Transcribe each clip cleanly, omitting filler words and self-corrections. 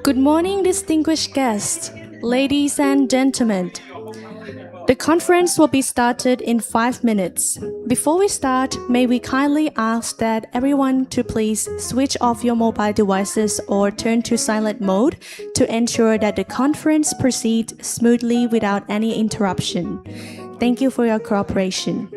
Good morning, distinguished guests, ladies and gentlemen. The conference will be started in 5 minutes. Before we start, may we kindly ask that everyone to please switch off your mobile devices or turn to silent mode to ensure that the conference proceeds smoothly without any interruption. Thank you for your cooperation.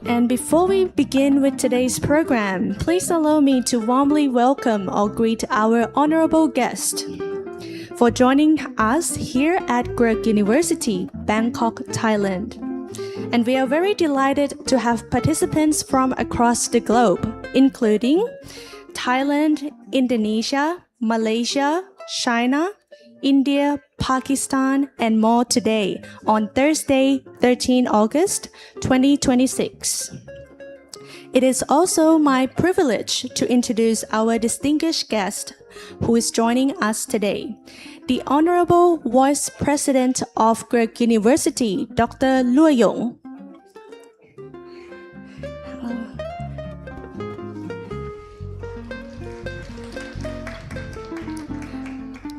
And before we begin with today's program, please allow me to warmly welcome or greet our honorable guest for joining us here at Greg University, Bangkok, Thailand. And we are very delighted to have participants from across the globe, including Thailand, Indonesia, Malaysia, China, India, Pakistan, and more today on Thursday, 13 August 2026. It is also my privilege to introduce our distinguished guest who is joining us today, the Honorable Vice President of Greg University, Dr. Luo Yong.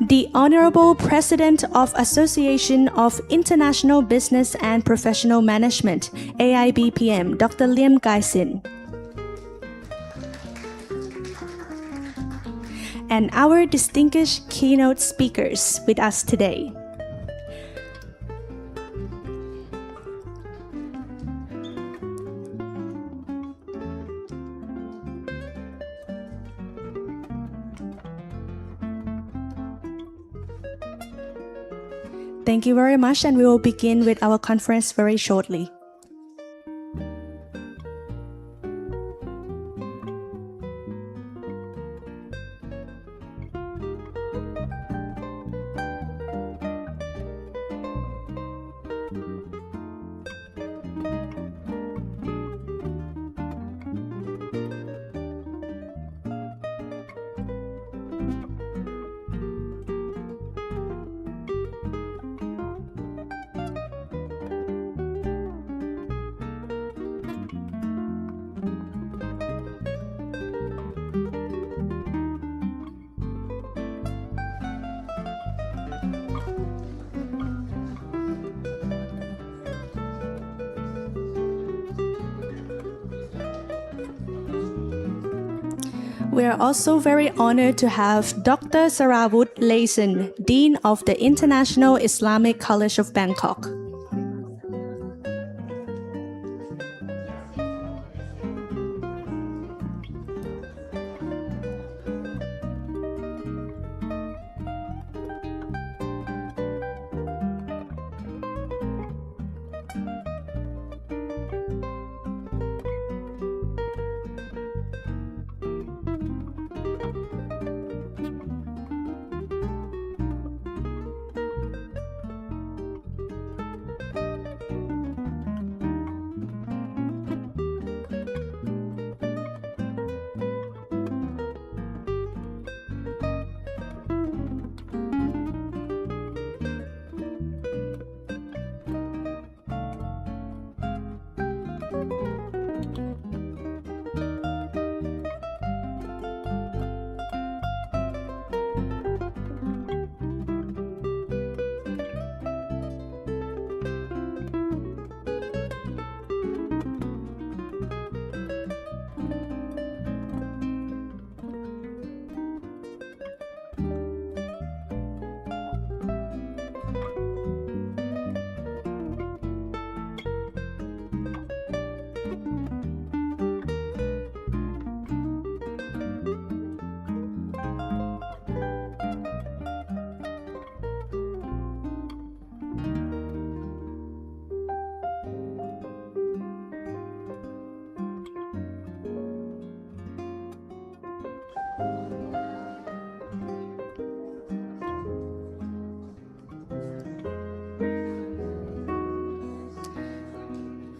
The Honorable President of Association of International Business and Professional Management, AIBPM, Dr. Liam Gaisin. And our distinguished keynote speakers with us today. Thank you very much, and we will begin with our conference very shortly. We are also very honored to have Dr. Sarawut Layson, Dean of the International Islamic College of Bangkok.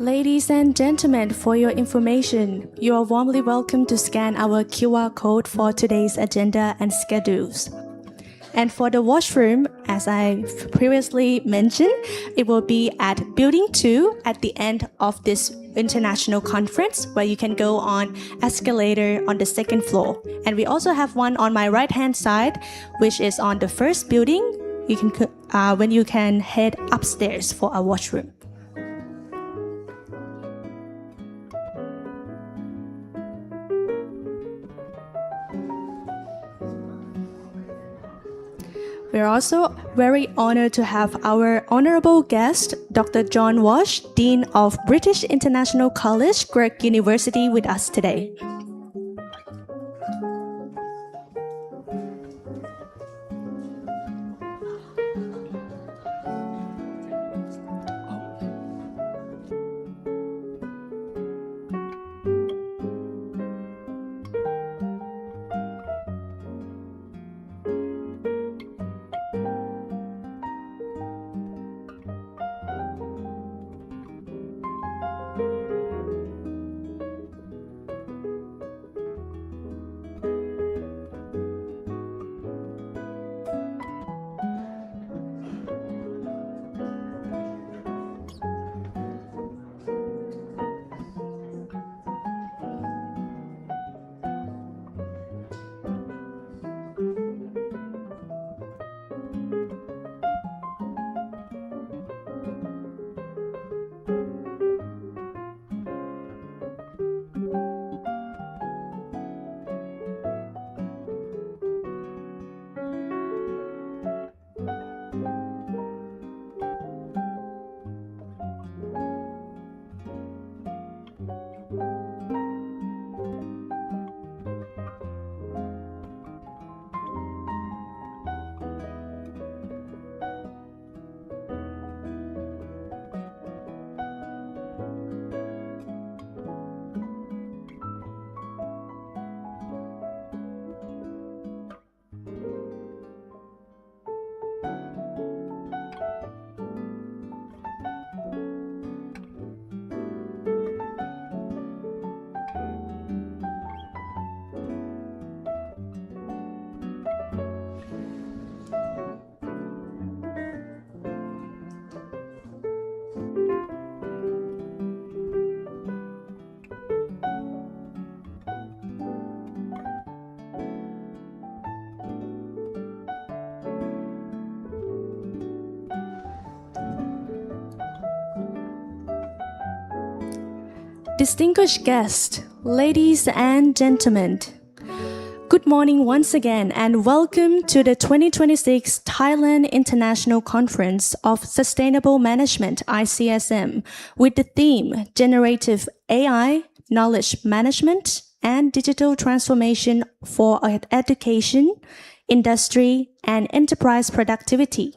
Ladies and gentlemen, for your information, you are warmly welcome to scan our QR code for today's agenda and schedules. And for the washroom, as I previously mentioned, it will be at Building 2 at the end of this international conference where you can go on escalator on the second floor. And we also have one on my right-hand side, which is on the first building. You can when you can head upstairs for a washroom. We're also very honored to have our honorable guest, Dr. John Walsh, Dean of British International College, Greg University, with us today. Distinguished guests, ladies and gentlemen, good morning once again and welcome to the 2026 Thailand International Conference of Sustainable Management ICSM with the theme Generative AI, Knowledge Management and Digital Transformation for Education, Industry and Enterprise Productivity.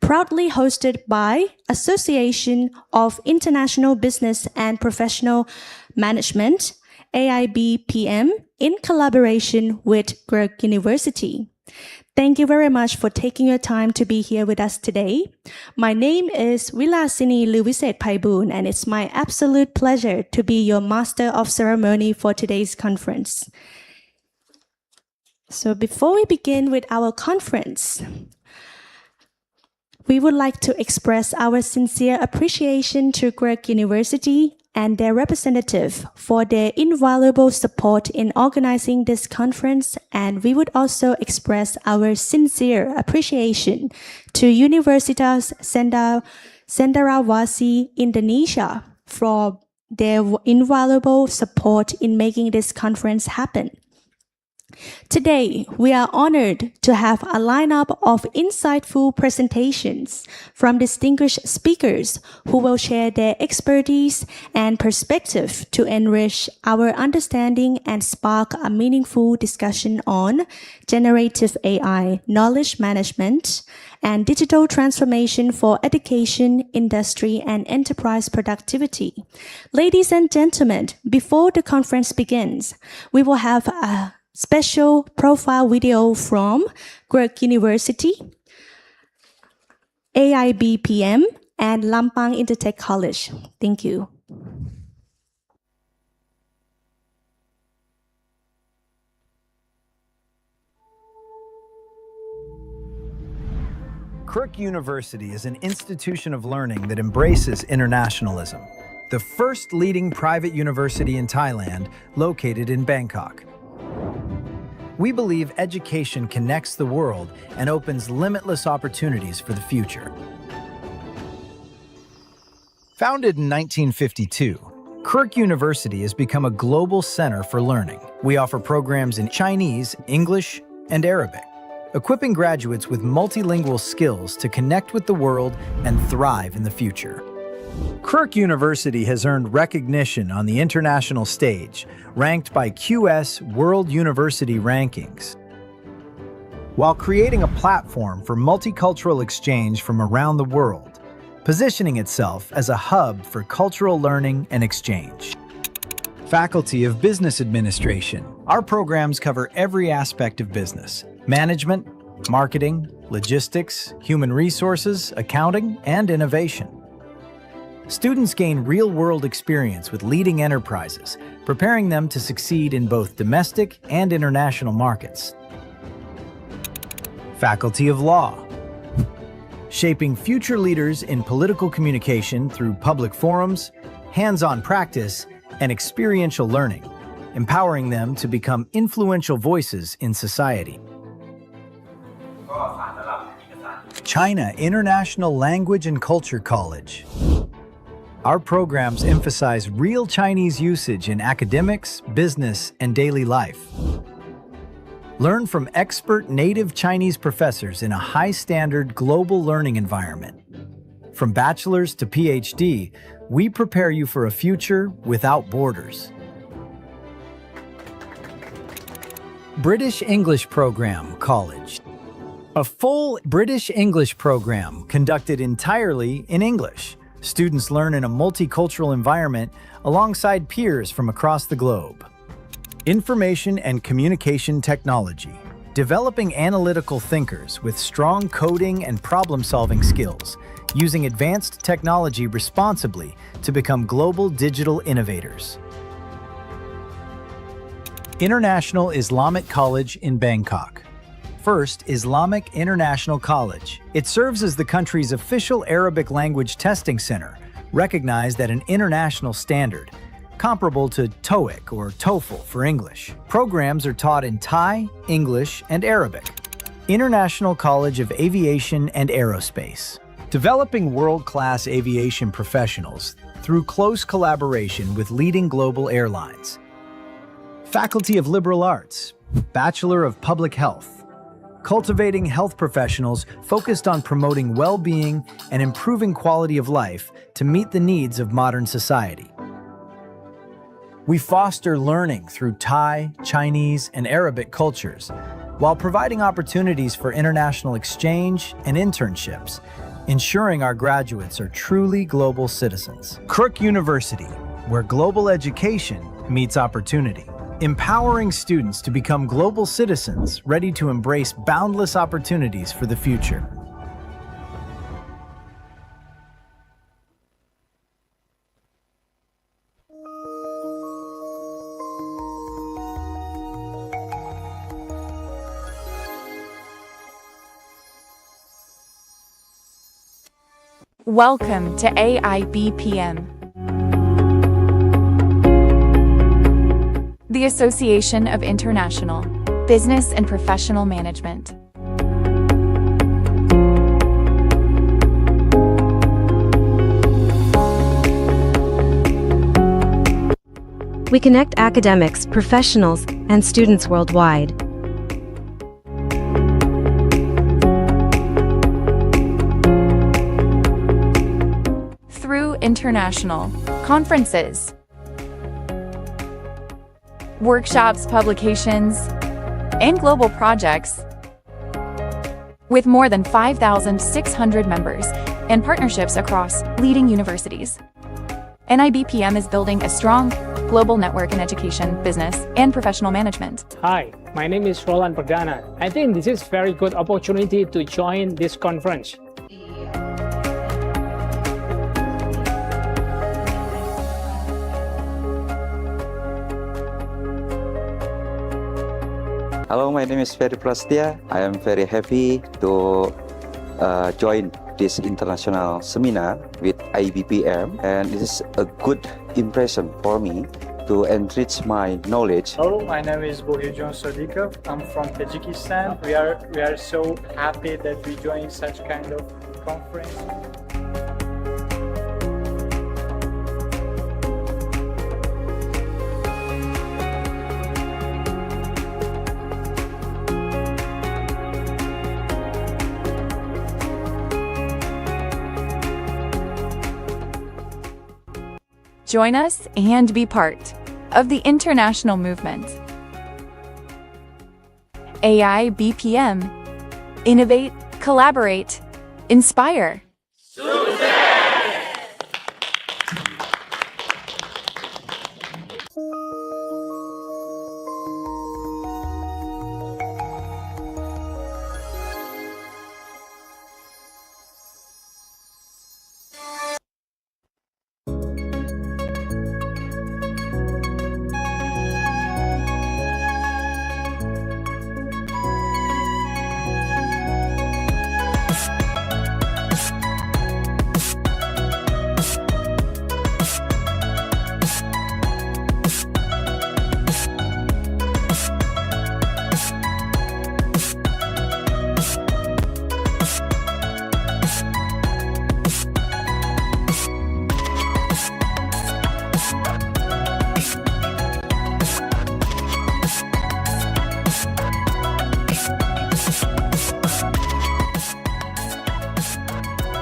Proudly hosted by Association of International Business and Professional Management, AIBPM, in collaboration with Greg University. Thank you very much for taking your time to be here with us today. My name is Vilasini Luviset Paiboon, and it's my absolute pleasure to be your Master of Ceremony for today's conference. So before we begin with our conference, we would like to express our sincere appreciation to Greg University and their representative for their invaluable support in organizing this conference, and we would also express our sincere appreciation to Universitas Cenderawasih Indonesia for their invaluable support in making this conference happen. Today, we are honored to have a lineup of insightful presentations from distinguished speakers who will share their expertise and perspective to enrich our understanding and spark a meaningful discussion on generative AI, knowledge management, and digital transformation for education, industry, and enterprise productivity. Ladies and gentlemen, before the conference begins, we will have a special profile video from Greg University, AIBPM, and Lampang Intertech College. Thank you. Crook University is an institution of learning that embraces internationalism, the first leading private university in Thailand, located in Bangkok. We believe education connects the world and opens limitless opportunities for the future. Founded in 1952, Crook University has become a global center for learning. We offer programs in Chinese, English, and Arabic, equipping graduates with multilingual skills to connect with the world and thrive in the future. Crook University has earned recognition on the international stage, ranked by QS World University Rankings, while creating a platform for multicultural exchange from around the world, positioning itself as a hub for cultural learning and exchange. Faculty of Business Administration. Our programs cover every aspect of business: management, marketing, logistics, human resources, accounting, and innovation. Students gain real-world experience with leading enterprises, preparing them to succeed in both domestic and international markets. Faculty of Law. Shaping future leaders in political communication through public forums, hands-on practice, and experiential learning, empowering them to become influential voices in society. China International Language and Culture College. Our programs emphasize real Chinese usage in academics, business, and daily life. Learn from expert native Chinese professors in a high-standard global learning environment. From bachelor's to PhD, we prepare you for a future without borders. British English Program College. A full British English program conducted entirely in English. Students learn in a multicultural environment alongside peers from across the globe. Information and Communication Technology. Developing analytical thinkers with strong coding and problem-solving skills, using advanced technology responsibly to become global digital innovators. International Islamic College in Bangkok. First, Islamic International College. It serves as the country's official Arabic language testing center, recognized at an international standard, comparable to TOEIC or TOEFL for English. Programs are taught in Thai, English, and Arabic. International College of Aviation and Aerospace. Developing world-class aviation professionals through close collaboration with leading global airlines. Faculty of Liberal Arts. Bachelor of Public Health. Cultivating health professionals focused on promoting well-being and improving quality of life to meet the needs of modern society. We foster learning through Thai, Chinese, and Arabic cultures, while providing opportunities for international exchange and internships, ensuring our graduates are truly global citizens. Crook University, where global education meets opportunity. Empowering students to become global citizens ready to embrace boundless opportunities for the future. Welcome to AIBPM, the Association of International Business and Professional Management. We connect academics, professionals, and students worldwide. Through international conferences, workshops, publications, and global projects, with more than 5,600 members and partnerships across leading universities. NIBPM is building a strong global network in education, business, and professional management. Hi, my name is Roland Perdana. I think this is a very good opportunity to join this conference. Hello, my name is Ferry Prastia. I am very happy to join this international seminar with IBPM, and it is a good impression for me to enrich my knowledge. Hello, my name is Bohirjon Sodikov. I'm from Tajikistan. We are so happy that we join such kind of conference. Join us and be part of the international movement. AI BPM. Innovate, collaborate, inspire.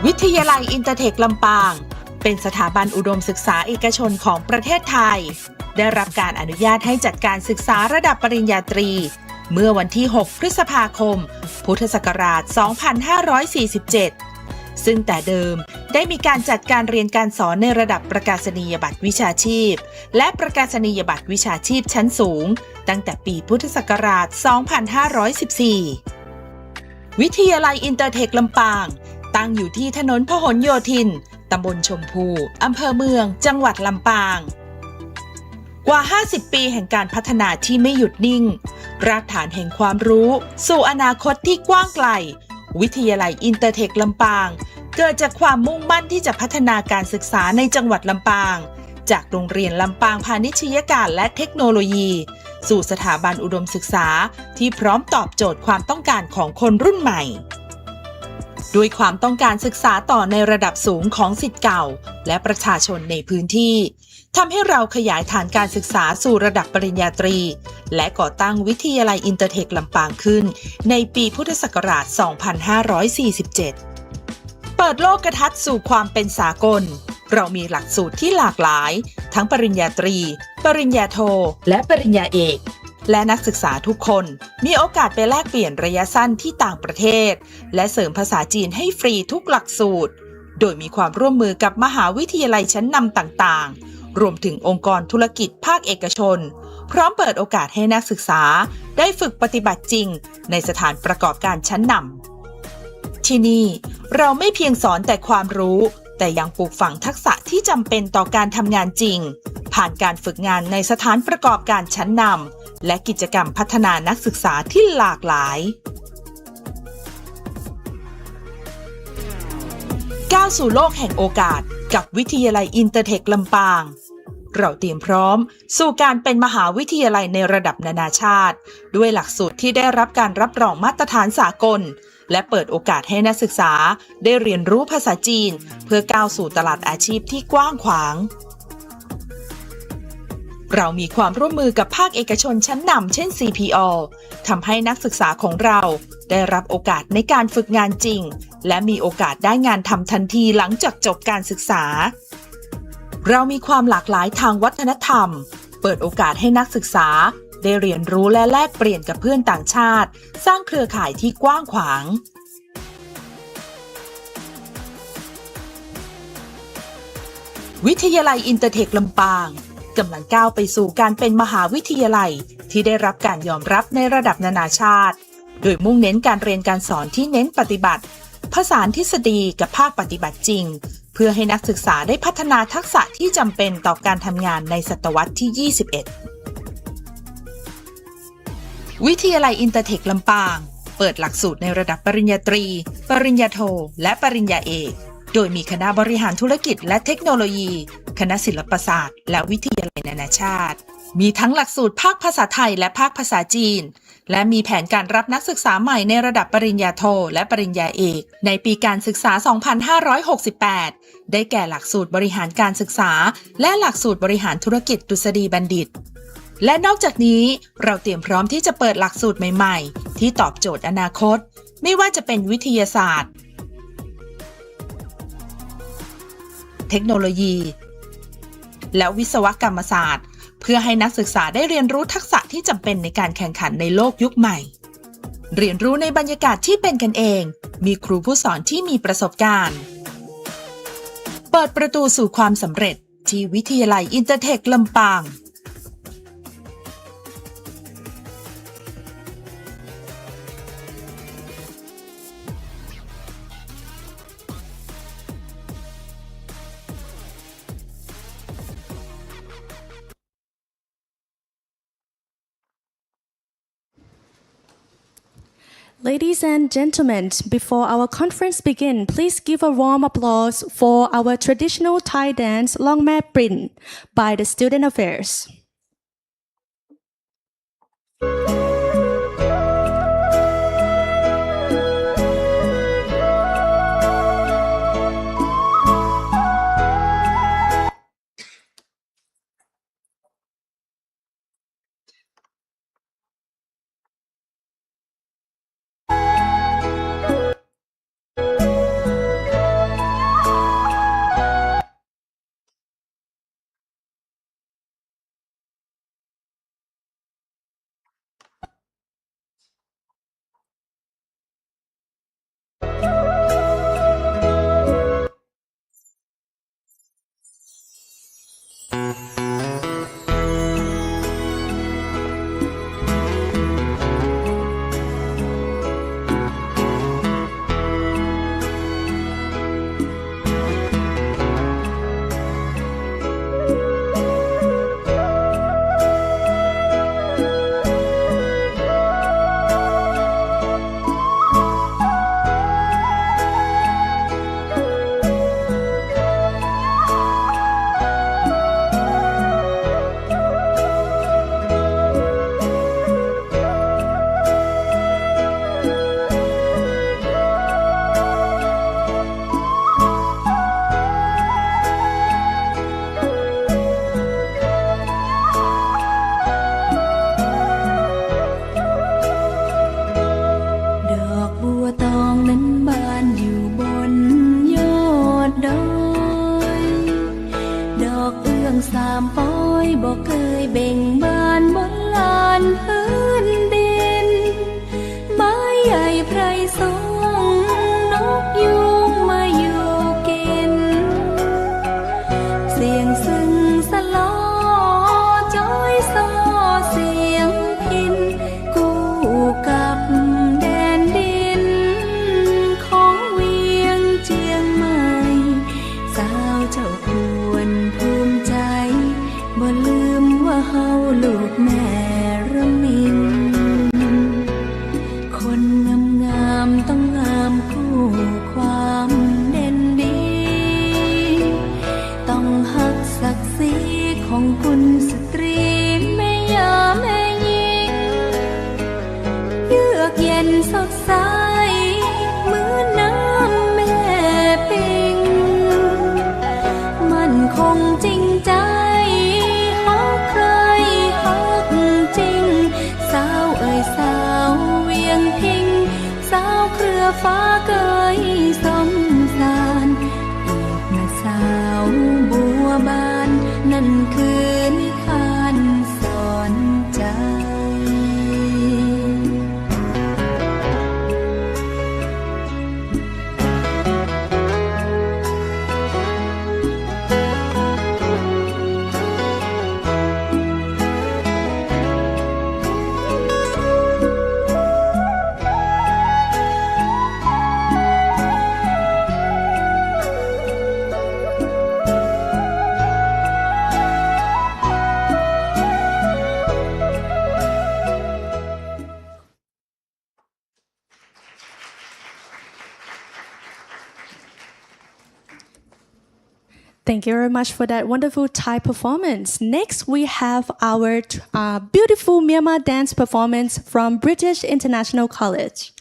วิทยาลัยอินเตอร์เทคลำปางเป็นสถาบันอุดมศึกษาเอกชนของประเทศไทยได้รับการอนุญาตให้จัดการศึกษาระดับปริญญาตรีเมื่อวันที่ 6 พฤษภาคม พุทธศักราช 2547 ซึ่งแต่เดิมได้มีการจัดการเรียนการสอนในระดับประกาศนียบัตรวิชาชีพและประกาศนียบัตรวิชาชีพชั้นสูงตั้งแต่ปีพุทธศักราช 2514 วิทยาลัยอินเตอร์เทคลำปางตั้งอยู่ที่ถนนพหลโยธิน ตำบลชมพูอำเภอเมือง จังหวัดลำปาง กว่า 50 ปีแห่งการพัฒนาที่ไม่หยุดนิ่ง รากฐานแห่งความรู้สู่อนาคตที่กว้างไกล วิทยาลัยอินเตอร์เทคลำปางเกิดจากความมุ่งมั่นที่จะพัฒนาการศึกษาในจังหวัดลำปางจากโรงเรียนลำปางพาณิชยการและเทคโนโลยีสู่สถาบันอุดมศึกษาที่พร้อมตอบโจทย์ความต้องการของคนรุ่นใหม่ด้วยความต้องการศึกษาต่อในระดับสูงของศิษย์เก่าและประชาชนในพื้นที่ทำให้เราขยายฐานการศึกษาสู่ระดับปริญญาตรีและก่อตั้งวิทยาลัยอินเตอร์เทคลำปางขึ้นในปีพุทธศักราช 2547 เปิดโลกทัศน์สู่ความเป็นสากลเรามีหลักสูตรที่หลากหลายทั้งปริญญาตรีปริญญาโทและปริญญาเอกและนักศึกษาทุกคนมีโอกาสไปแลกเปลี่ยนระยะสั้นที่ต่างประเทศและเสริมภาษาจีนให้ฟรีทุกหลักสูตรโดยมีความร่วมมือกับมหาวิทยาลัยชั้นนำต่างๆรวมถึงองค์กรธุรกิจภาคเอกชนพร้อมเปิดโอกาสให้นักศึกษาได้ฝึกปฏิบัติจริงในสถานประกอบการชั้นนำที่นี่เราไม่เพียงสอนแต่ความรู้แต่ยังปลูกฝังทักษะที่จำเป็นต่อการทำงานจริงผ่านการฝึกงานในสถานประกอบการชั้นนำและกิจกรรมพัฒนานักศึกษาที่หลากหลายก้าวสู่โลกแห่งโอกาสกับวิทยาลัยอินเตอร์เทคลำปางเราเตรียมพร้อมสู่การเป็นมหาวิทยาลัยในระดับนานาชาติด้วยหลักสูตรที่ได้รับการรับรองมาตรฐานสากลและเปิดโอกาสให้นักศึกษาได้เรียนรู้ภาษาจีนเพื่อก้าวสู่ตลาดอาชีพที่กว้างขวางเรามีความร่วมมือกับภาคเอกชนชั้นนำเช่น CPO ทำให้นักศึกษาของเราได้รับโอกาสในการฝึกงานจริงและมีโอกาสได้งานทำทันทีหลังจากจบการศึกษาเรามีความหลากหลายทางวัฒนธรรมเปิดโอกาสให้นักศึกษาได้เรียนรู้และแลกเปลี่ยนกับเพื่อนต่างชาติสร้างเครือข่ายที่กว้างขวางวิทยาลัยอินเตอร์เทคลำปางกำลังก้าวไปสู่การเป็นมหาวิทยาลัยที่ได้รับการยอมรับในระดับนานาชาติโดยมุ่งเน้นการเรียนการสอนที่เน้นปฏิบัติผสานทฤษฎีกับภาคปฏิบัติจริงเพื่อให้นักศึกษาได้พัฒนาทักษะที่จำเป็นต่อการทำงานในศตวรรษที่ 21 วิทยาลัยอินเตอร์เทคลำปาง เปิดหลักสูตรในระดับปริญญาตรีปริญญาโทและปริญญาเอกโดยมีคณะบริหารธุรกิจและเทคโนโลยีคณะศิลปศาสตร์และวิทยาลัยนานาชาติมีทั้งหลักสูตรภาคภาษาไทยและภาคภาษาจีนและมีแผนการรับนักศึกษาใหม่ในระดับปริญญาโทและปริญญาเอกในปีการศึกษา 2568 ได้แก่หลักสูตรบริหารการศึกษาและหลักสูตรบริหารธุรกิจดุษฎีบัณฑิตและนอกจากนี้เราเตรียมพร้อมที่จะเปิดหลักสูตรใหม่ๆที่ตอบโจทย์อนาคตไม่ว่าจะเป็นวิทยาศาสตร์เทคโนโลยีและวิศวกรรมศาสตร์เพื่อให้นักศึกษาได้เรียนรู้ทักษะที่จำเป็นในการแข่งขันในโลกยุคใหม่เรียนรู้ในบรรยากาศที่เป็นกันเองมีครูผู้สอนที่มีประสบการณ์เปิดประตูสู่ความสำเร็จที่วิทยาลัยอินเตอร์เทคลำปางLadies and gentlemen, before our conference begins, please give a warm applause for our traditional Thai dance Long Mae Prin by the Student Affairs. Thank you very much for that wonderful Thai performance. Next, we have our beautiful Myanmar dance performance from British International College.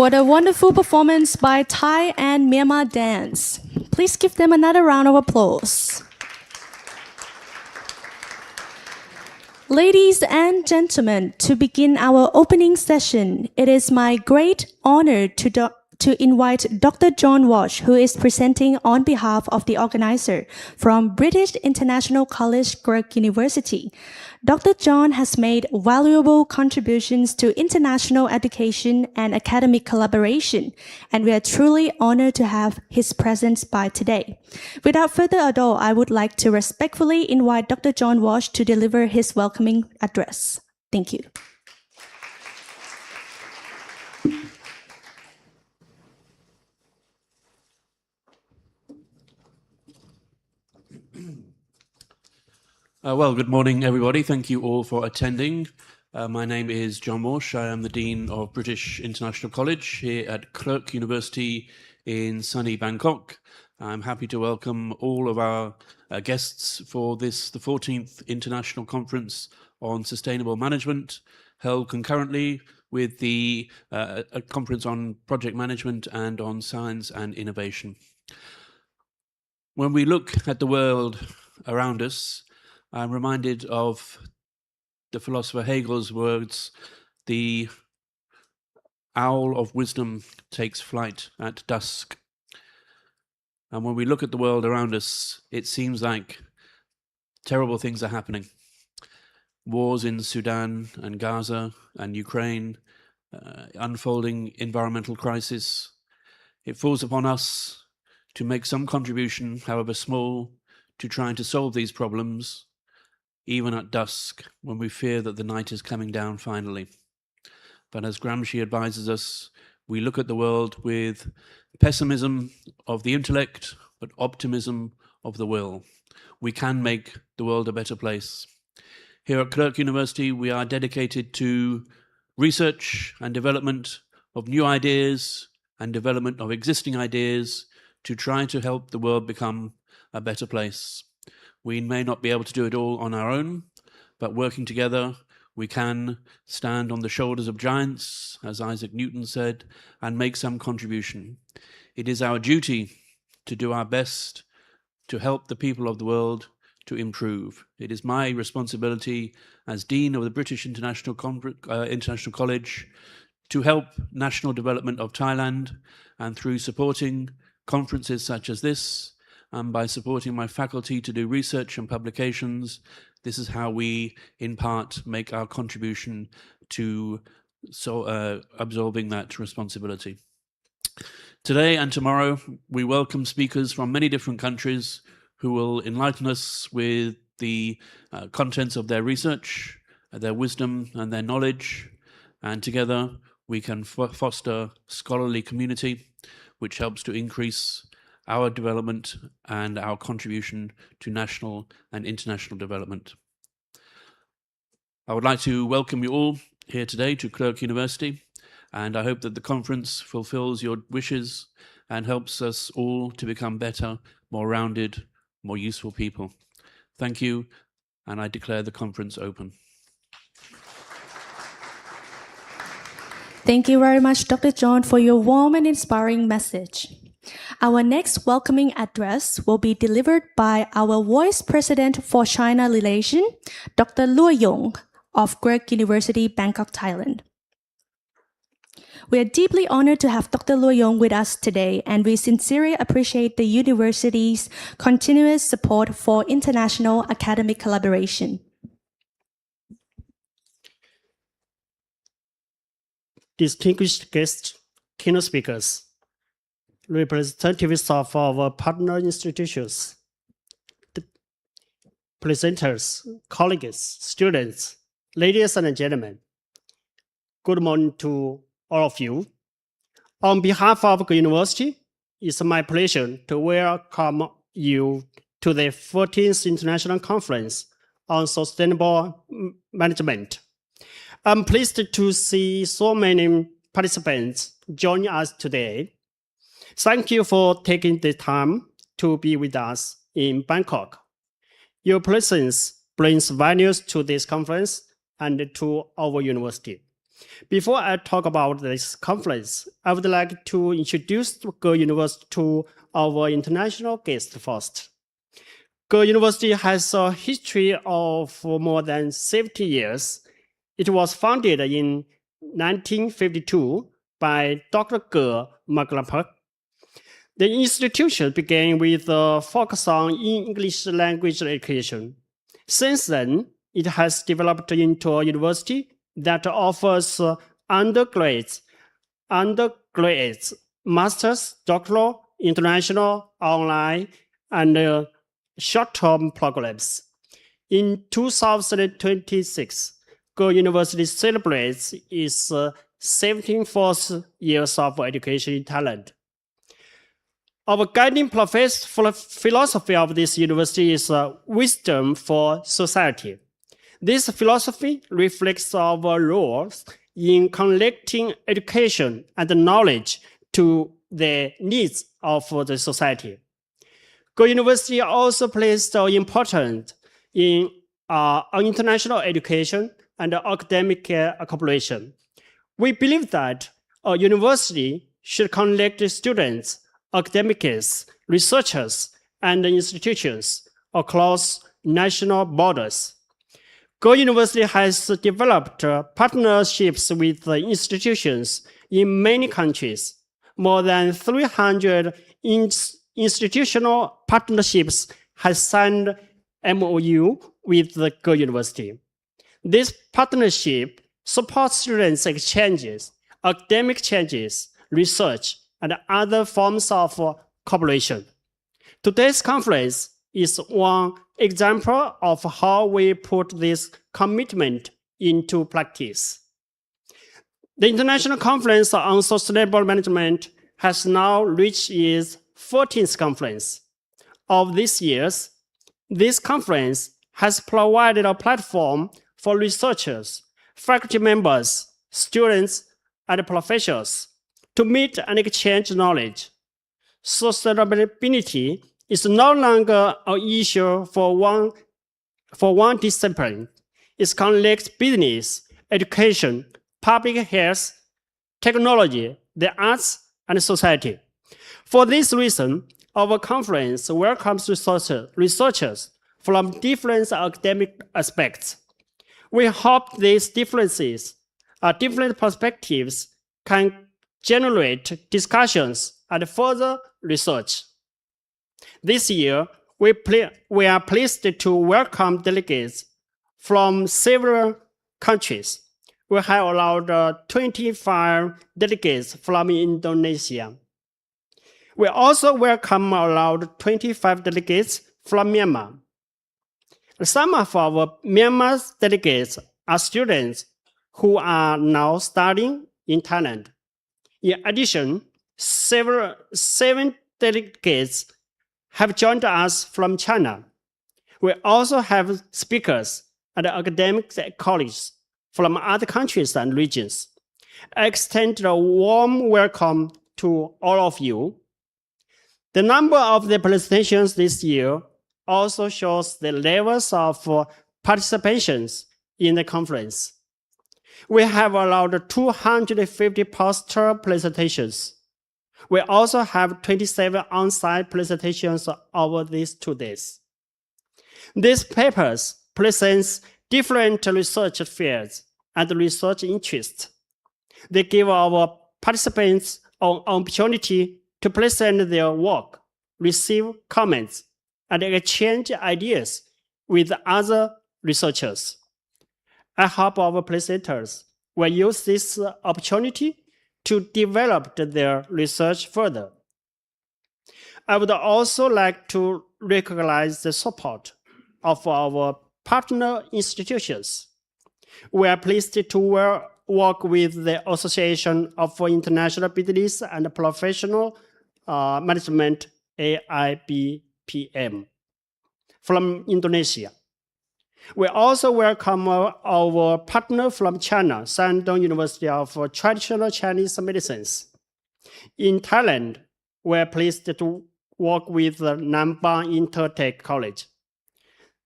What a wonderful performance by Thai and Myanmar dance. Please give them another round of applause. Ladies and gentlemen, to begin our opening session, it is my great honor to invite Dr. John Walsh, who is presenting on behalf of the organizer from British International College, Cork University. Dr. John has made valuable contributions to international education and academic collaboration, and we are truly honored to have his presence by today. Without further ado, I would like to respectfully invite Dr. John Walsh to deliver his welcoming address. Thank you. Well, good morning, everybody. Thank you all for attending. My name is John Walsh. I am the Dean of British International College here at Cork University in sunny Bangkok. I'm happy to welcome all of our guests for the 14th International Conference on Sustainable Management, held concurrently with the Conference on Project Management and on Science and Innovation. When we look at the world around us, I'm reminded of the philosopher Hegel's words, the owl of wisdom takes flight at dusk. And when we look at the world around us, it seems like terrible things are happening. Wars in Sudan and Gaza and Ukraine, unfolding environmental crisis. It falls upon us to make some contribution, however small, to trying to solve these problems, even at dusk, when we fear that the night is coming down finally. But as Gramsci advises us, we look at the world with pessimism of the intellect, but optimism of the will. We can make the world a better place. Here at Cork University, we are dedicated to research and development of new ideas and development of existing ideas to try to help the world become a better place. We may not be able to do it all on our own, but working together, we can stand on the shoulders of giants, as Isaac Newton said, and make some contribution. It is our duty to do our best to help the people of the world to improve. It is my responsibility as Dean of the British International College to help national development of Thailand, and through supporting conferences such as this, and by supporting my faculty to do research and publications, this is how we, in part, make our contribution to absorbing that responsibility. Today and tomorrow, we welcome speakers from many different countries who will enlighten us with the contents of their research, their wisdom and their knowledge, and together we can foster scholarly community, which helps to increase our development and our contribution to national and international development. I would like to welcome you all here today to Cork University, and I hope that the conference fulfills your wishes and helps us all to become better, more rounded, more useful people. Thank you, and I declare the conference open. Thank you very much, Dr. John, for your warm and inspiring message. Our next welcoming address will be delivered by our Vice President for China Relations, Dr. Luo Yong of Cork University, Bangkok, Thailand. We are deeply honored to have Dr. Luo Yong with us today, and we sincerely appreciate the university's continuous support for international academic collaboration. Distinguished guests, keynote speakers, representatives of our partner institutions, presenters, colleagues, students, ladies and gentlemen, good morning to all of you. On behalf of the university, it's my pleasure to welcome you to the 14th International Conference on Sustainable Management. I'm pleased to see so many participants join us today. Thank you for taking the time to be with us in Bangkok. Your presence brings values to this conference and to our university. Before I talk about this conference, I would like to introduce Cork University to our international guests first. Cork University has a history of more than 70 years. It was founded in 1952 by Dr. Ge Maglapuk. The institution began with a focus on English language education. Since then, it has developed into a university that offers undergraduates, master's, doctoral, international, online, and short-term programs. In 2026, Go University celebrates its 74th years of education in Thailand. Our guiding philosophy of this university is wisdom for society. This philosophy reflects our roles in connecting education and knowledge to the needs of the society. Go University also plays an important in international education and academic cooperation. We believe that a university should connect students, academics, researchers, and institutions across national borders. Go University has developed partnerships with institutions in many countries. More than 300 institutional partnerships has signed MOU with the Go University. This partnership supports students' exchanges, academic exchanges, research, and other forms of cooperation. Today's conference is one example of how we put this commitment into practice. The International Conference on Sustainable Management has now reached its 14th conference. Of these years, this conference has provided a platform for researchers, faculty members, students, and professors to meet and exchange knowledge. Sustainability is no longer an issue for one discipline. It connects business, education, public health, technology, the arts, and society. For this reason, our conference welcomes researchers from different academic aspects. We hope these different perspectives can generate discussions and further research. This year, we are pleased to welcome delegates from several countries. We have allowed 25 delegates from Indonesia. We also welcome allowed 25 delegates from Myanmar. Some of our Myanmar delegates are students who are now studying in Thailand. In addition, seven delegates have joined us from China. We also have speakers and academic colleagues from other countries and regions. I extend a warm welcome to all of you. The number of the presentations this year also shows the levels of participations in the conference. We have allowed 250 poster presentations. We also have 27 on-site presentations over these 2 days. These papers present different research fields and research interests. They give our participants an opportunity to present their work, receive comments, and exchange ideas with other researchers. I hope our presenters will use this opportunity to develop their research further. I would also like to recognize the support of our partner institutions. We are pleased to work with the Association of International Business and Professional Management, AIBPM, from Indonesia. We also welcome our partner from China, Shandong University of Traditional Chinese Medicines. In Thailand, we are pleased to work with Nambang Intertech College.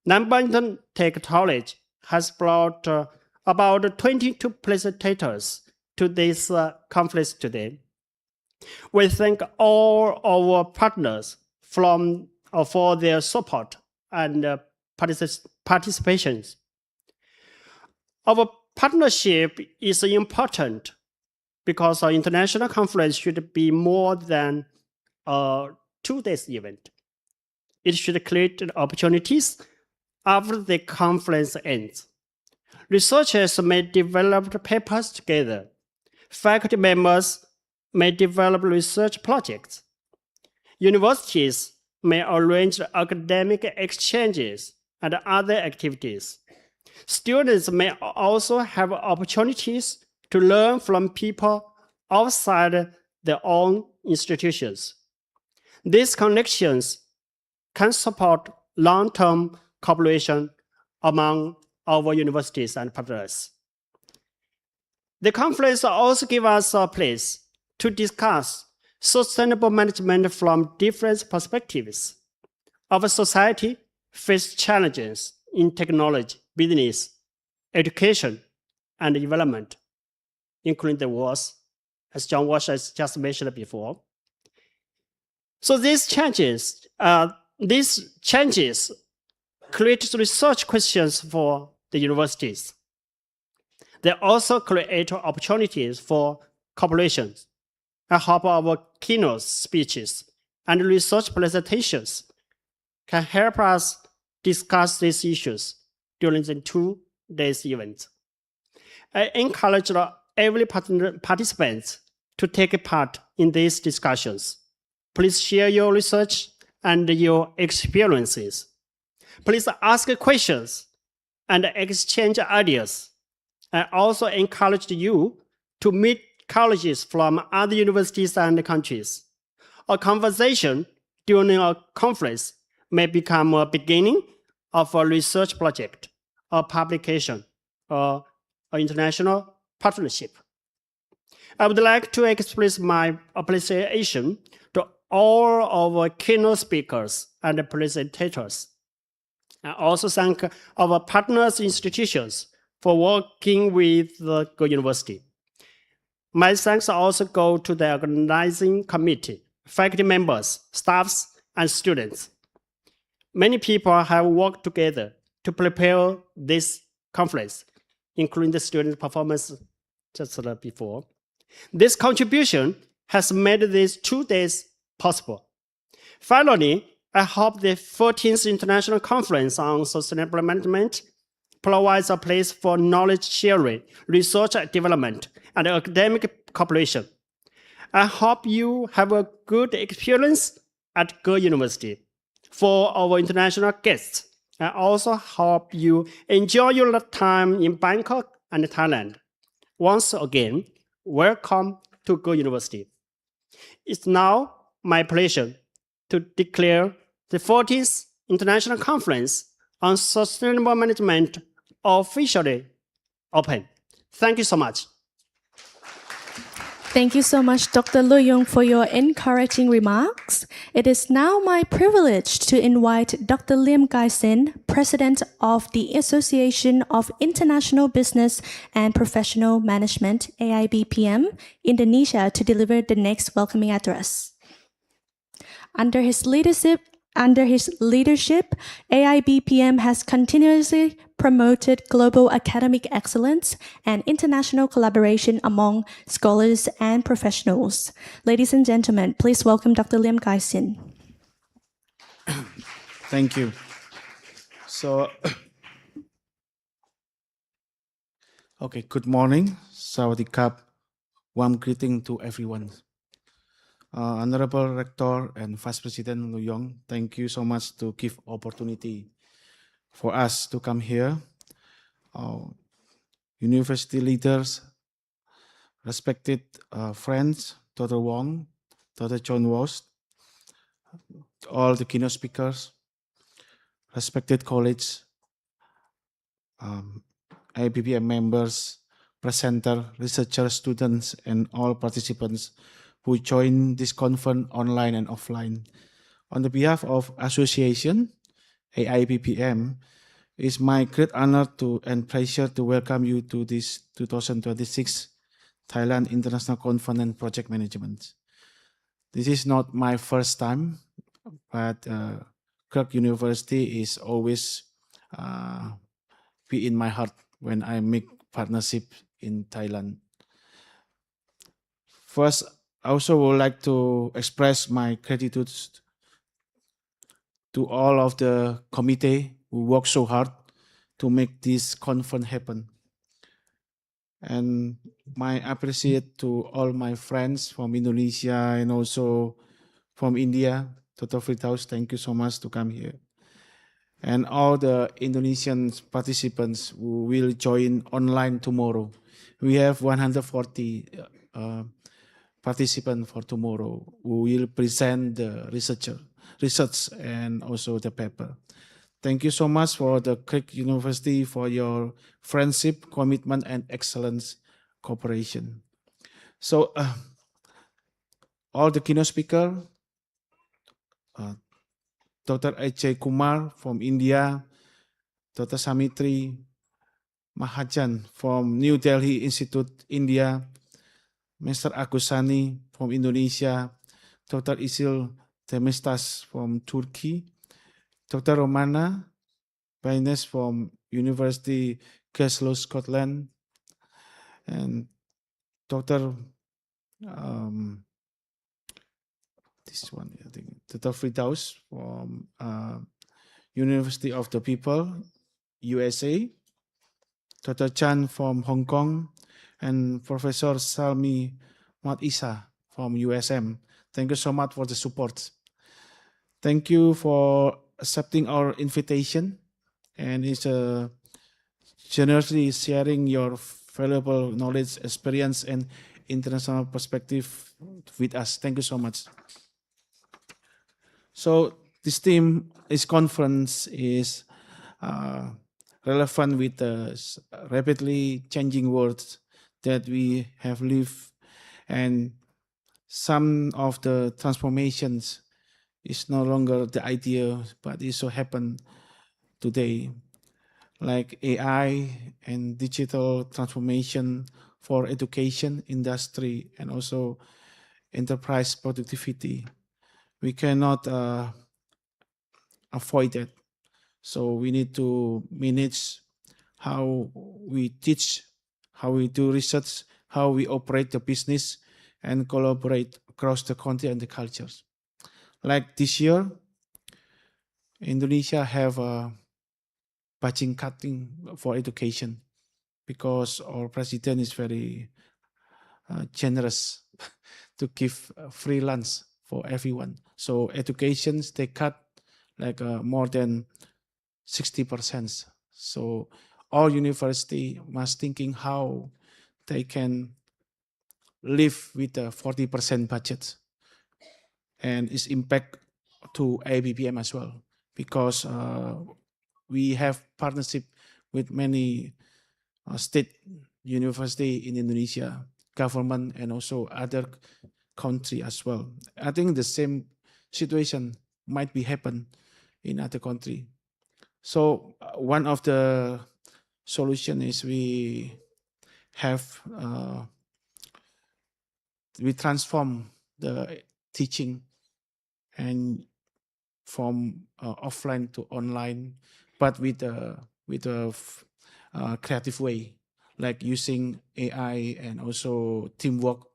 Nambang Intertech College has brought about 22 presentators to this conference today. We thank all our partners for their support and participations. Our partnership is important because our international conference should be more than a 2 days event. It should create opportunities after the conference ends. Researchers may develop papers together. Faculty members may develop research projects. Universities may arrange academic exchanges and other activities. Students may also have opportunities to learn from people outside their own institutions. These connections can support long-term cooperation among our universities and partners. The conference also gives us a place to discuss sustainable management from different perspectives. Our society faces challenges in technology, business, education, and development, including the wars, as John Walsh has just mentioned before. So these changes create research questions for the universities. They also create opportunities for cooperation. I hope our keynote speeches and research presentations can help us discuss these issues during the 2 days event. I encourage every participant to take part in these discussions. Please share your research and your experiences. Please ask questions and exchange ideas. I also encourage you to meet colleagues from other universities and countries. A conversation during a conference may become a beginning of a research project, a publication, or an international partnership. I would like to express my appreciation to all our keynote speakers and presentators. I also thank our partners institutions for working with the University. My thanks also go to the organizing committee, faculty members, staffs, and students. Many people have worked together to prepare this conference, including the student performance just before. This contribution has made these 2 days possible. Finally, I hope the 14th International Conference on Sustainable Management provides a place for knowledge sharing, research and development, and academic cooperation. I hope you have a good experience at Go University. For our international guests, I also hope you enjoy your time in Bangkok and Thailand. Once again, welcome to Go University. It's now my pleasure to declare the 14th International Conference on Sustainable Management officially open. Thank you so much. Thank you so much, Dr. Lu Yong, for your encouraging remarks. It is now my privilege to invite Dr. Lim Gai Sin, President of the Association of International Business and Professional Management, AIBPM, Indonesia, to deliver the next welcoming address. Under his leadership, AIBPM has continuously promoted global academic excellence and international collaboration among scholars and professionals. Ladies and gentlemen, please welcome Dr. Lim Gai Sin. Thank you. So, okay, good morning. Sawadee Krap. Warm greeting to everyone. Honorable Rector and Vice President Lu Yong, thank you so much to give opportunity for us to come here. University leaders, respected friends, Dr. Wong, Dr. John Walsh, all the keynote speakers, respected colleagues, IBPM members, presenter, researchers, students, and all participants who join this conference online and offline. On the behalf of Association AIBPM, it's my great honor and pleasure to welcome you to this 2026 Thailand International Conference on Project Management. This is not my first time, but Kirk University is always be in my heart when I make partnership in Thailand. First, I also would like to express my gratitude to all of the committee who worked so hard to make this conference happen. And my appreciate to all my friends from Indonesia and also from India, Dr. Firdaus, thank you so much to come here. And all the Indonesian participants who will join online tomorrow. We have 140 participants for tomorrow who will present the research and also the paper. Thank you so much for the Creek University for your friendship, commitment, and excellence cooperation. So, all the keynote speaker, Dr. Ajay Kumar from India, Dr. Samitri Mahajan from New Delhi Institute, India, Mr. Agusani from Indonesia, Dr. Isil Temestas from Turkey, Dr. Romana Baines from University Glasgow, Scotland, and Dr. This one, I think, Dr. Firdaus from University of the People, USA, Dr. Chan from Hong Kong, and Professor Salmi Mat Isa from USM. Thank you so much for the support. Thank you for accepting our invitation and it's generously sharing your valuable knowledge, experience, and international perspective with us. Thank you so much. So this theme, this conference is relevant with the rapidly changing world that we have lived, and some of the transformations is no longer the idea, but it so happen today, like AI and digital transformation for education, industry, and also enterprise productivity. We cannot avoid that. So we need to manage how we teach, how we do research, how we operate the business, and collaborate across the country and the cultures. Like this year, Indonesia have a budget cutting for education because our president is very generous to give free lunch for everyone. So educations, they cut like more than 60%. So all university must thinking how they can live with a 40% budget, and its impact to IBPM as well, because we have partnership with many state university in Indonesia, government, and also other country as well. I think the same situation might be happen in other country. So one of the solution is we have we transform the teaching and from offline to online, but with a creative way, like using AI and also teamwork.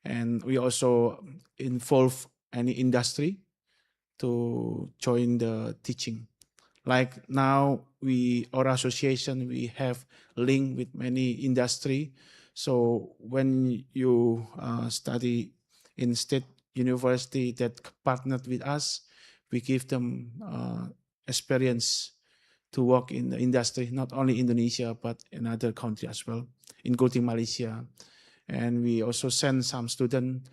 And we also involve any industry to join the teaching. Like now, our association, we have link with many industry. So when you study in state university that partnered with us, we give them experience to work in the industry, not only Indonesia, but in other countries as well, including Malaysia. And we also send some students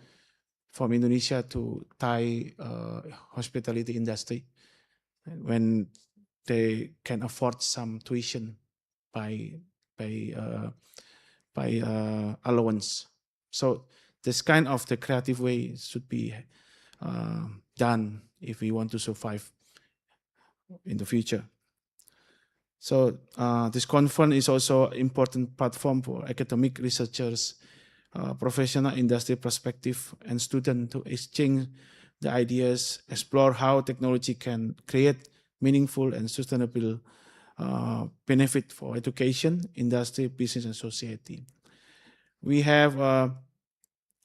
from Indonesia to Thai hospitality industry when they can afford some tuition by allowance. So this kind of the creative way should be done if we want to survive in the future. So this conference is also an important platform for academic researchers, professional industry perspective, and students to exchange the ideas, explore how technology can create meaningful and sustainable benefit for education, industry, business, and society. We have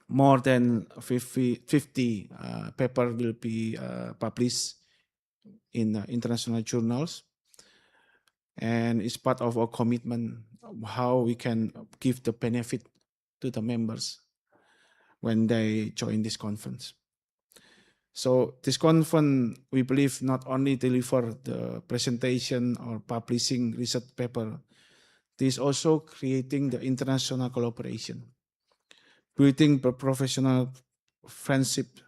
more than 50 paper will be published in international journals, and it's part of our commitment how we can give the benefit to the members when they join this conference. So this conference, we believe, not only deliver the presentation or publishing research paper, this also creating the international collaboration, building the professional friendship,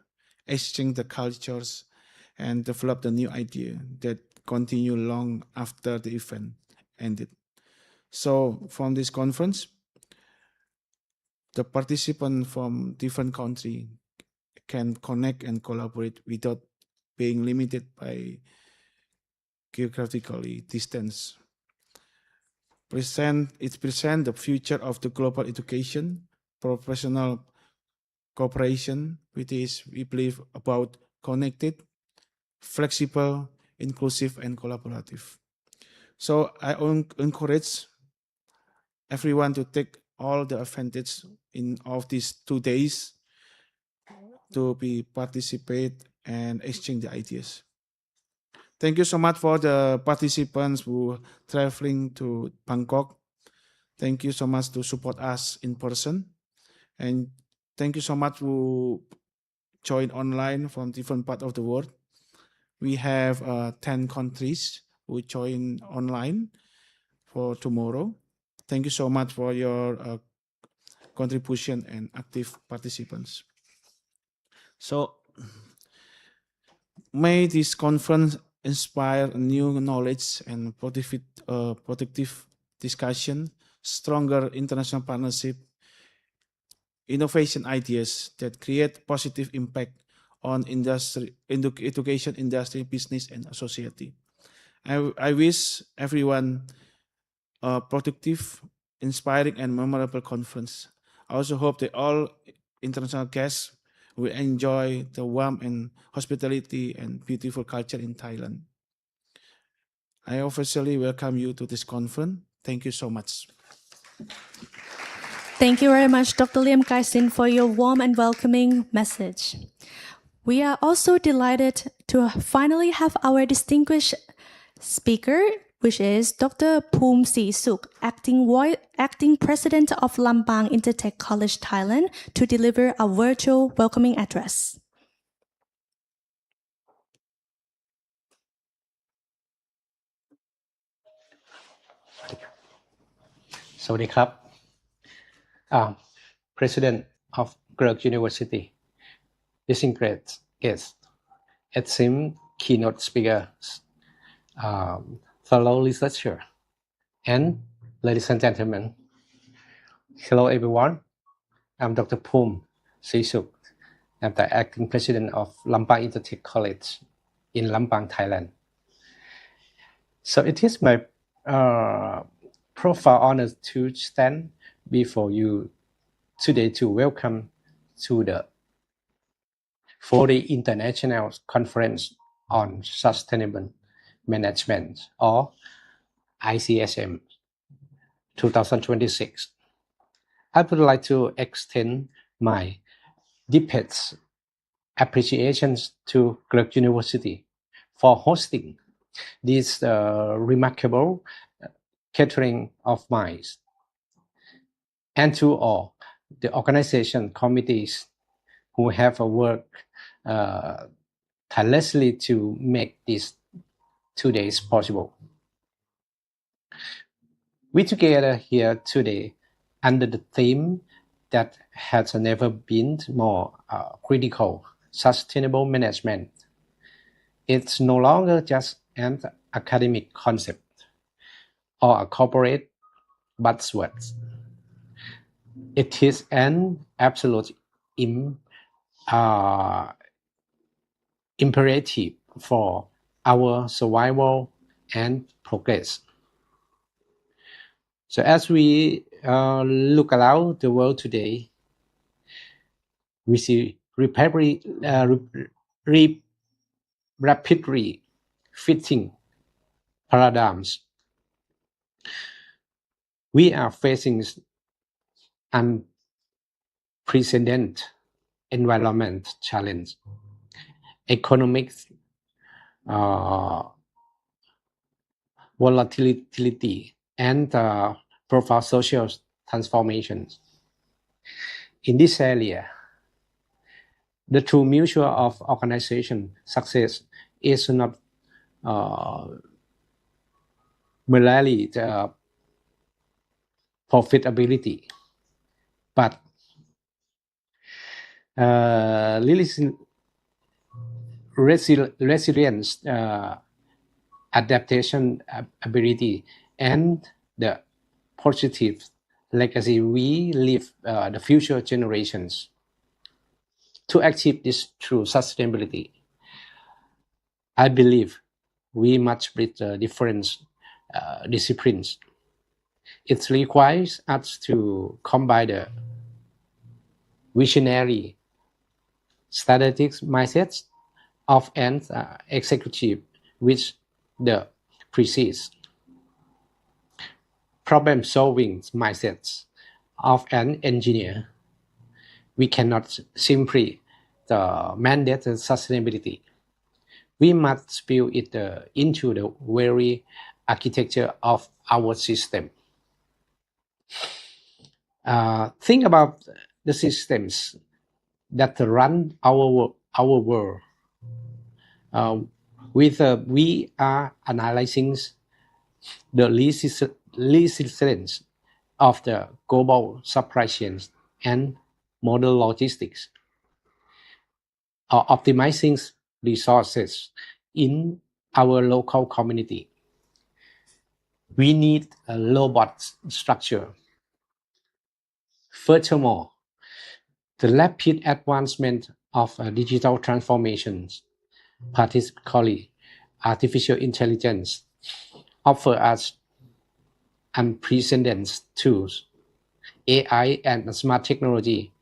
exchange the cultures, and develop the new idea that continue long after the event ended. So from this conference, the participants from different countries can connect and collaborate without being limited by geographically distance. It presents the future of the global education, professional cooperation, which is, we believe, about connected, flexible, inclusive, and collaborative. So I encourage everyone to take all the advantage of these 2 days to be participate and exchange the ideas. Thank you so much for the participants who traveling to Bangkok. Thank you so much to support us in person. And thank you so much who join online from different parts of the world. We have 10 countries who join online for tomorrow. Thank you so much for your contribution and active participants. So may this conference inspire new knowledge and productive discussion, stronger international partnership, innovation ideas that create positive impact on industry, education industry, business, and society. I wish everyone a productive, inspiring, and memorable conference. I also hope that all international guests will enjoy the warmth and hospitality and beautiful culture in Thailand. I officially welcome you to this conference. Thank you so much. Thank you very much, Dr. Liam Kaisin, for your warm and welcoming message. We are also delighted to finally have our distinguished speaker, which is Dr. Poom Sisuk, acting president of Lambang Intertech College, Thailand, to deliver a virtual welcoming address. สวัสดีครับ President of Gurk University, distinguished guests, esteemed keynote speakers, fellow researchers, and ladies and gentlemen. Hello everyone. I'm Dr. Poom Sisuk. I'm the acting president of Lambang Intertech College in Lambang, Thailand. So it is my profound honor to stand before you today to welcome to the 40th International Conference on Sustainable Management, or ICSM 2026. I would like to extend my deepest appreciations to Gurk University for hosting this remarkable catering of minds, and to all the organization committees who have worked tirelessly to make these 2 days possible. We together here today under the theme that has never been more critical: sustainable management. It's no longer just an academic concept or a corporate buzzword. It is an absolute imperative for our survival and progress. So as we look around the world today, we see rapidly fitting paradigms. We are facing unprecedented environment challenge, economic volatility, and profound social transformations. In this area, the true measure of organization success is not merely the profitability, but resilience, adaptation ability, and the positive legacy we leave the future generations. To achieve this true sustainability, I believe we must bridge different disciplines. It requires us to combine the visionary strategic mindsets of an executive with the precise problem-solving mindsets of an engineer. We cannot simply mandate sustainability. We must build it into the very architecture of our system. Think about the systems that run our world. We are analyzing the resilience of the global supply chains and model logistics, or optimizing resources in our local community. We need a robust structure. Furthermore, the rapid advancement of digital transformations, particularly artificial intelligence, offer us unprecedented tools. AI and smart technology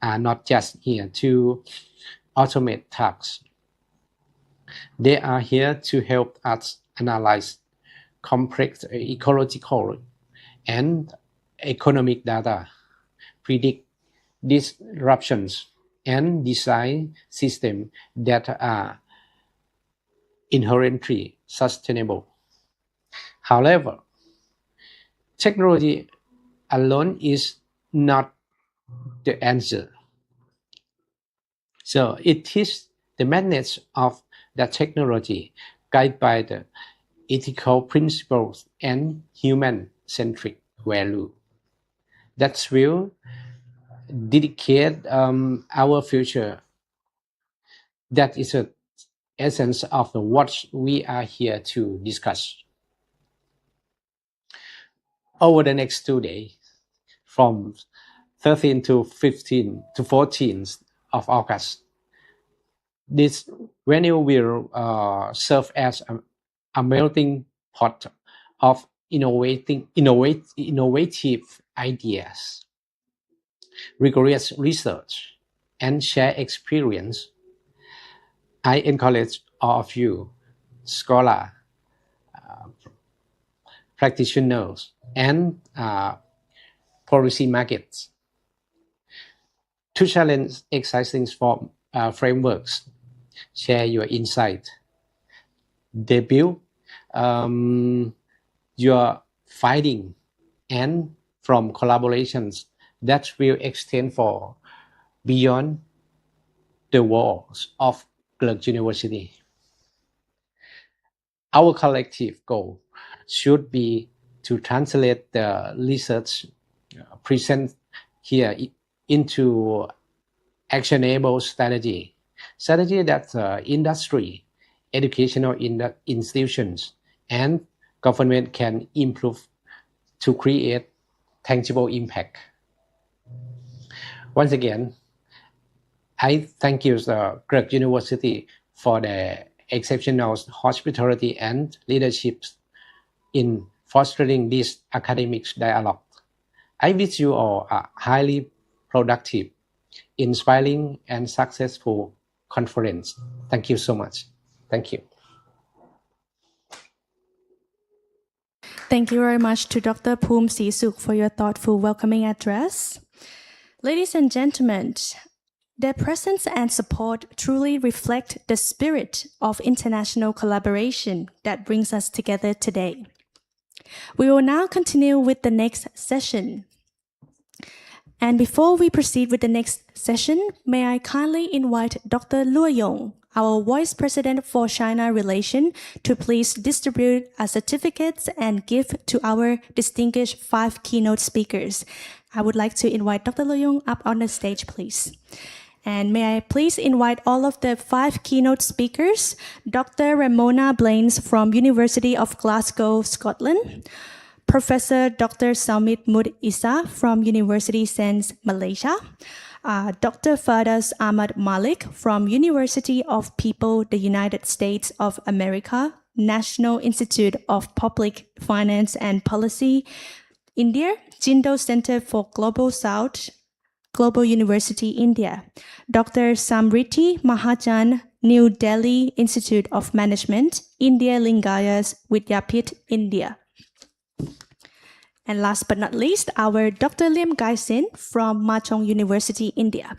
are not just here to automate tasks. They are here to help us analyze complex ecological and economic data, predict disruptions, and design systems that are inherently sustainable. However, technology alone is not the answer. So it is the management of the technology guided by the ethical principles and human-centric value that will dedicate our future. That is the essence of what we are here to discuss. Over the next 2 days, from 13 to 15 to 14 of August, this venue will serve as a melting pot of innovative ideas, rigorous research, and shared experience. I encourage all of you, scholars, practitioners, and policy makers, to challenge existing frameworks, share your insight, debut your finding, and from collaborations that will extend for beyond the walls of Clark University. Our collective goal should be to translate the research present here into actionable strategy that industry, educational institutions, and government can improve to create tangible impact. Once again, I thank you, Clark University, for the exceptional hospitality and leadership in fostering this academic dialogue. I wish you all a highly productive, inspiring, and successful conference. Thank you so much. Thank you. Thank you very much to Dr. Poom Sisuk for your thoughtful welcoming address. Ladies and gentlemen, their presence and support truly reflect the spirit of international collaboration that brings us together today. We will now continue with the next session. And before we proceed with the next session, may I kindly invite Dr. Luo Yong, our Vice President for China Relations, to please distribute a certificates and gift to our distinguished 5 keynote speakers. I would like to invite Dr. Luo Yong up on the stage, please. And may I please invite all of the 5 keynote speakers, Dr. Ramona Blaines from University of Glasgow, Scotland, Professor Dr. Salmit Mud Isa from University Sains, Malaysia, Dr. Fadas Ahmad Malik from University of People, the United States of America, National Institute of Public Finance and Policy, India, Jindal Center for Global South, Global University, India, Dr. Samriti Mahajan, New Delhi Institute of Management, India Lingayas Vidyapith, India. And last but not least, our Dr. Liam Gaisin from Machong University, India.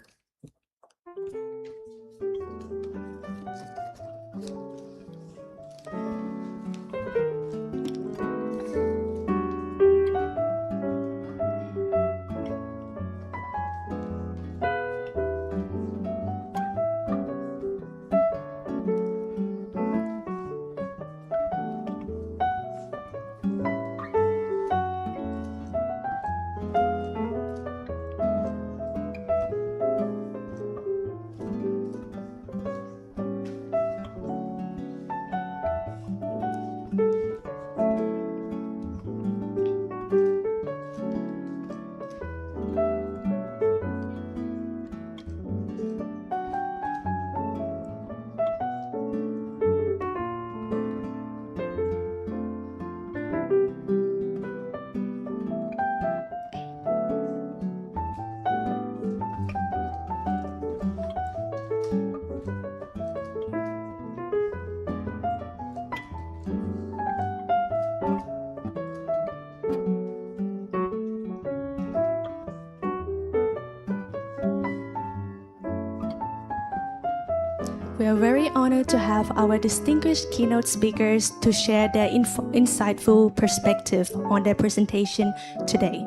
We are very honored to have our distinguished keynote speakers to share their insightful perspective on their presentation today.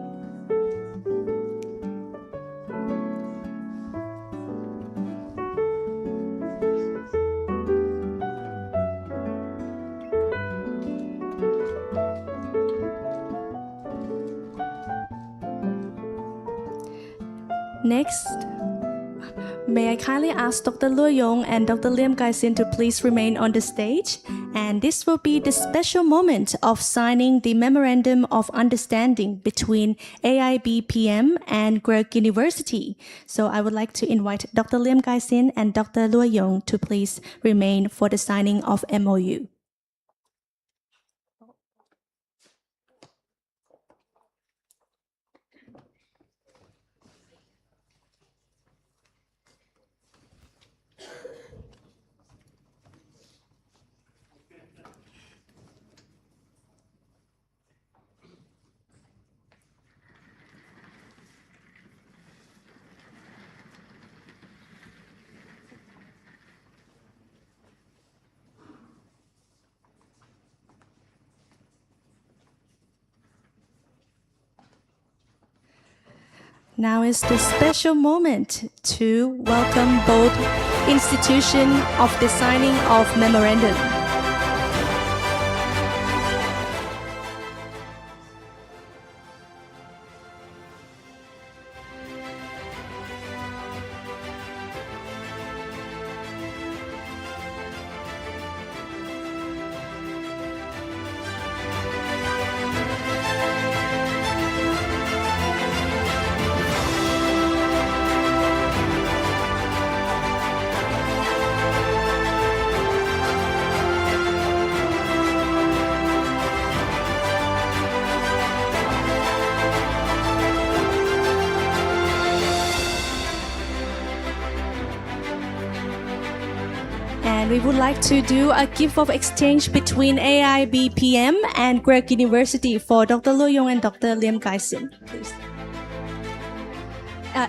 Next, may I kindly ask Dr. Luo Yong and Dr. Liam Gaisin to please remain on the stage. And this will be the special moment of signing the Memorandum of Understanding between AIBPM and Greg University. So I would like to invite Dr. Liam Gaisin and Dr. Luo Yong to please remain for the signing of MOU. Now is the special moment to welcome both institutions of the signing of memorandum. And we would like to do a gift of exchange between AIBPM and Greg University for Dr. Luo Yong and Dr. Liam Gaisin, please.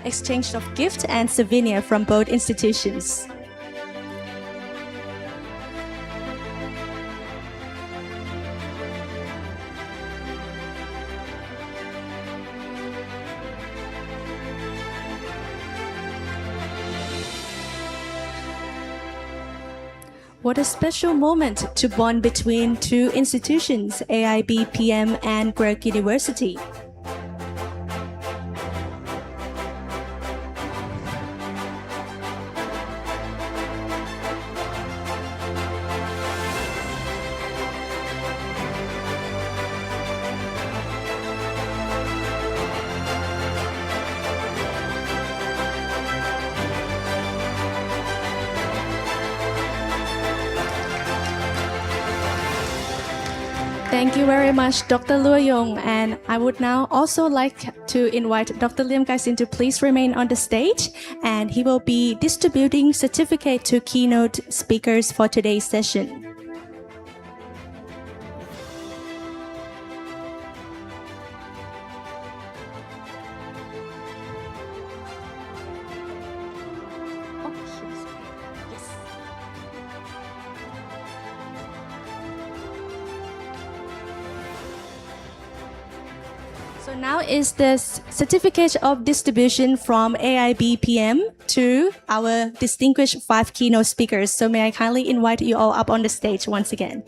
exchange of gift and souvenir from both institutions. What a special moment to bond between two institutions, AIB PM and Greg University. Thank you very much, Dr. Luo Yong. And I would now also like to invite Dr. Liam Gaisin to please remain on the stage. And he will be distributing certificate to keynote speakers for today's session. So now is the certificate of distribution from AIB PM to our distinguished 5 keynote speakers. So may I kindly invite you all up on the stage once again.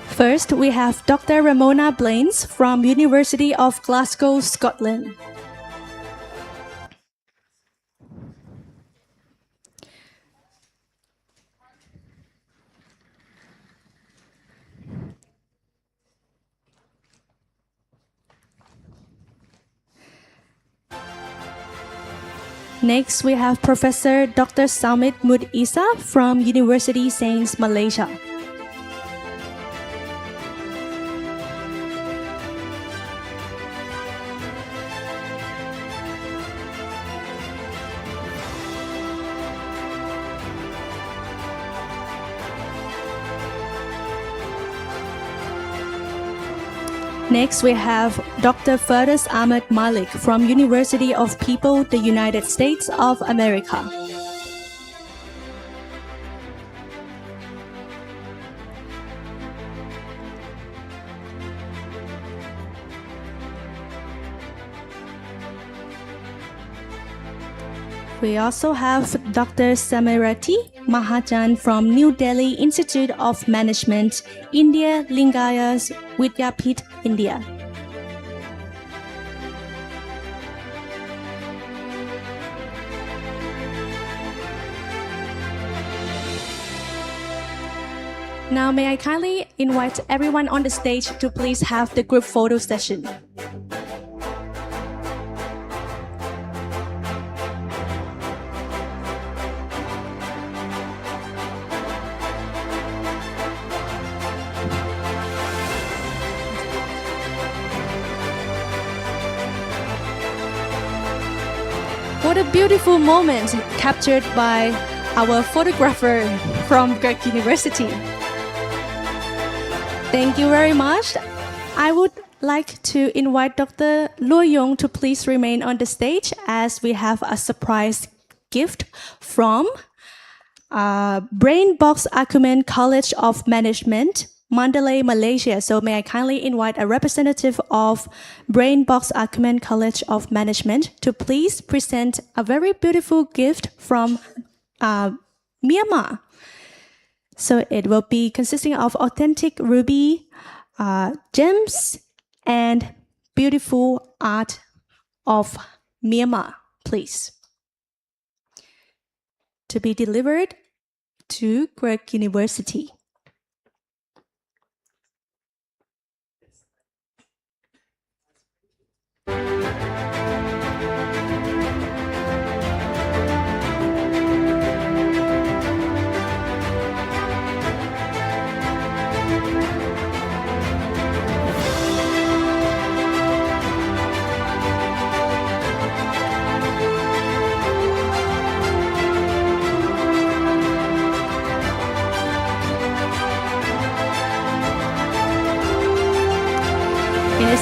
First, we have Dr. Ramona Blaines from University of Glasgow, Scotland. Next, we have Professor Dr. Samit Mud Isa from University Sains, Malaysia. Next, we have Dr. Faraz Ahmad Malik from University of People, the United States of America. We also have Dr. Samirati Mahajan from New Delhi Institute of Management, India Lingayas Vidyapith, India. Now may I kindly invite everyone on the stage to please have the group photo session. What a beautiful moment captured by our photographer from Greg University. Thank you very much. I would like to invite Dr. Luo Yong to please remain on the stage as we have a surprise gift from Brainbox Acumen College of Management, Mandalay, Malaysia. So may I kindly invite a representative of Brainbox Acumen College of Management to please present a very beautiful gift from Myanmar. So it will be consisting of authentic ruby gems and beautiful art of Myanmar, please. To be delivered to Greg University.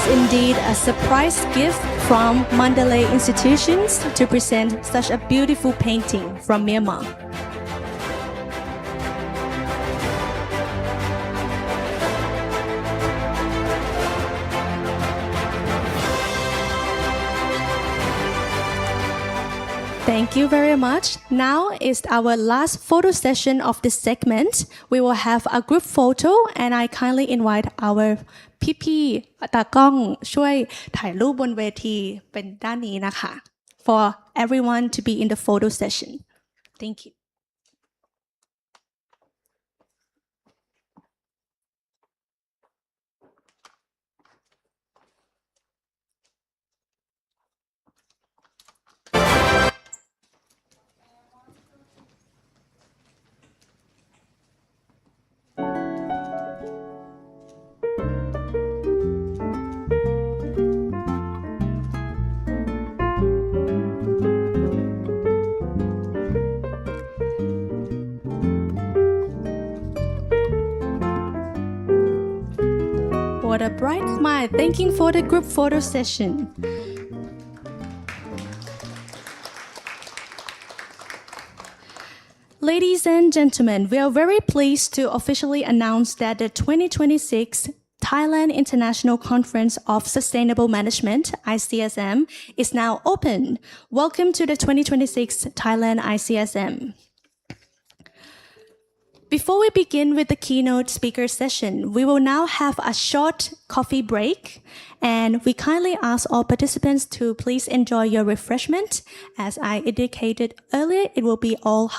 indeed a surprise gift from Mandalay Institutions to present such a beautiful painting from Myanmar. Thank you very much. Now is our last photo session of this segment. We will have a group photo and I kindly invite our พี่ๆตากล้องช่วยถ่ายรูปบนเวทีเป็นด้านนี้นะคะ for everyone to be in the photo session. Thank you. What a bright smile. Thank you for the group photo session. Ladies and gentlemen, we are very pleased to officially announce that the 2026 Thailand International Conference of Sustainable Management, ICSM, is now open. Welcome to the 2026 Thailand ICSM. Before we begin with the keynote speaker session, we will now have a short coffee break, and we kindly ask all participants to please enjoy your refreshment. As I indicated earlier, it will be all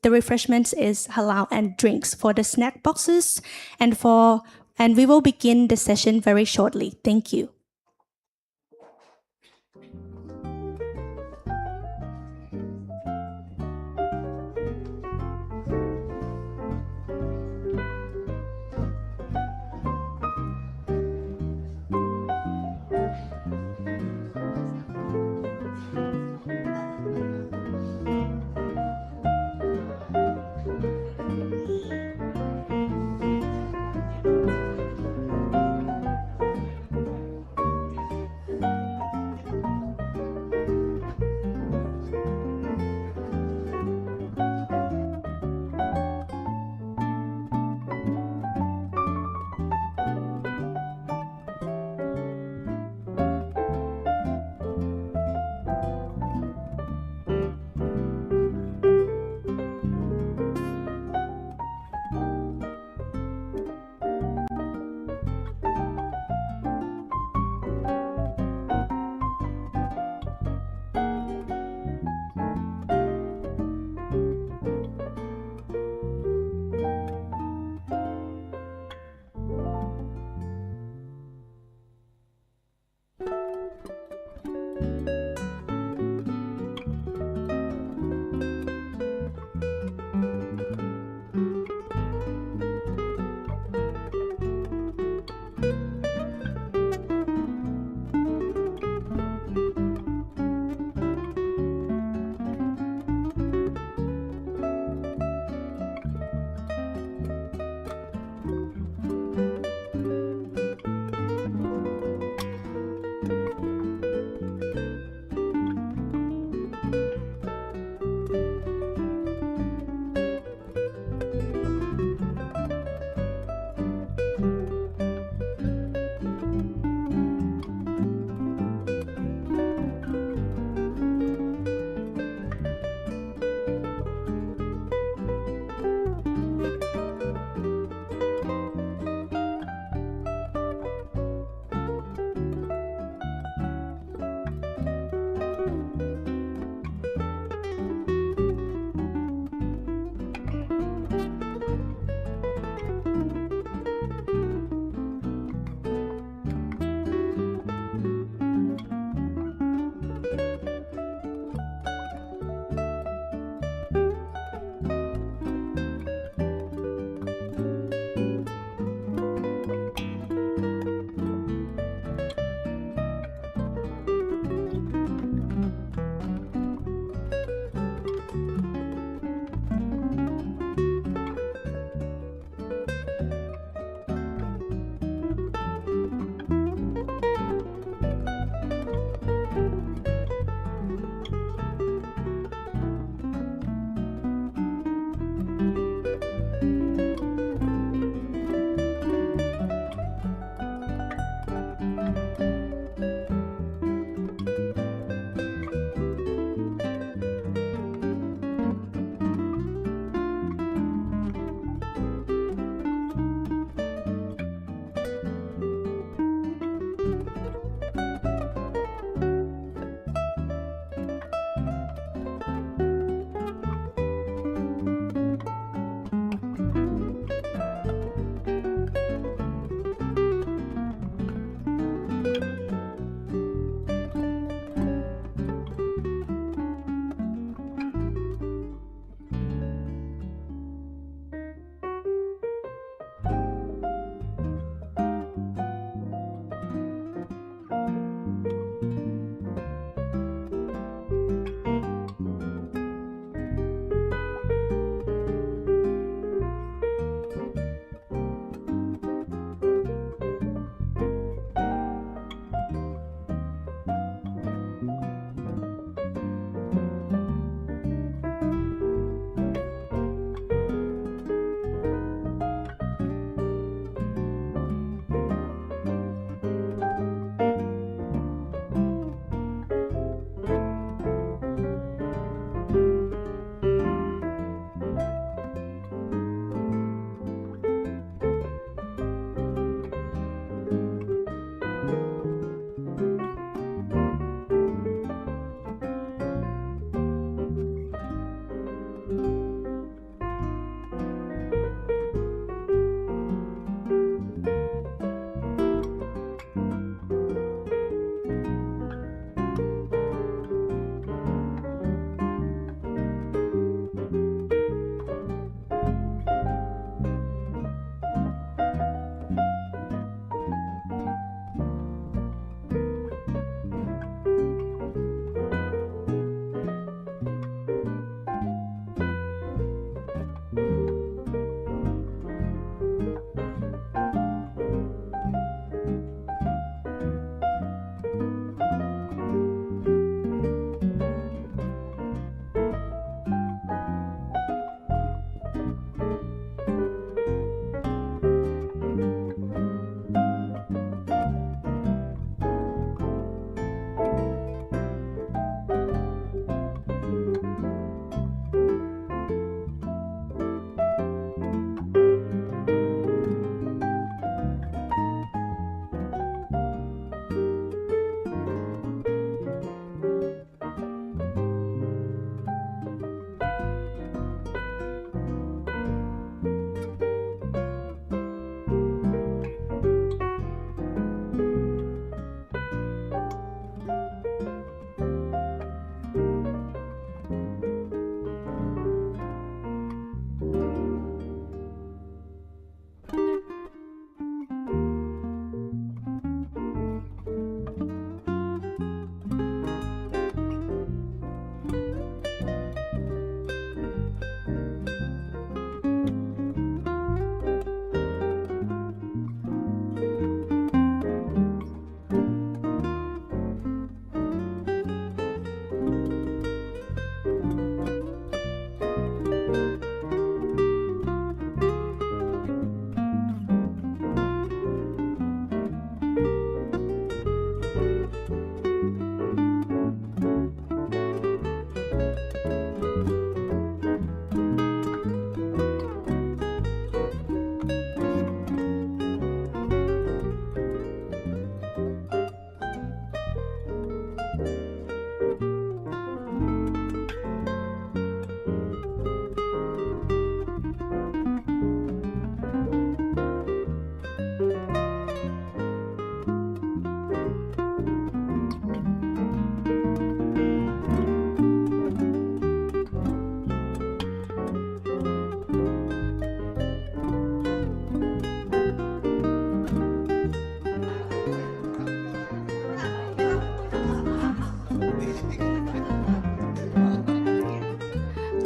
the refreshments is halal and drinks for the snack boxes, and we will begin the session very shortly. Thank you.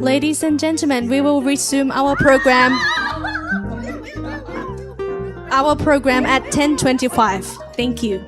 Ladies and gentlemen, we will resume our program at 10:25. Thank you.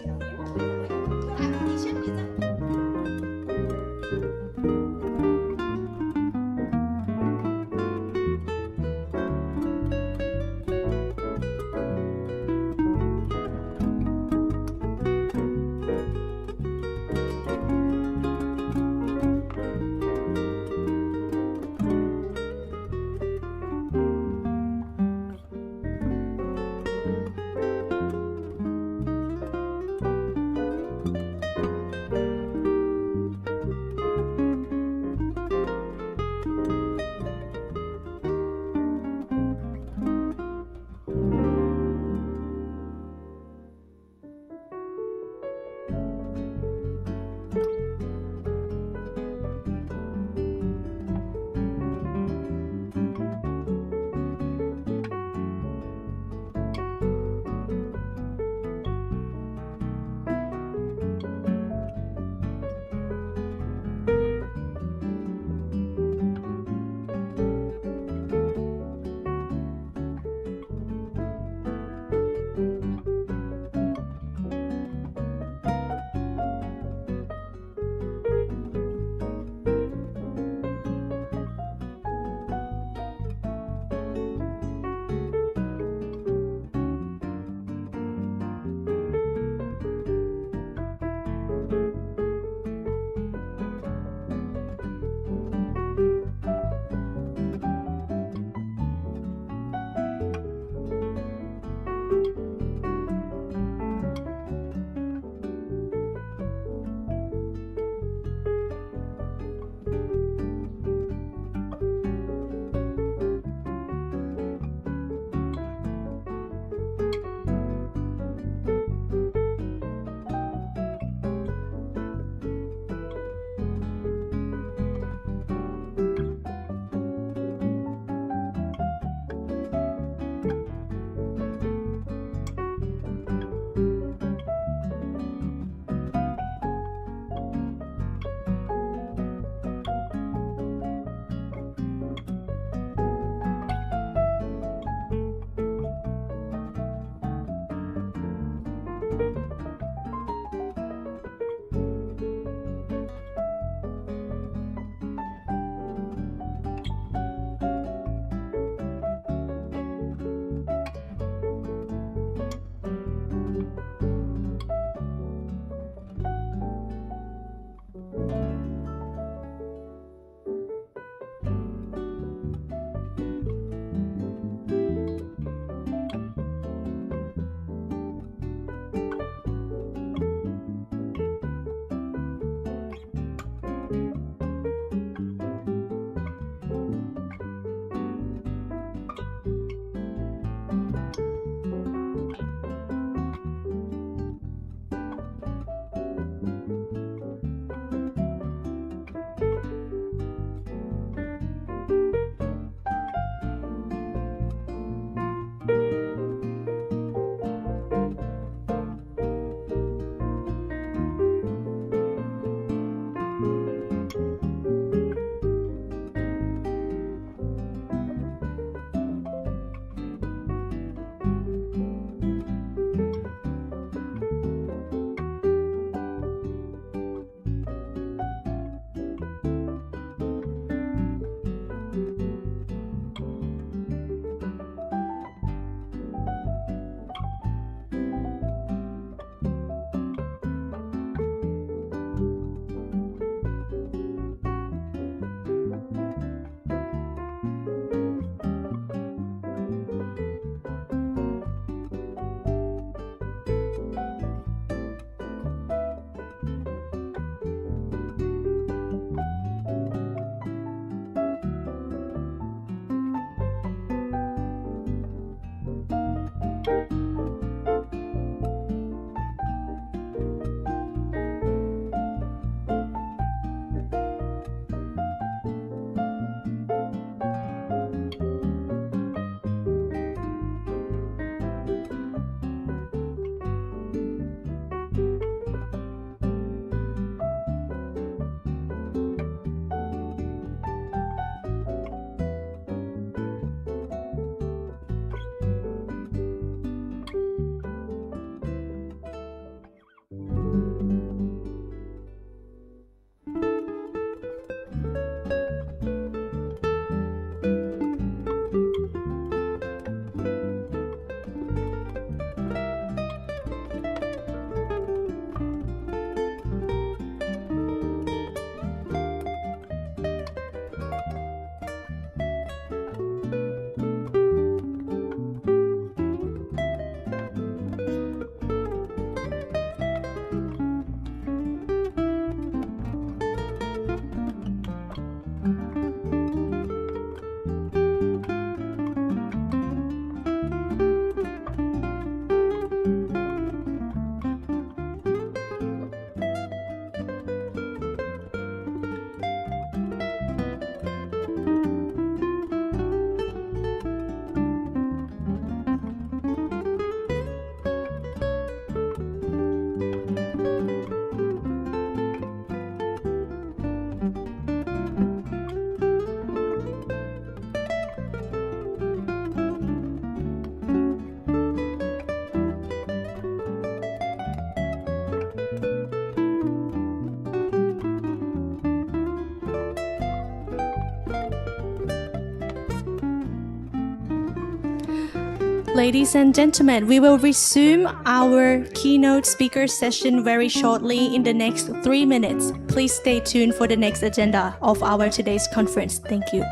Ladies and gentlemen, we will resume our keynote speaker session very shortly in the next 3 minutes. Please stay tuned for the next agenda of our today's conference. Thank you.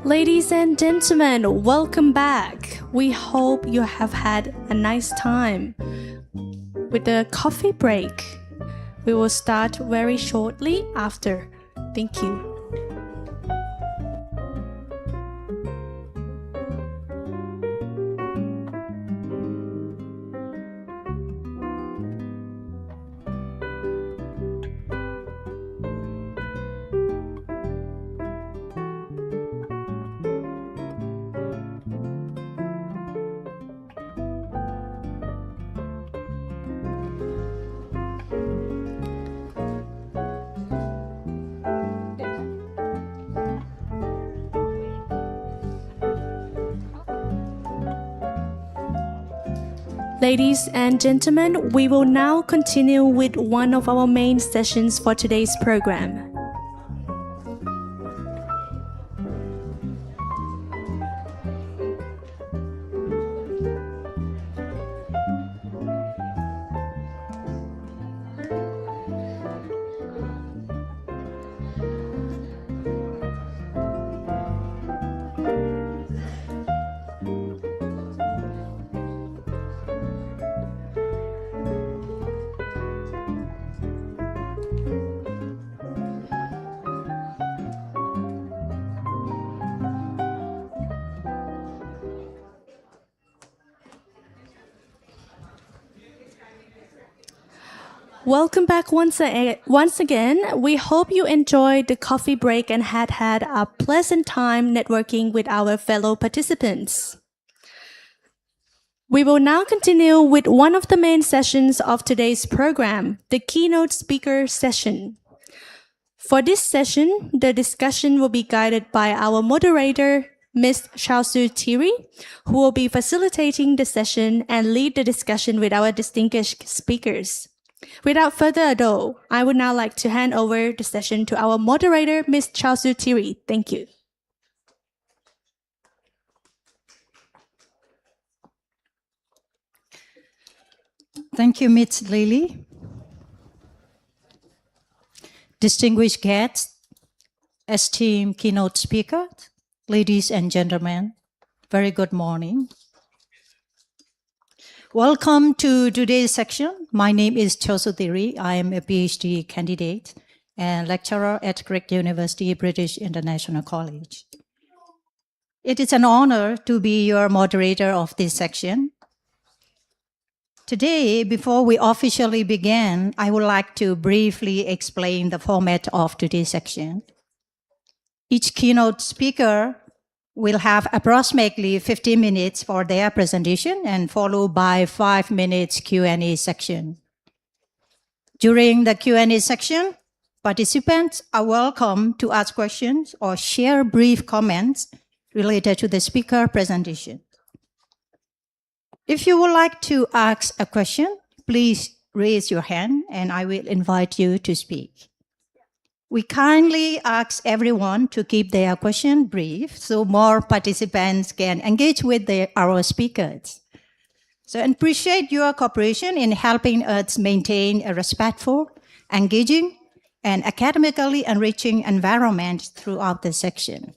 Ladies and gentlemen, welcome back. We hope you have had a nice time with the coffee break. We will start very shortly after. Thank you. Ladies and gentlemen, we will now continue with one of our main sessions for today's program. Welcome back once again. We hope you enjoyed the coffee break and had a pleasant time networking with our fellow participants. We will now continue with one of the main sessions of today's program, the keynote speaker session. For this session, the discussion will be guided by our moderator, Ms. Chaosu Thiri, who will be facilitating the session and lead the discussion with our distinguished speakers. Without further ado, I would now like to hand over the session to our moderator, Ms. Chaosu Thiri. Thank you. Thank you, Ms. Lily. Distinguished guests, esteemed keynote speakers, ladies and gentlemen, very good morning. Welcome to today's section. My name is Chaosu Thiri. I am a PhD candidate and lecturer at Cork University, British International College. It is an honor to be your moderator of this section. Today, before we officially begin, I would like to briefly explain the format of today's section. Each keynote speaker will have approximately 15 minutes for their presentation and followed by 5 minutes Q&A section. During the Q&A section, participants are welcome to ask questions or share brief comments related to the speaker presentation. If you would like to ask a question, please raise your hand and I will invite you to speak. We kindly ask everyone to keep their question brief so more participants can engage with our speakers. So I appreciate your cooperation in helping us maintain a respectful, engaging, and academically enriching environment throughout the section.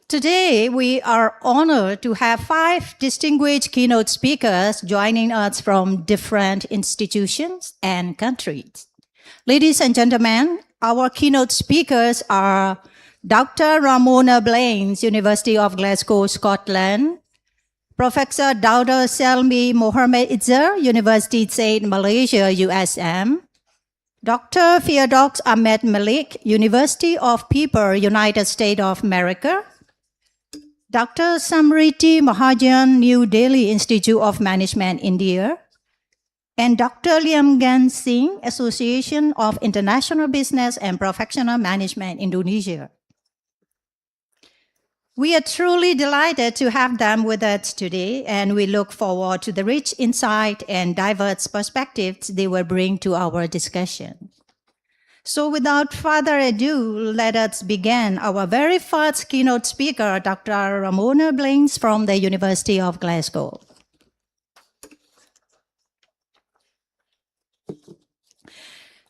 Today, we are honored to have 5 distinguished keynote speakers joining us from different institutions and countries. Ladies and gentlemen, our keynote speakers are Dr. Ramona Blaines, University of Glasgow, Scotland, Professor Dr. Selmi Mohammed Itzer, University Said Malaysia, USM, Dr. Firdaus Ahmed Malik, University of People, United States of America, Dr. Samriti Mahajan, New Delhi Institute of Management, India, and Dr. Liam Gan Singh, Association of International Business and Professional Management, Indonesia. We are truly delighted to have them with us today, and we look forward to the rich insight and diverse perspectives they will bring to our discussion. So without further ado, let us begin our very first keynote speaker, Dr. Ramona Blaines from the University of Glasgow.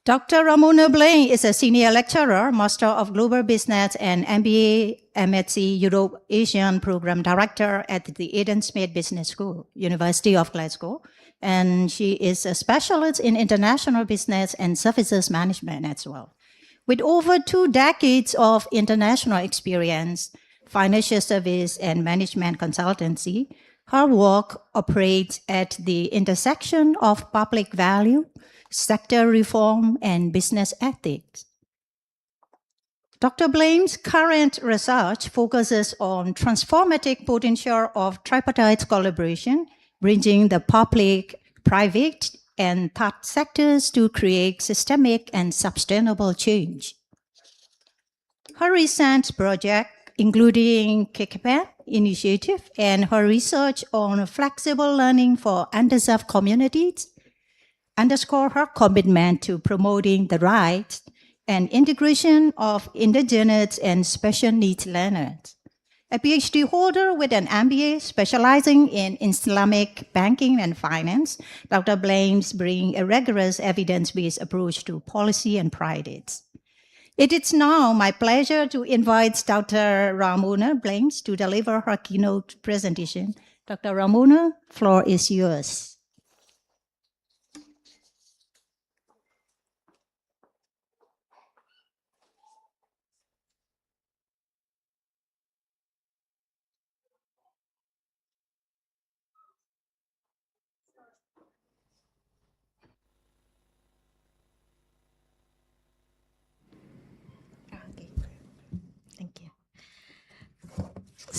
Dr. Ramona Blaines is a senior lecturer, Master of Global Business and MBA MSc Europe Asian Program Director at the Eden Smith Business School, University of Glasgow. And she is a specialist in international business and services management as well. With over 2 decades of international experience, financial service and management consultancy, her work operates at the intersection of public value, sector reform, and business ethics. Dr. Blaines' current research focuses on transformative potential of tripartite collaboration, bridging the public, private, and third sectors to create systemic and sustainable change. Her recent project, including KKPAN initiative and her research on flexible learning for underserved communities, underscore her commitment to promoting the rights and integration of indigenous and special needs learners. A PhD holder with an MBA specializing in Islamic banking and finance, Dr. Blaines brings a rigorous evidence-based approach to policy and practice. It is now my pleasure to invite Dr. Ramona Blaines to deliver her keynote presentation. Dr. Ramona, floor is yours.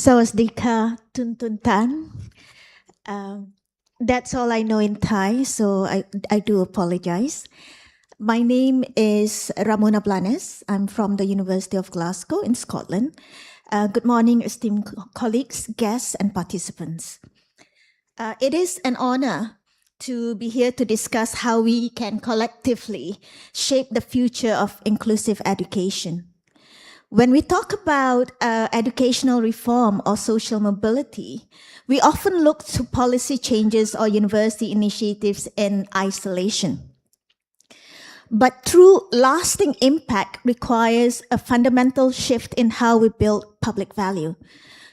Sawadika Tuntuntan. That's all I know in Thai, so I do apologize. My name is Ramona Blanes. I'm from the University of Glasgow in Scotland. Good morning, esteemed colleagues, guests, and participants. It is an honor to be here to discuss how we can collectively shape the future of inclusive education. When we talk about educational reform or social mobility, we often look to policy changes or university initiatives in isolation. But true lasting impact requires a fundamental shift in how we build public value.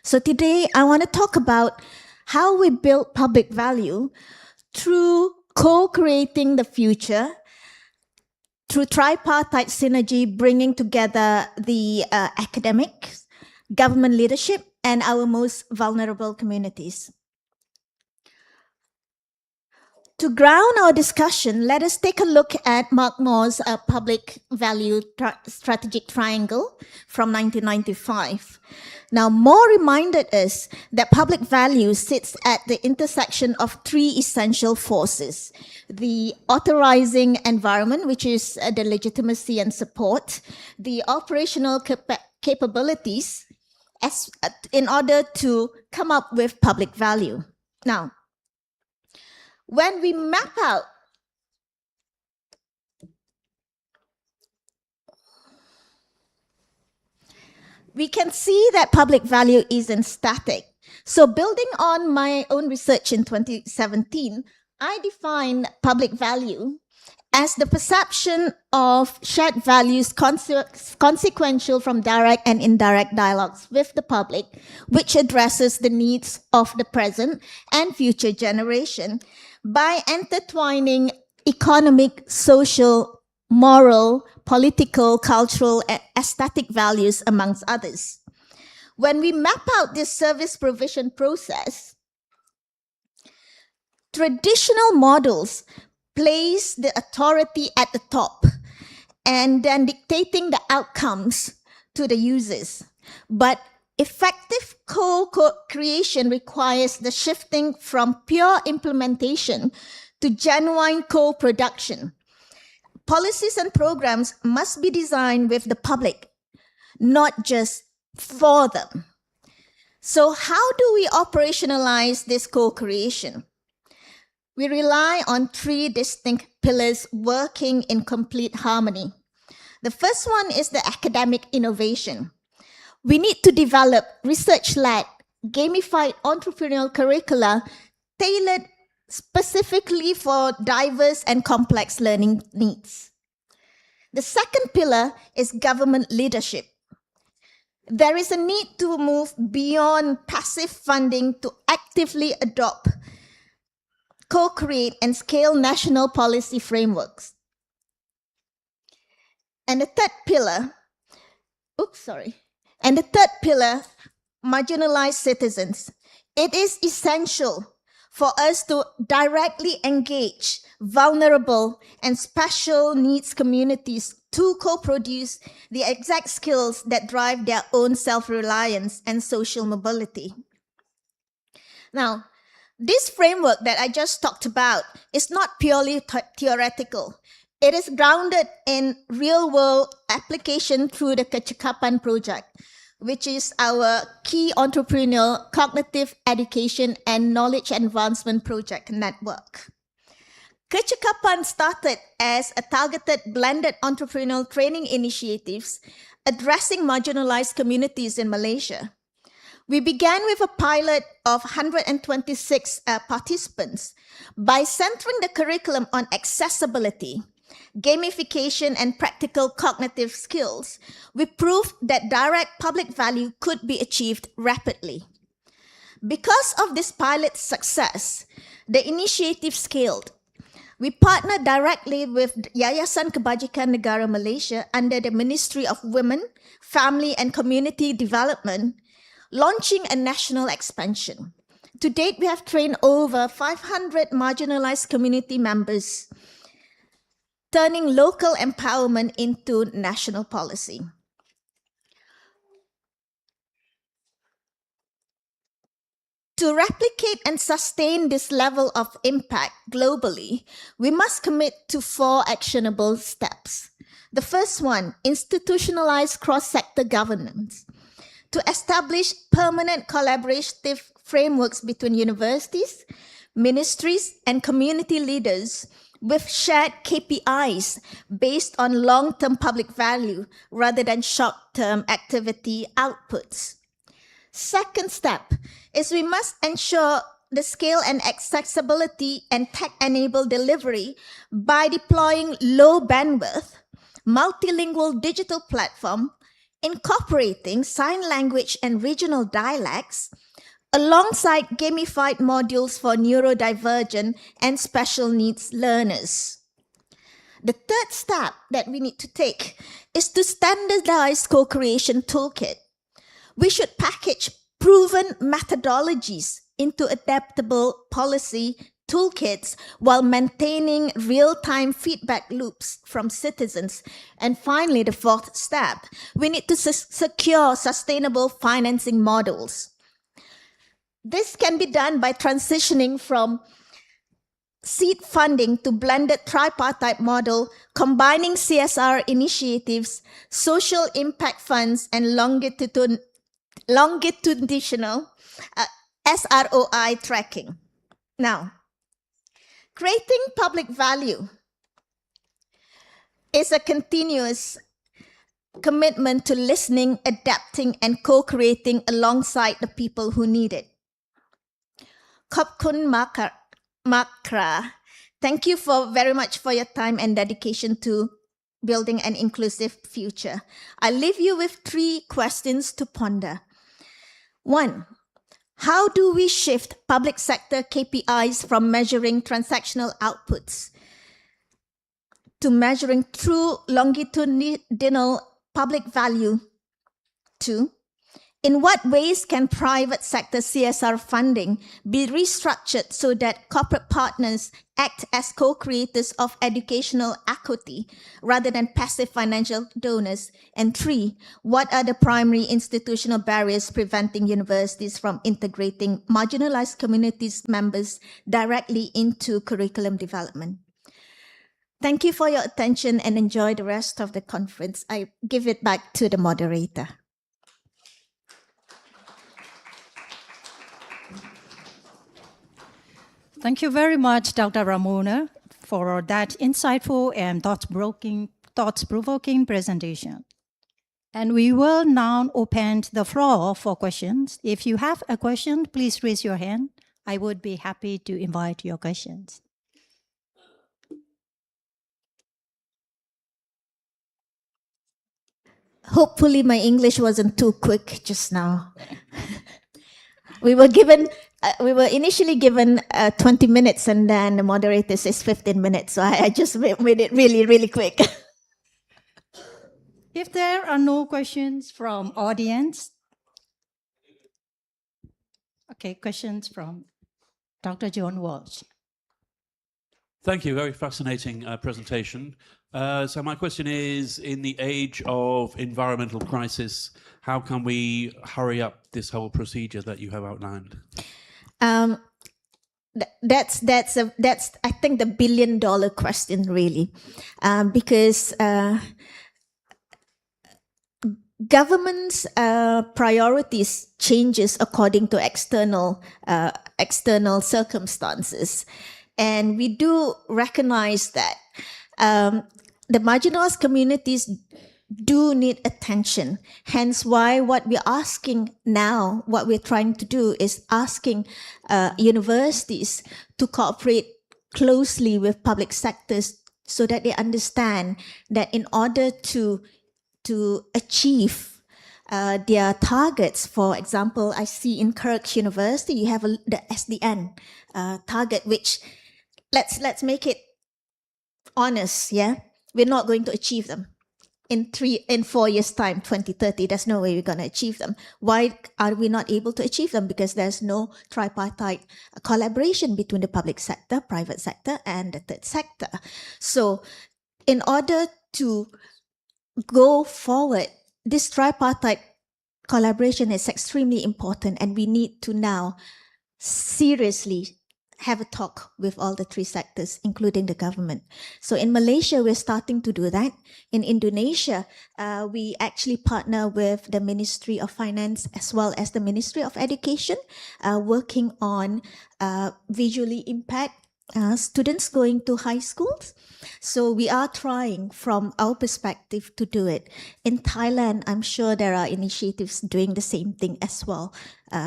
So today I want to talk about how we build public value through co-creating the future, through tripartite synergy, bringing together the academics, government leadership, and our most vulnerable communities. To ground our discussion, let us take a look at Mark Moore's public value strategic triangle from 1995. Now, Moore reminded us that public value sits at the intersection of three essential forces: the authorizing environment, which is the legitimacy and support, the operational capabilities in order to come up with public value. Now, when we map out we can see that public value isn't static. So building on my own research in 2017, I defined public value as the perception of shared values consequential from direct and indirect dialogues with the public, which addresses the needs of the present and future generation by intertwining economic, social, moral, political, cultural, and aesthetic values, amongst others. When we map out this service provision process, traditional models place the authority at the top and then dictating the outcomes to the users. But effective co-creation requires the shifting from pure implementation to genuine co-production. Policies and programs must be designed with the public, not just for them. So how do we operationalize this co-creation? We rely on three distinct pillars working in complete harmony. The first one is the academic innovation. We need to develop research-led, gamified entrepreneurial curricula tailored specifically for diverse and complex learning needs. The second pillar is government leadership. There is a need to move beyond passive funding to actively adopt, co-create, and scale national policy frameworks. And the third pillar, marginalized citizens. It is essential for us to directly engage vulnerable and special needs communities to co-produce the exact skills that drive their own self-reliance and social mobility. Now, this framework that I just talked about is not purely theoretical. It is grounded in real-world application through the Kecakapan project, which is our key entrepreneurial cognitive education and knowledge advancement project network. Kecakapan started as a targeted blended entrepreneurial training initiatives addressing marginalized communities in Malaysia. We began with a pilot of 126 participants. By centering the curriculum on accessibility, gamification, and practical cognitive skills, we proved that direct public value could be achieved rapidly. Because of this pilot success, the initiative scaled. We partnered directly with Yayasan Kebajikan Negara Malaysia under the Ministry of Women, Family and Community Development, launching a national expansion. To date, we have trained over 500 marginalized community members, turning local empowerment into national policy. To replicate and sustain this level of impact globally, we must commit to 4 actionable steps. The first one, institutionalize cross-sector governance. To establish permanent collaborative frameworks between universities, ministries, and community leaders with shared KPIs based on long-term public value rather than short-term activity outputs. Second step is we must ensure the scale and accessibility and tech-enabled delivery by deploying low bandwidth, multilingual digital platform, incorporating sign language and regional dialects, alongside gamified modules for neurodivergent and special needs learners. The third step that we need to take is to standardize co-creation toolkit. We should package proven methodologies into adaptable policy toolkits while maintaining real-time feedback loops from citizens. And finally, the fourth step, we need to secure sustainable financing models. This can be done by transitioning from seed funding to blended tripartite model, combining CSR initiatives, social impact funds, and longitudinal SROI tracking. Now, creating public value is a continuous commitment to listening, adapting, and co-creating alongside the people who need it. Khop kun Makra. Thank you very much for your time and dedication to building an inclusive future. I leave you with 3 questions to ponder. 1. How do we shift public sector KPIs from measuring transactional outputs to measuring true longitudinal public value? 2. In what ways can private sector CSR funding be restructured so that corporate partners act as co-creators of educational equity rather than passive financial donors? And 3, what are the primary institutional barriers preventing universities from integrating marginalized communities members directly into curriculum development? Thank you for your attention and enjoy the rest of the conference. I give it back to the moderator. Thank you very much, Dr. Ramona, for that insightful and thought-provoking presentation. And we will now open the floor for questions. If you have a question, please raise your hand. I would be happy to invite your questions. Hopefully my English wasn't too quick just now. We were initially given 20 minutes and then the moderator says 15 minutes. So I just made it really, really quick. If there are no questions from audience, okay, questions from Dr. John Walsh. Thank you. Very fascinating presentation. So my question is, in the age of environmental crisis, how can we hurry up this whole procedure that you have outlined? That's I think the $1 billion question really, because government's priorities changes according to external circumstances, and we do recognize that the marginalized communities do need attention. Hence why what we're asking now, what we're trying to do is asking universities to cooperate closely with public sectors so that they understand that in order to achieve their targets, for example, I see in Kirk University, you have the SDN target, which let's make it honest, yeah? We're not going to achieve them. In 4 years' time, 2030, there's no way we're going to achieve them. Why are we not able to achieve them? Because there's no tripartite collaboration between the public sector, private sector, and the third sector. So in order to go forward, this tripartite collaboration is extremely important, and we need to now seriously have a talk with all the three sectors, including the government. So in Malaysia, we're starting to do that. In Indonesia, we actually partner with the Ministry of Finance as well as the Ministry of Education, working on visually impaired students going to high schools. So we are trying from our perspective to do it. In Thailand, I'm sure there are initiatives doing the same thing as well.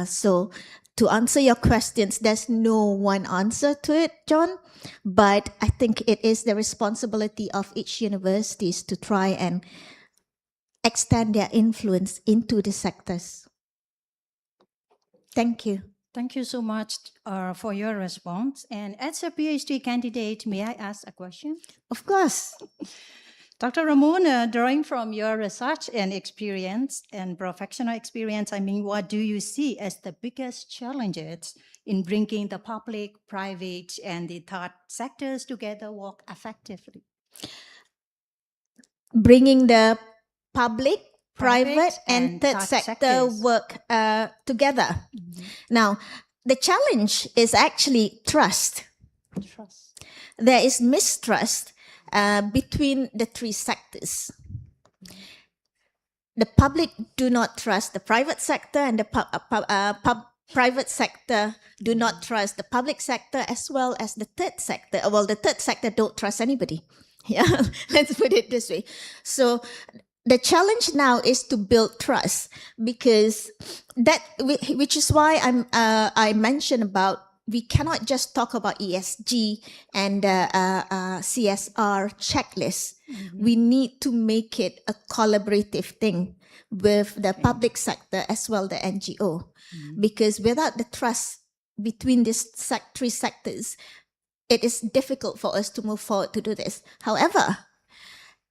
So to answer your questions, there's no one answer to it, John, but I think it is the responsibility of each universities to try and extend their influence into the sectors. Thank you. Thank you so much for your response. And as a PhD candidate, may I ask a question? Of course. Dr. Ramona, drawing from your research and experience and professional experience, what do you see as the biggest challenges in bringing the public, private, and the third sectors together work effectively? Bringing the public, private and third sector work together. Now, the challenge is actually trust. There is mistrust between the three sectors. The public do not trust the private sector, and the private sector do not trust the public sector as well as the third sector. Well, the third sector don't trust anybody. Yeah, let's put it this way. So the challenge now is to build trust, because which is why I mentioned about we cannot just talk about ESG and CSR checklist. We need to make it a collaborative thing with the public sector as well the NGO, because without the trust between these three sectors, it is difficult for us to move forward to do this. However,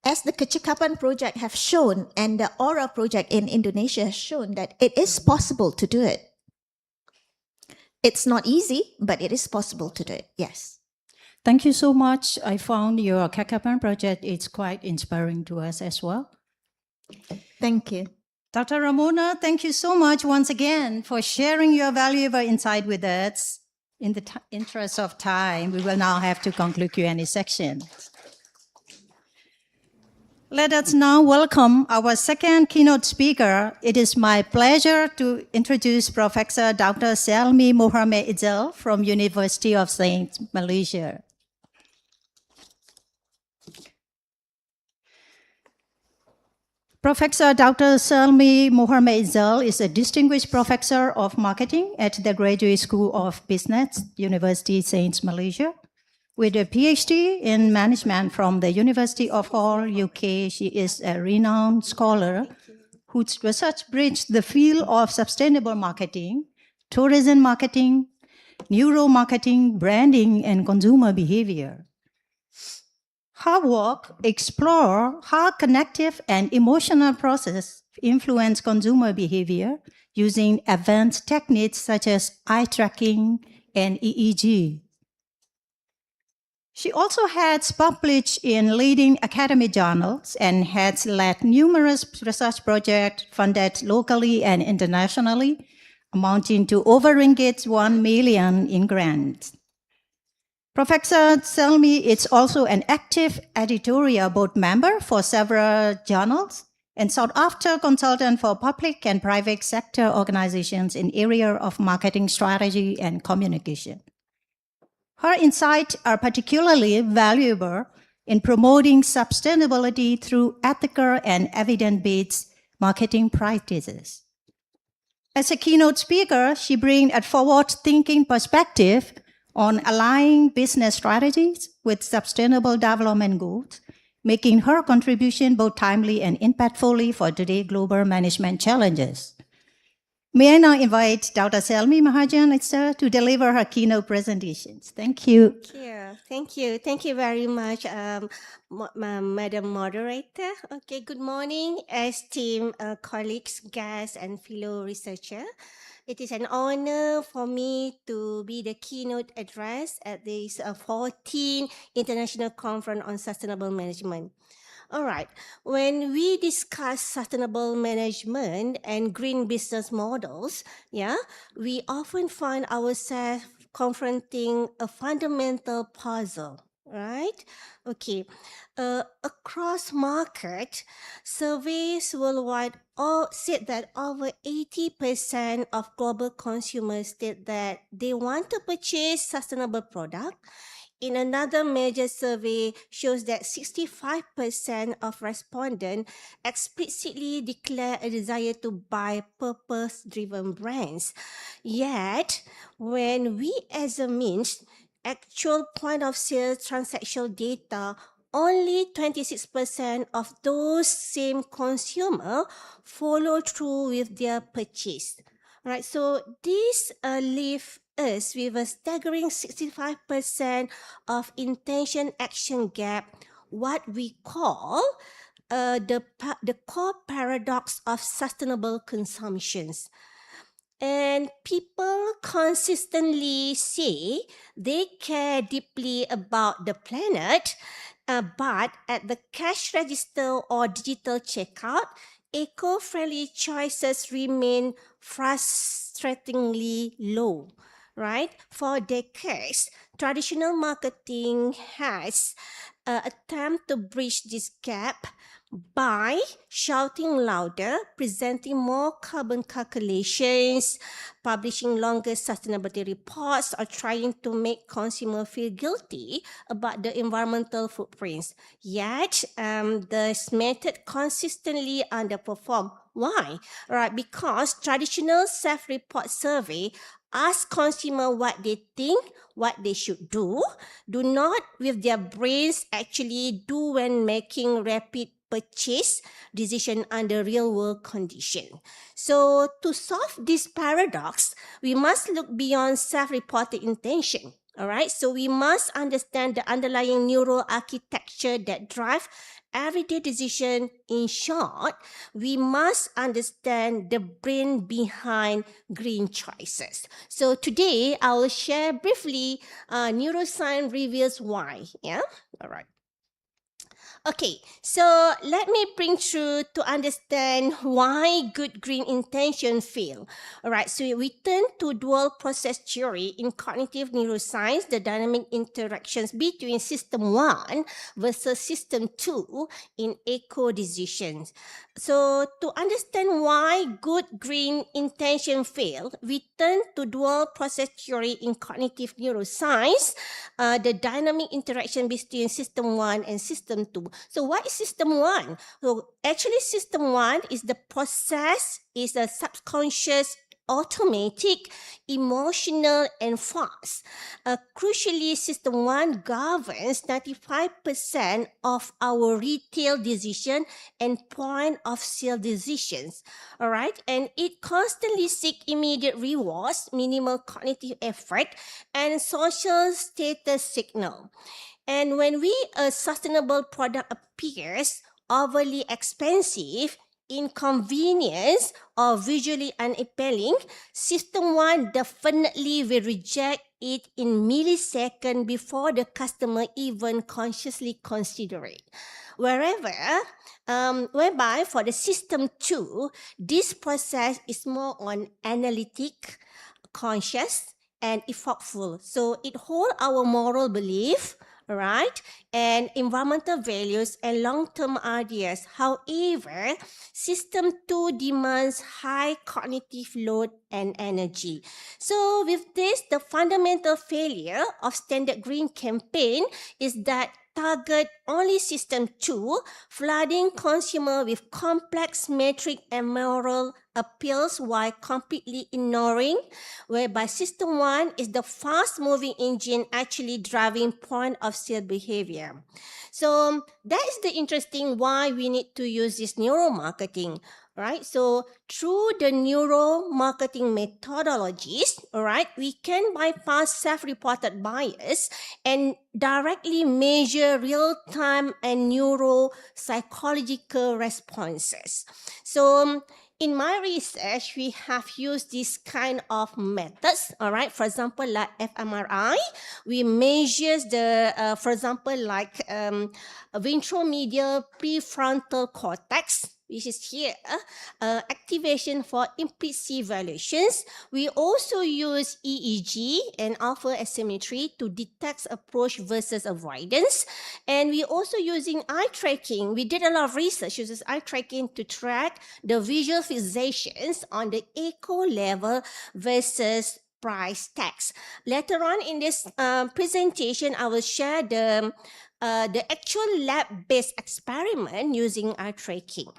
as the Kecakapan project have shown and the Aura project in Indonesia has shown that it is possible to do it. It's not easy, but it is possible to do it, yes. Thank you so much. I found your Kecakapan project is quite inspiring to us as well. Thank you. Dr. Ramona, thank you so much once again for sharing your valuable insight with us. In the interest of time, we will now have to conclude Q&A section. Let us now welcome our second keynote speaker. It is my pleasure to introduce Professor Dr. Selmi Mohammed Izel from University of Saint Malaysia. Professor Dr. Selmi Mohammed Izel is a distinguished professor of marketing at the Graduate School of Business, University Saint Malaysia. With a PhD in management from the University of Hull, UK, she is a renowned scholar whose research bridged the field of sustainable marketing, tourism marketing, neuromarketing, branding, and consumer behavior. Her work explores how cognitive and emotional processes influence consumer behavior using advanced techniques such as eye tracking and EEG. She also has published in leading academic journals and has led numerous research projects funded locally and internationally, amounting to over ringgit 1 million in grants. Professor Selmi is also an active editorial board member for several journals and sought after consultant for public and private sector organizations in area of marketing strategy and communication. Her insights are particularly valuable in promoting sustainability through ethical and evidence-based marketing practices. As a keynote speaker, she brings a forward-thinking perspective on aligning business strategies with sustainable development goals, making her contribution both timely and impactfully for today's global management challenges. May I now invite Dr. Selmi Mahajan to deliver her keynote presentations. Thank you. Thank you. Thank you very much, Madam Moderator. Okay, good morning, esteemed colleagues, guests, and fellow researchers. It is an honor for me to be the keynote address at this 14th International Conference on Sustainable Management. All right. When we discuss sustainable management and green business models, yeah, we often find ourselves confronting a fundamental puzzle, right? Okay. Across market, surveys worldwide all said that over 80% of global consumers state that they want to purchase sustainable product. In another major survey shows that 65% of respondents explicitly declare a desire to buy purpose-driven brands. Yet, when we examine actual point of sale transactional data, only 26% of those same consumer follow through with their purchase. Right, so this leaves us with a staggering 65% of intention action gap, what we call the core paradox of sustainable consumptions. And people consistently say they care deeply about the planet, but at the cash register or digital checkout, eco-friendly choices remain frustratingly low, right? For decades, traditional marketing has attempted to bridge this gap by shouting louder, presenting more carbon calculations, publishing longer sustainability reports, or trying to make consumers feel guilty about the environmental footprints. Yet, this method consistently underperforms. Why? Right, because traditional self-report survey ask consumers what they think, what they should do not with their brains actually do when making rapid purchase decision under real-world condition. So to solve this paradox, we must look beyond self-reported intention. All right, so we must understand the underlying neural architecture that drives everyday decision. In short, we must understand the brain behind green choices. So today, I will share briefly neuroscience reveals why. Yeah, all right. Okay, so let me bring through to understand why good green intention fail. All right, so we turn to dual process theory in cognitive neuroscience, the dynamic interactions between system 1 versus system 2 in eco decisions. So to understand why good green intention fail, we turn to dual process theory in cognitive neuroscience, the dynamic interaction between system 1 and system 2. So what is system 1? So actually system 1 is the process, is a subconscious, automatic, emotional, and fast. Crucially, system 1 governs 95% of our retail decision and point of sale decisions. All right, and it constantly seeks immediate rewards, minimal cognitive effort, and social status signal. And when a sustainable product appears overly expensive, inconvenience, or visually unappealing, system 1 definitely will reject it in milliseconds before the customer even consciously consider it. Whereby for the system 2, this process is more on analytic, conscious, and effortful. So it holds our moral belief, right, and environmental values and long-term ideas. However, system 2 demands high cognitive load and energy. So with this, the fundamental failure of standard green campaign is that target only system 2, flooding consumer with complex metric and moral appeals while completely ignoring whereby system 1 is the fast-moving engine actually driving point of sale behavior. So that is the interesting why we need to use this neuromarketing. Right, so through the neuromarketing methodologies, all right, we can bypass self-reported bias and directly measure real-time and neuropsychological responses. So in my research, we have used this kind of methods, all right? For example, like fMRI, we measure the, for example, like ventromedial prefrontal cortex, which is here, activation for implicit evaluations. We also use EEG and alpha asymmetry to detect approach versus avoidance. And we also using eye tracking. We did a lot of research using eye tracking to track the visual fixations on the echo level versus price tags. Later on in this presentation, I will share the actual lab-based experiment using eye tracking.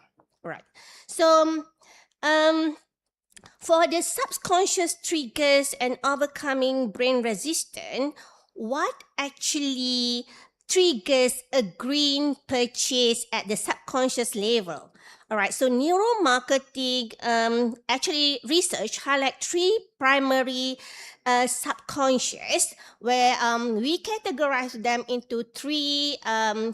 Right. So, for the subconscious triggers and overcoming brain resistance, what actually triggers a green purchase at the subconscious level? All right, so neuromarketing actually research highlight three primary subconscious where we categorize them into three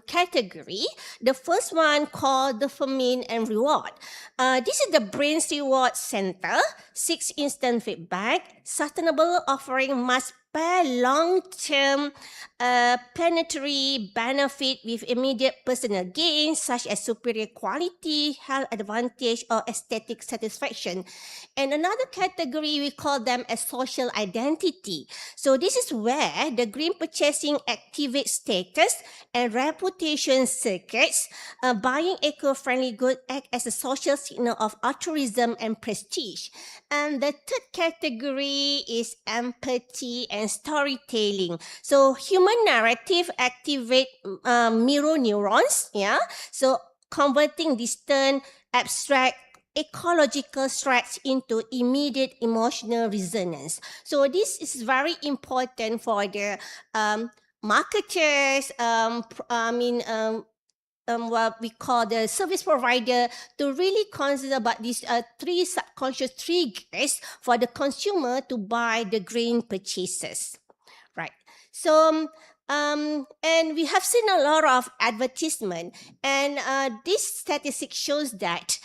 categories. The first one called dopamine and reward. This is the brain's reward center, 6 instant feedback, sustainable offering must pair long-term planetary benefit with immediate personal gains such as superior quality, health advantage, or aesthetic satisfaction. And another category, we call them as social identity. So this is where the green purchasing activates status and reputation circuits. Buying eco-friendly goods act as a social signal of altruism and prestige. And the third category is empathy and storytelling. So human narrative activate mirror neurons, yeah? So converting distant, abstract, ecological threats into immediate emotional resonance. So this is very important for the marketers, what we call the service provider to really consider about these three subconscious triggers for the consumer to buy the green purchases, right? So, and we have seen a lot of advertisement, and this statistic shows that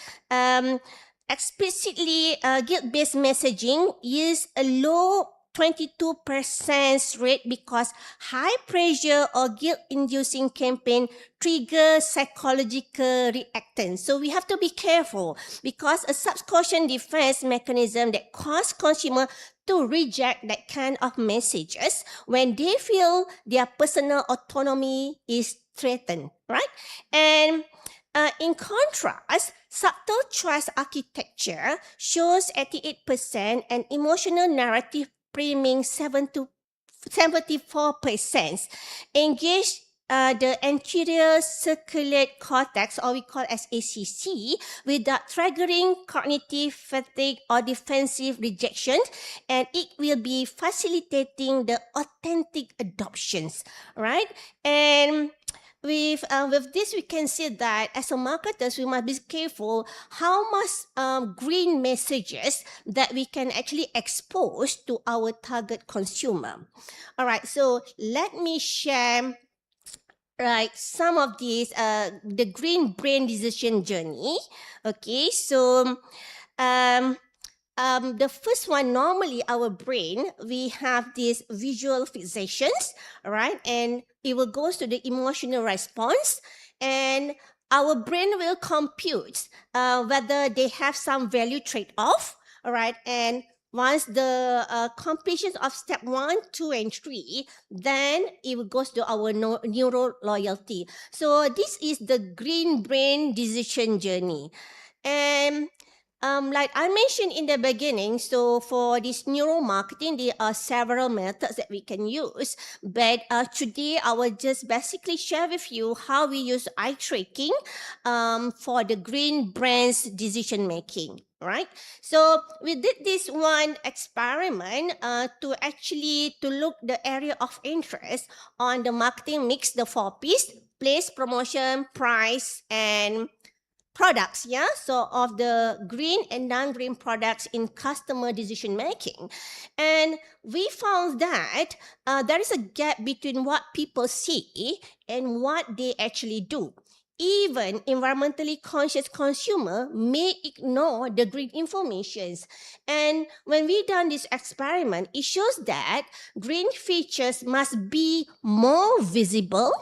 explicitly guilt-based messaging is a low 22% rate because high pressure or guilt-inducing campaign trigger psychological reactance. So we have to be careful because a subconscious defense mechanism that causes consumer to reject that kind of messages when they feel their personal autonomy is threatened, right? And in contrast, subtle trust architecture shows 88% and emotional narrative priming 74%. Engage the anterior cingulate cortex, or we call as ACC, without triggering cognitive fatigue or defensive rejection, and it will be facilitating the authentic adoptions, right? And with this, we can see that as a marketers, we must be careful how much green messages that we can actually expose to our target consumer. All right, so let me share some of these, the green brain decision journey. Okay, so the first one, normally our brain, we have these visual fixations, all right? And it will go to the emotional response, and our brain will compute whether they have some value trade-off, all right? And once the completion of step 1, 2, and 3, then it will go to our neural loyalty. So this is the green brain decision journey. And like I mentioned in the beginning, so for this neuromarketing, there are several methods that we can use. But today, I will just basically share with you how we use eye tracking for the green brands decision making. Right? So we did this one experiment to look the area of interest on the marketing mix, the 4 P's: place, promotion, price, and products, yeah? So of the green and non-green products in customer decision making. And we found that there is a gap between what people see and what they actually do. Even environmentally conscious consumer may ignore the green informations. And when we done this experiment, it shows that green features must be more visible,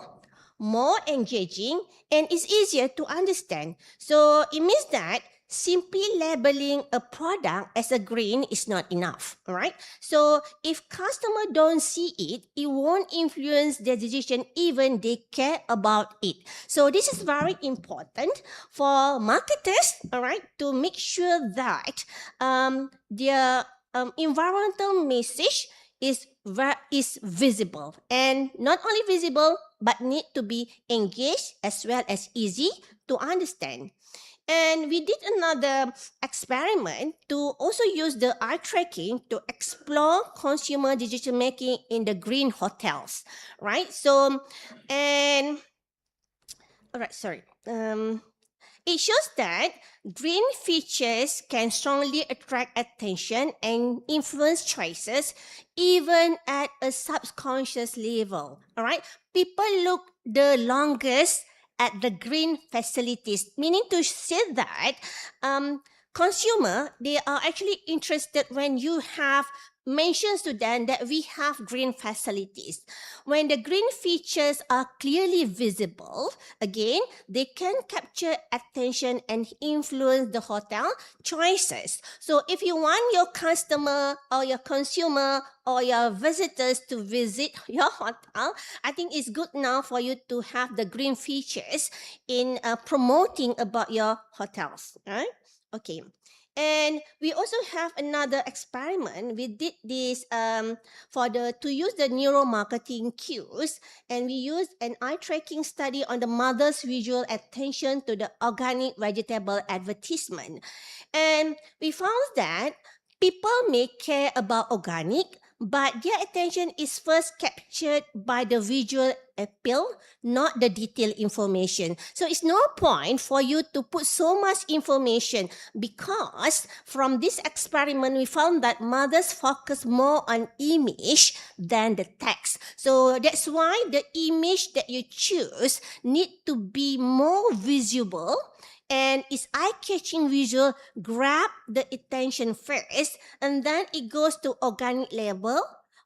more engaging, and is easier to understand. So it means that simply labeling a product as a green is not enough, all right? So if customer don't see it, it won't influence their decision even they care about it. So this is very important for marketers, all right, to make sure that their environmental message is visible, and not only visible but need to be engaged as well as easy to understand. And we did another experiment to also use the eye tracking to explore consumer decision making in the green hotels, right? So, and all right, sorry. It shows that green features can strongly attract attention and influence choices even at a subconscious level. All right, people look the longest at the green facilities, meaning to say that consumer, they are actually interested when you have mentions to them that we have green facilities. When the green features are clearly visible, again, they can capture attention and influence the hotel choices. So if you want your customer or your consumer or your visitors to visit your hotel, I think it's good now for you to have the green features in promoting about your hotels, right? Okay. And we also have another experiment. We did this to use the neuromarketing cues, and we used an eye tracking study on the mother's visual attention to the organic vegetable advertisement. And we found that people may care about organic, but their attention is first captured by the visual appeal, not the detailed information. So it's no point for you to put so much information, because from this experiment, we found that mothers focus more on image than the text. So that's why the image that you choose need to be more visible, and its eye-catching visual grab the attention first, and then it goes to organic label,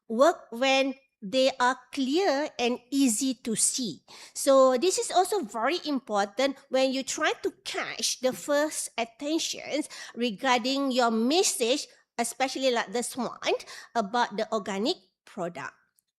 work when they are clear and easy to see. So this is also very important when you try to catch the first attentions regarding your message, especially like this one about the organic product.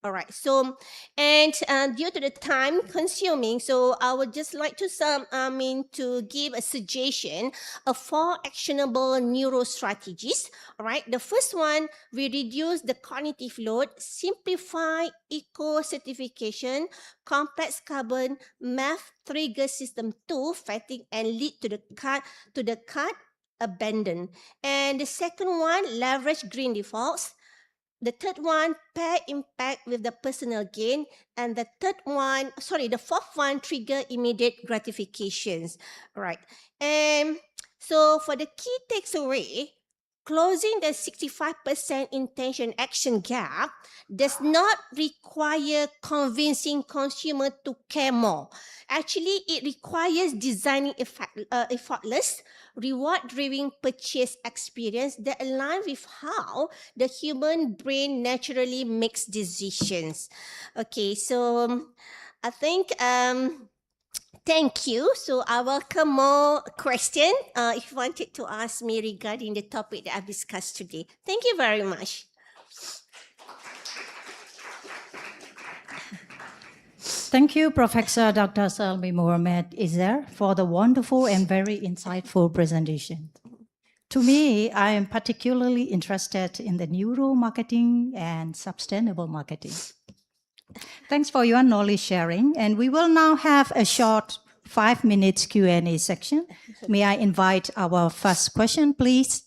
All right, so, and due to the time consuming, so I would just like to to give a suggestion of 4 actionable neuro strategies. All right, the first one, we reduce the cognitive load, simplify eco-certification, complex carbon, math trigger system 2, fatigue, and lead to the cut abandon. And the second one, leverage green defaults. The third one, pair impact with the personal gain. And the fourth one, trigger immediate gratifications. All right. And so for the key takeaway, closing the 65% intention action gap does not require convincing consumer to care more. Actually, it requires designing effortless, reward-driven purchase experience that align with how the human brain naturally makes decisions. Okay, so I think thank you. So I welcome more questions if you wanted to ask me regarding the topic that I've discussed today. Thank you very much. Thank you, Professor Dr. Salmi Mohamed Izer, for the wonderful and very insightful presentation. To me, I am particularly interested in the neuromarketing and sustainable marketing. Thanks for your knowledge sharing, and we will now have a short 5 minutes Q&A section. May I invite our first question, please?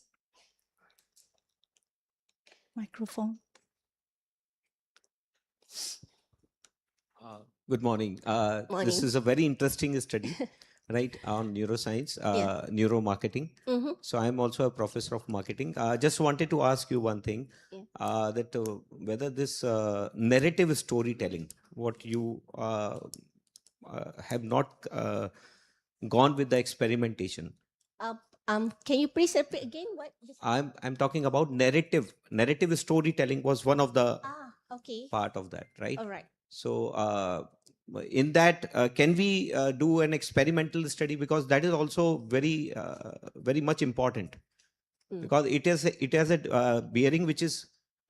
Microphone. Good morning. Morning. This is a very interesting study, right, on neuroscience, neuromarketing. Mm-hmm. So I'm also a professor of marketing. Just wanted to ask you one thing, that whether this narrative storytelling, what you have not gone with the experimentation. Can you please repeat again? What? I'm talking about narrative. Narrative storytelling was one of the Okay. part of that, right? All right. So in that, can we do an experimental study, because that is also very much important, because it has a bearing which is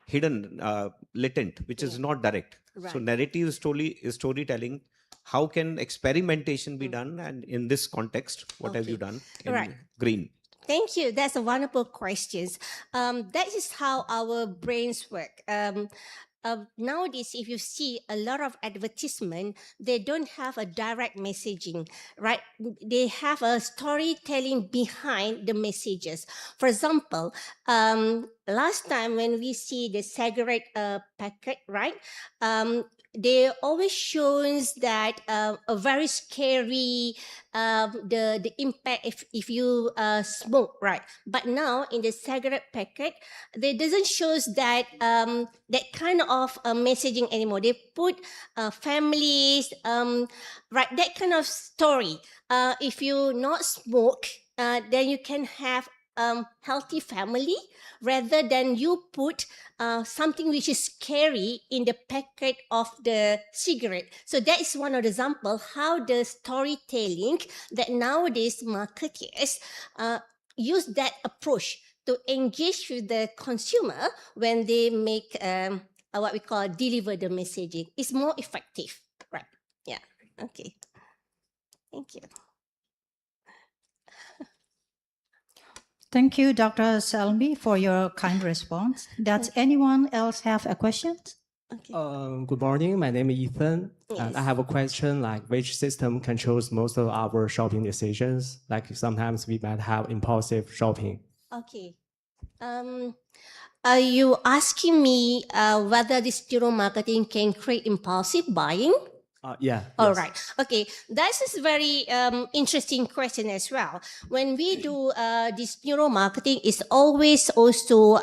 hidden, latent, which is not direct. Right. So narrative storytelling, how can experimentation be done, and in this context, what have you done in Right. green? Thank you. That's a wonderful question. That is how our brains work. Nowadays, if you see a lot of advertisement, they don't have a direct messaging, right? They have a storytelling behind the messages. For example, last time when we see the cigarette packet, right? They always shows that a very scary the impact if you smoke, right? But now in the cigarette packet, they doesn't shows that that kind of messaging anymore. They put families, right? That kind of story. If you not smoke, then you can have healthy family, rather than you put something which is scary in the packet of the cigarette. So that is one of the example how the storytelling that nowadays marketers use that approach to engage with the consumer when they make what we call deliver the messaging. It's more effective, right? Yeah. Okay. Thank you. Thank you, Dr. Salmi, for your kind response. Does anyone else have a question? Good morning. My name is Ethan. And I have a question like which system controls most of our shopping decisions? Like sometimes we might have impulsive shopping. Okay. Are you asking me whether this neuromarketing can create impulsive buying? Yeah. All yes. right. Okay. That is very interesting question as well. When we do this neuromarketing, it's always also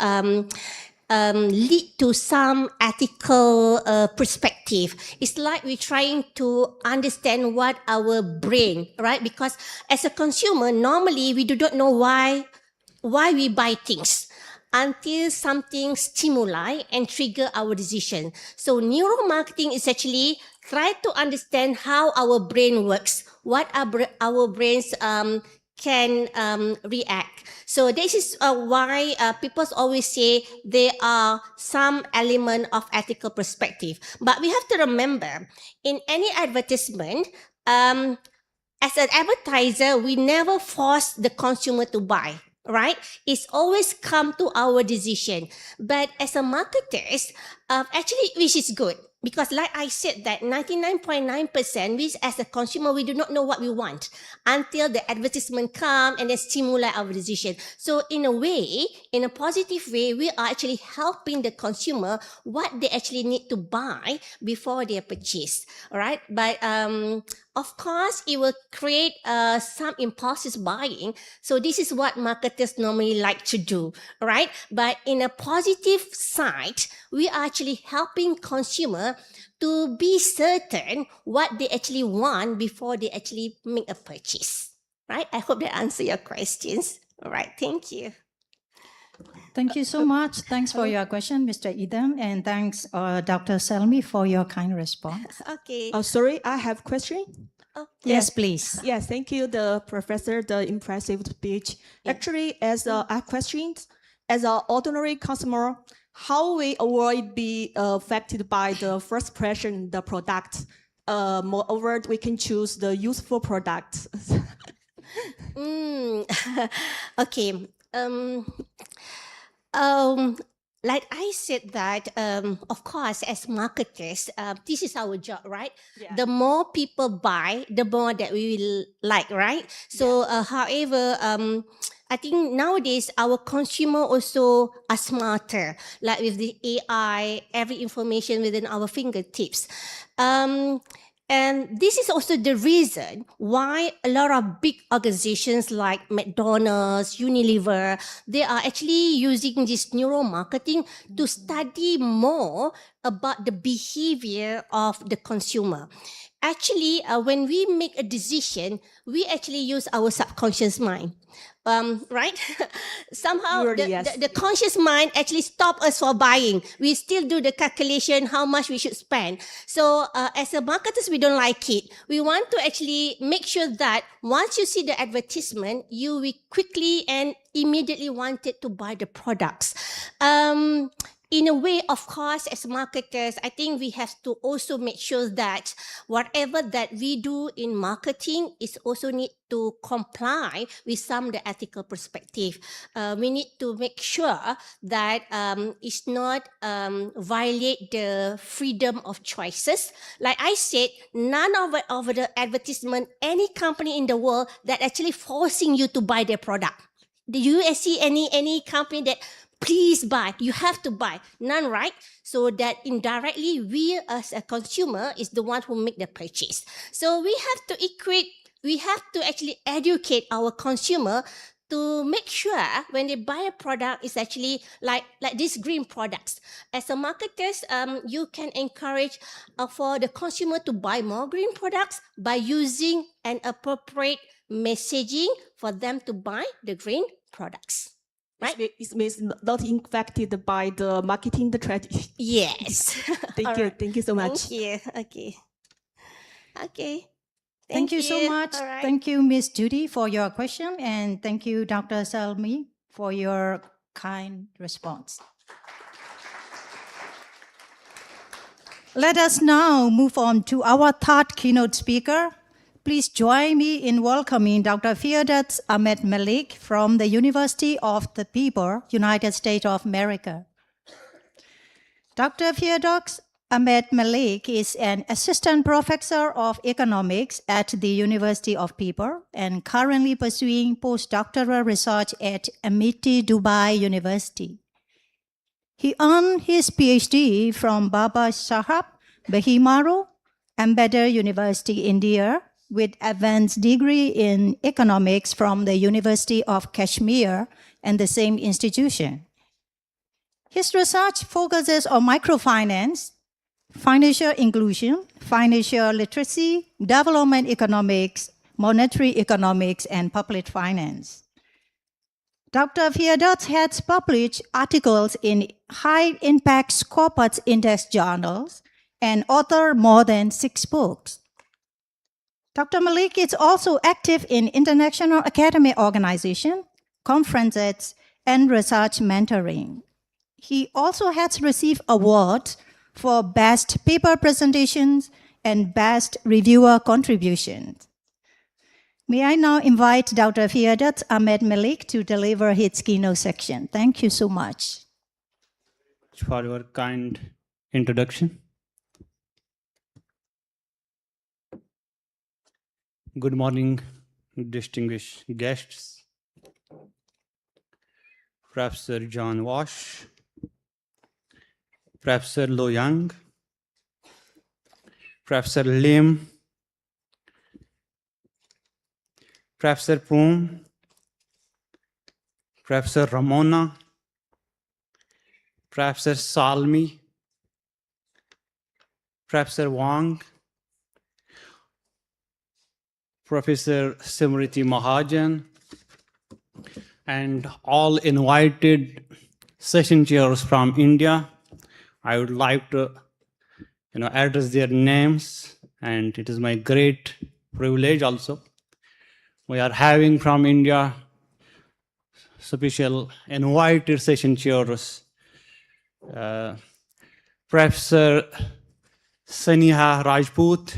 lead to some ethical perspective. It's like we're trying to understand what our brain, right? Because as a consumer, normally we do not know why we buy things until something stimuli and trigger our decision. So neuromarketing is actually try to understand how our brain works, what our brains can react. So this is why people always say there are some element of ethical perspective. But we have to remember, in any advertisement, as an advertiser, we never force the consumer to buy. Right? It's always come to our decision. But as a marketers, actually, which is good. Because like I said that 99.9%, we as a consumer, we do not know what we want until the advertisement come and then stimulate our decision. So in a way, in a positive way, we are actually helping the consumer what they actually need to buy before they purchase. All right? But of course, it will create some impulsive buying. So this is what marketers normally like to do, right? But in a positive side, we are actually helping consumer to be certain what they actually want before they actually make a purchase, right? I hope that answer your questions. All right, thank you. Thank you so much. Thanks for your question, Mr. Eden, and thanks, Dr. Salmi, for your kind response. Okay. Sorry, I have question. Yes, please. Yes, thank you, the professor, the impressive speech. Actually, as a question, as an ordinary consumer, how we avoid be affected by the first impression, the product. Moreover, we can choose the useful product. Okay. Like I said that, of course, as marketers, this is our job, right? Yeah. The more people buy, the more that we will like, right? So, however, I think nowadays our consumer also are smarter, like with the AI, every information within our fingertips. And this is also the reason why a lot of big organizations like McDonald's, Unilever, they are actually using this neuromarketing to study more about the behavior of the consumer. Actually, when we make a decision, we actually use our subconscious mind. Right? Somehow Really, yes. the conscious mind actually stop us for buying. We still do the calculation how much we should spend. So as a marketers, we don't like it. We want to actually make sure that once you see the advertisement, you will quickly and immediately wanted to buy the products. In a way, of course, as marketers, I think we have to also make sure that whatever that we do in marketing is also need to comply with some the ethical perspective. We need to make sure that it's not violate the freedom of choices. Like I said, none of the advertisement, any company in the world that actually forcing you to buy their product. Do you see any company that please buy, you have to buy? None, right? So that indirectly, we as a consumer is the one who make the purchase. So we have to actually educate our consumer to make sure when they buy a product, it's actually like these green products. As a marketers, you can encourage for the consumer to buy more green products by using an appropriate messaging for them to buy the green products. Right? It means not infected by the marketing strategy. Yes. Thank you. Right. Thank you so much. Thank you. Okay. Thank you so much. All right. Thank you, Miss Judy, for your question, and thank you, Dr. Salmi, for your kind response. Let us now move on to our third keynote speaker. Please join me in welcoming Dr. Firdaus Ahmed Malik from the University of the People, United States of America. Dr. Firdaus Ahmed Malik is an assistant professor of economics at the University of People and currently pursuing postdoctoral research at Amity Dubai University. He earned his PhD from Baba Saheb Behimaro, Ambedkar University, India, with advanced degree in economics from the University of Kashmir and the same institution. His research focuses on microfinance, financial inclusion, financial literacy, development economics, monetary economics, and public finance. Dr. Firdaus has published articles in high-impact corporate index journals and authored more than 6 books. Dr. Malik is also active in international academic organizations, conferences, and research mentoring. He also has received awards for Best Paper Presentations and Best Reviewer Contributions. May I now invite Dr. Firdaus Ahmed Malik to deliver his keynote section. Thank you so much. For your kind introduction. Good morning, distinguished guests. Professor John Walsh, Professor Lo Yang, Professor Lim, Professor Poom, Professor Ramona, Professor Salmi, Professor Wang, Professor Simriti Mahajan, and all invited session chairs from India. I would like to address their names, and it is my great privilege also. We are having from India special invited session chairs. Professor Saniha Rajput.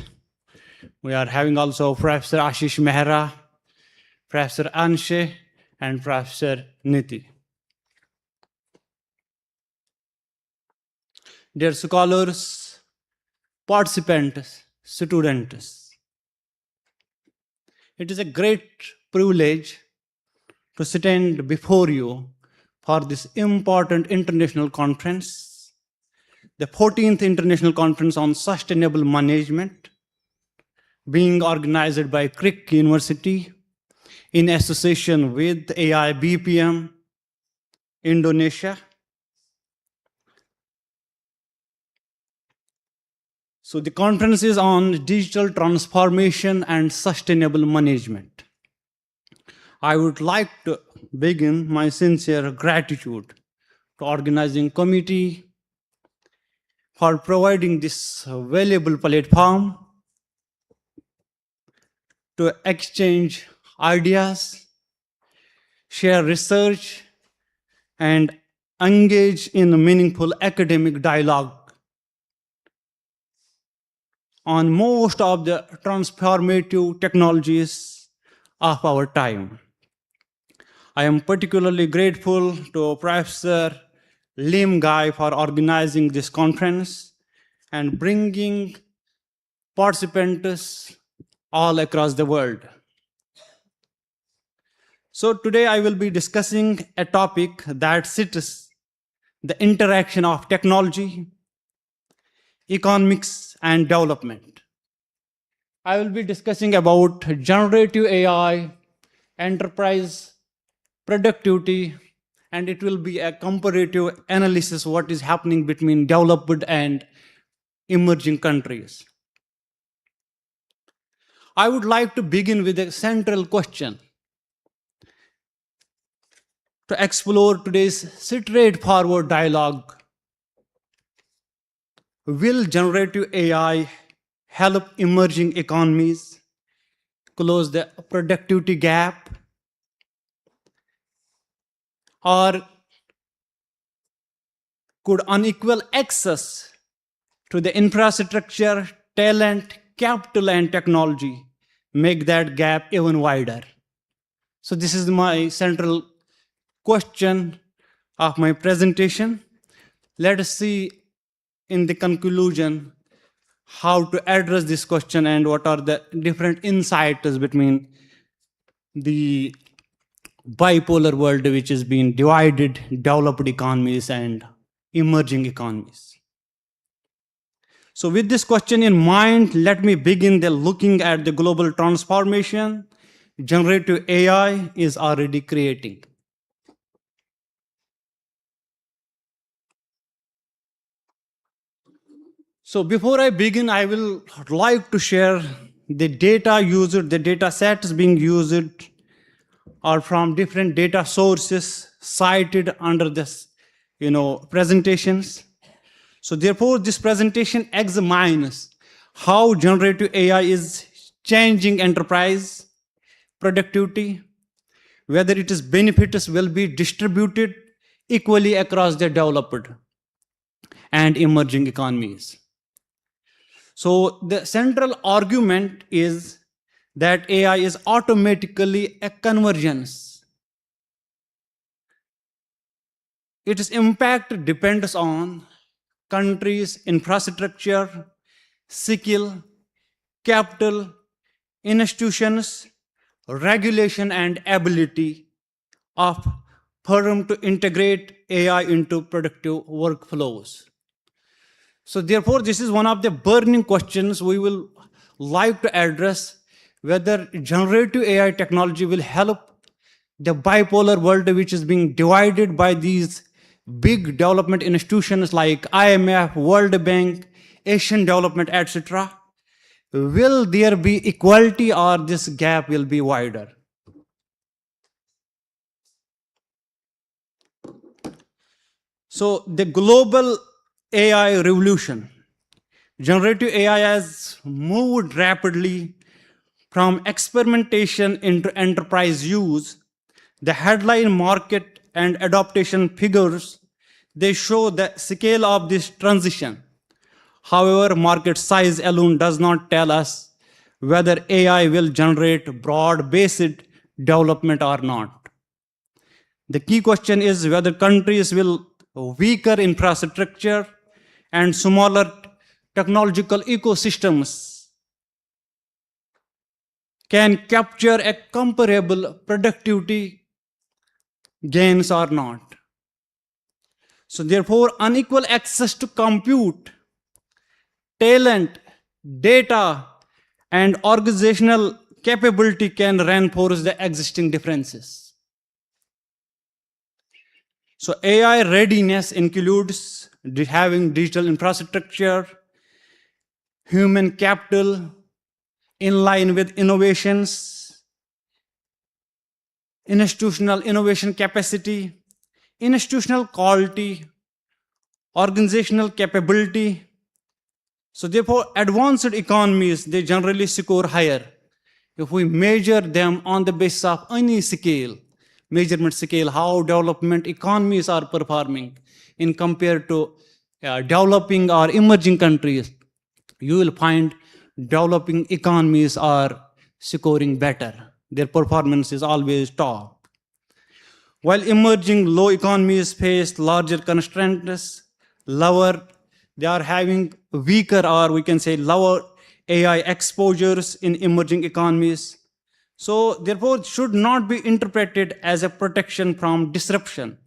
We are having also Professor Ashish Mehra, Professor Anshe, and Professor Niti. Dear scholars, participants, students, it is a great privilege to stand before you for this important international conference, the 14th International Conference on Sustainable Management, being organized by Crick University in association with AI BPM Indonesia. So the conference is on digital transformation and sustainable management. I would like to begin my sincere gratitude to organizing committee for providing this valuable platform to exchange ideas, share research, and engage in meaningful academic dialogue on most of the transformative technologies of our time. I am particularly grateful to Professor Lim Gai for organizing this conference and bringing participants all across the world. So today I will be discussing a topic that sits the interaction of technology, economics, and development. I will be discussing about generative AI, enterprise productivity, and it will be a comparative analysis of what is happening between developed and emerging countries. I would like to begin with a central question to explore today's straightforward dialogue. Will generative AI help emerging economies close the productivity gap? Or could unequal access to the infrastructure, talent, capital, and technology make that gap even wider? So this is my central question of my presentation. Let us see in the conclusion how to address this question and what are the different insights between the bipolar world, which is being divided, developed economies and emerging economies. So with this question in mind, let me begin the looking at the global transformation generative AI is already creating. So before I begin, I will like to share the data used, the data sets being used are from different data sources cited under this, presentations. So therefore, this presentation examines how generative AI is changing enterprise productivity, whether its benefits will be distributed equally across the developed and emerging economies. So the central argument is that AI is automatically a convergence. Its impact depends on countries' infrastructure, skill, capital, institutions, regulation, and ability of firms to integrate AI into productive workflows. So therefore, this is one of the burning questions we will like to address, whether generative AI technology will help the bipolar world, which is being divided by these big development institutions like IMF, World Bank, Asian Development, etc. Will there be equality or this gap will be wider? So the global AI revolution. Generative AI has moved rapidly from experimentation into enterprise use. The headline market and adoption figures, they show the scale of this transition. However, market size alone does not tell us whether AI will generate broad-based development or not. The key question is whether countries will weaker infrastructure and smaller technological ecosystems can capture a comparable productivity gains or not. So therefore, unequal access to compute, talent, data, and organizational capability can reinforce the existing differences. So AI readiness includes having digital infrastructure, human capital in line with innovations, institutional innovation capacity, institutional quality, organizational capability. So therefore, advanced economies, they generally score higher if we measure them on the basis of any scale, measurement scale, how development economies are performing in compared to developing or emerging countries. You will find developing economies are scoring better. Their performance is always top. While emerging low economies face larger constraints, they are having weaker, or we can say lower AI exposures in emerging economies. So therefore, should not be interpreted as a protection from disruption.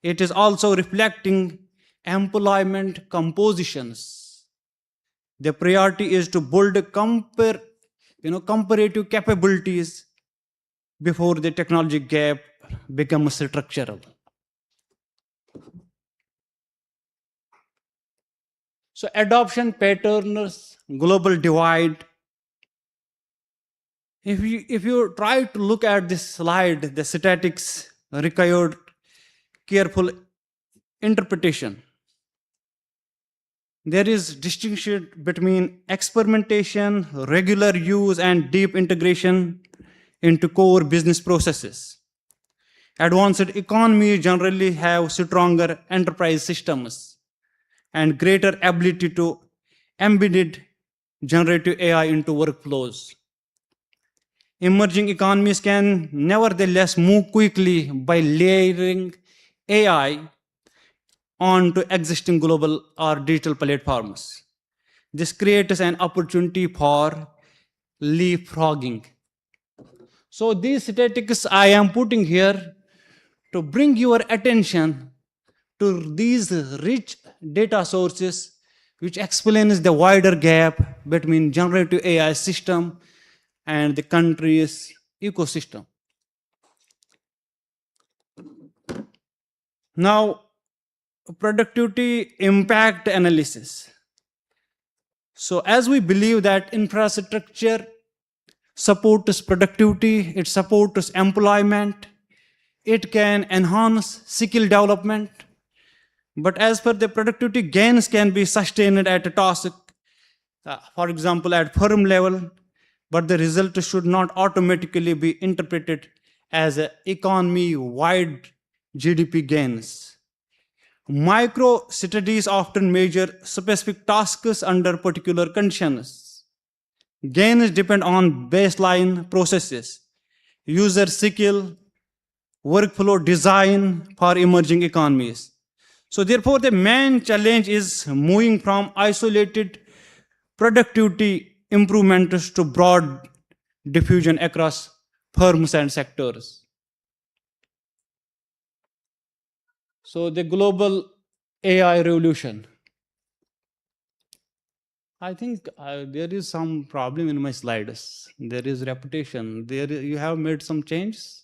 It is also reflecting employment compositions. The priority is to build comparative capabilities before the technology gap becomes structural. So adoption patterns, global divide. If you try to look at this slide, the statistics required careful interpretation. There is distinction between experimentation, regular use, and deep integration into core business processes. Advanced economies generally have stronger enterprise systems and greater ability to embed generative AI into workflows. Emerging economies can nevertheless move quickly by layering AI onto existing global or digital platforms. This creates an opportunity for leapfrogging. So these statistics I am putting here to bring your attention to these rich data sources which explains the wider gap between generative AI system and the country's ecosystem. Now, productivity impact analysis. So as we believe that infrastructure supports productivity, it supports employment, it can enhance skill development, but as per the productivity gains can be sustained at a task, for example, at firm level, but the result should not automatically be interpreted as economy-wide GDP gains. Micro studies often measure specific tasks under particular conditions. Gains depend on baseline processes, user skill, workflow design for emerging economies. So therefore, the main challenge is moving from isolated productivity improvements to broad diffusion across firms and sectors. So the global AI revolution. I think there is some problem in my slides. There is repetition. You have made some changes.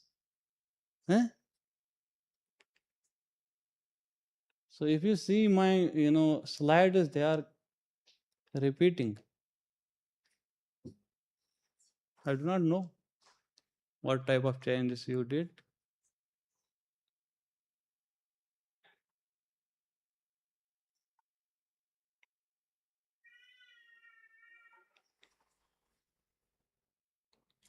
So if you see my slides, they are repeating. I do not know what type of changes you did.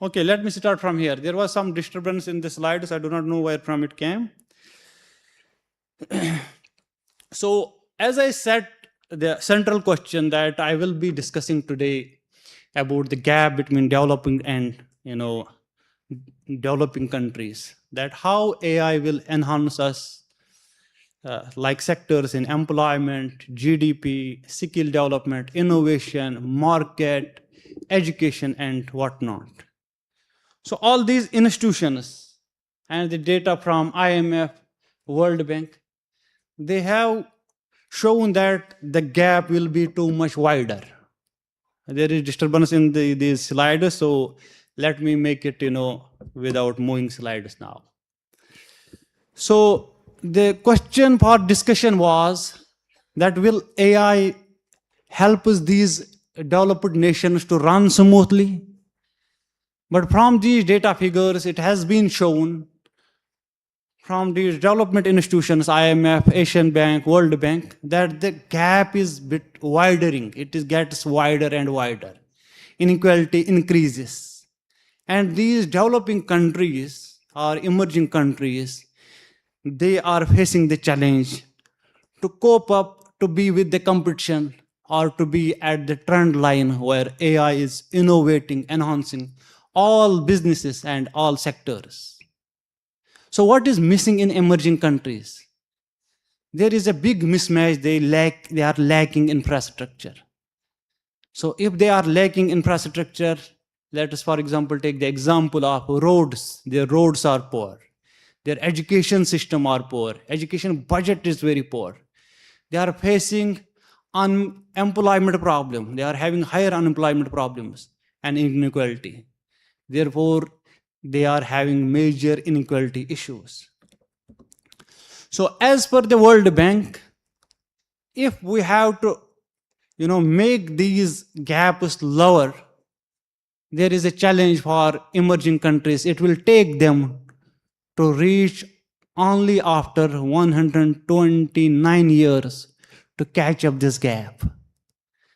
Okay, let me start from here. There was some disturbance in the slides. I do not know where from it came. So as I said, the central question that I will be discussing today about the gap between developing and developing countries, that how AI will enhance us like sectors in employment, GDP, skill development, innovation, market, education, and whatnot. So all these institutions and the data from IMF, World Bank, they have shown that the gap will be too much wider. There is disturbance in these slides, so let me make it, without moving slides now. So the question for discussion was that will AI help us these developed nations to run smoothly. But from these data figures, it has been shown from these development institutions, IMF, Asian Bank, World Bank, that the gap is bit widening. Gets wider and wider. Inequality increases. And these developing countries or emerging countries, they are facing the challenge to cope up, to be with the competition, or to be at the trend line where AI is innovating, enhancing all businesses and all sectors. So what is missing in emerging countries? There is a big mismatch. They are lacking infrastructure. So if they are lacking infrastructure, let us, for example, take the example of roads. Their roads are poor. Their education system are poor. Education budget is very poor. They are facing unemployment problem. They are having higher unemployment problems and inequality. Therefore, they are having major inequality issues. So as per the World Bank, if we have to make these gaps lower, there is a challenge for emerging countries. It will take them to reach only after 129 years to catch up this gap,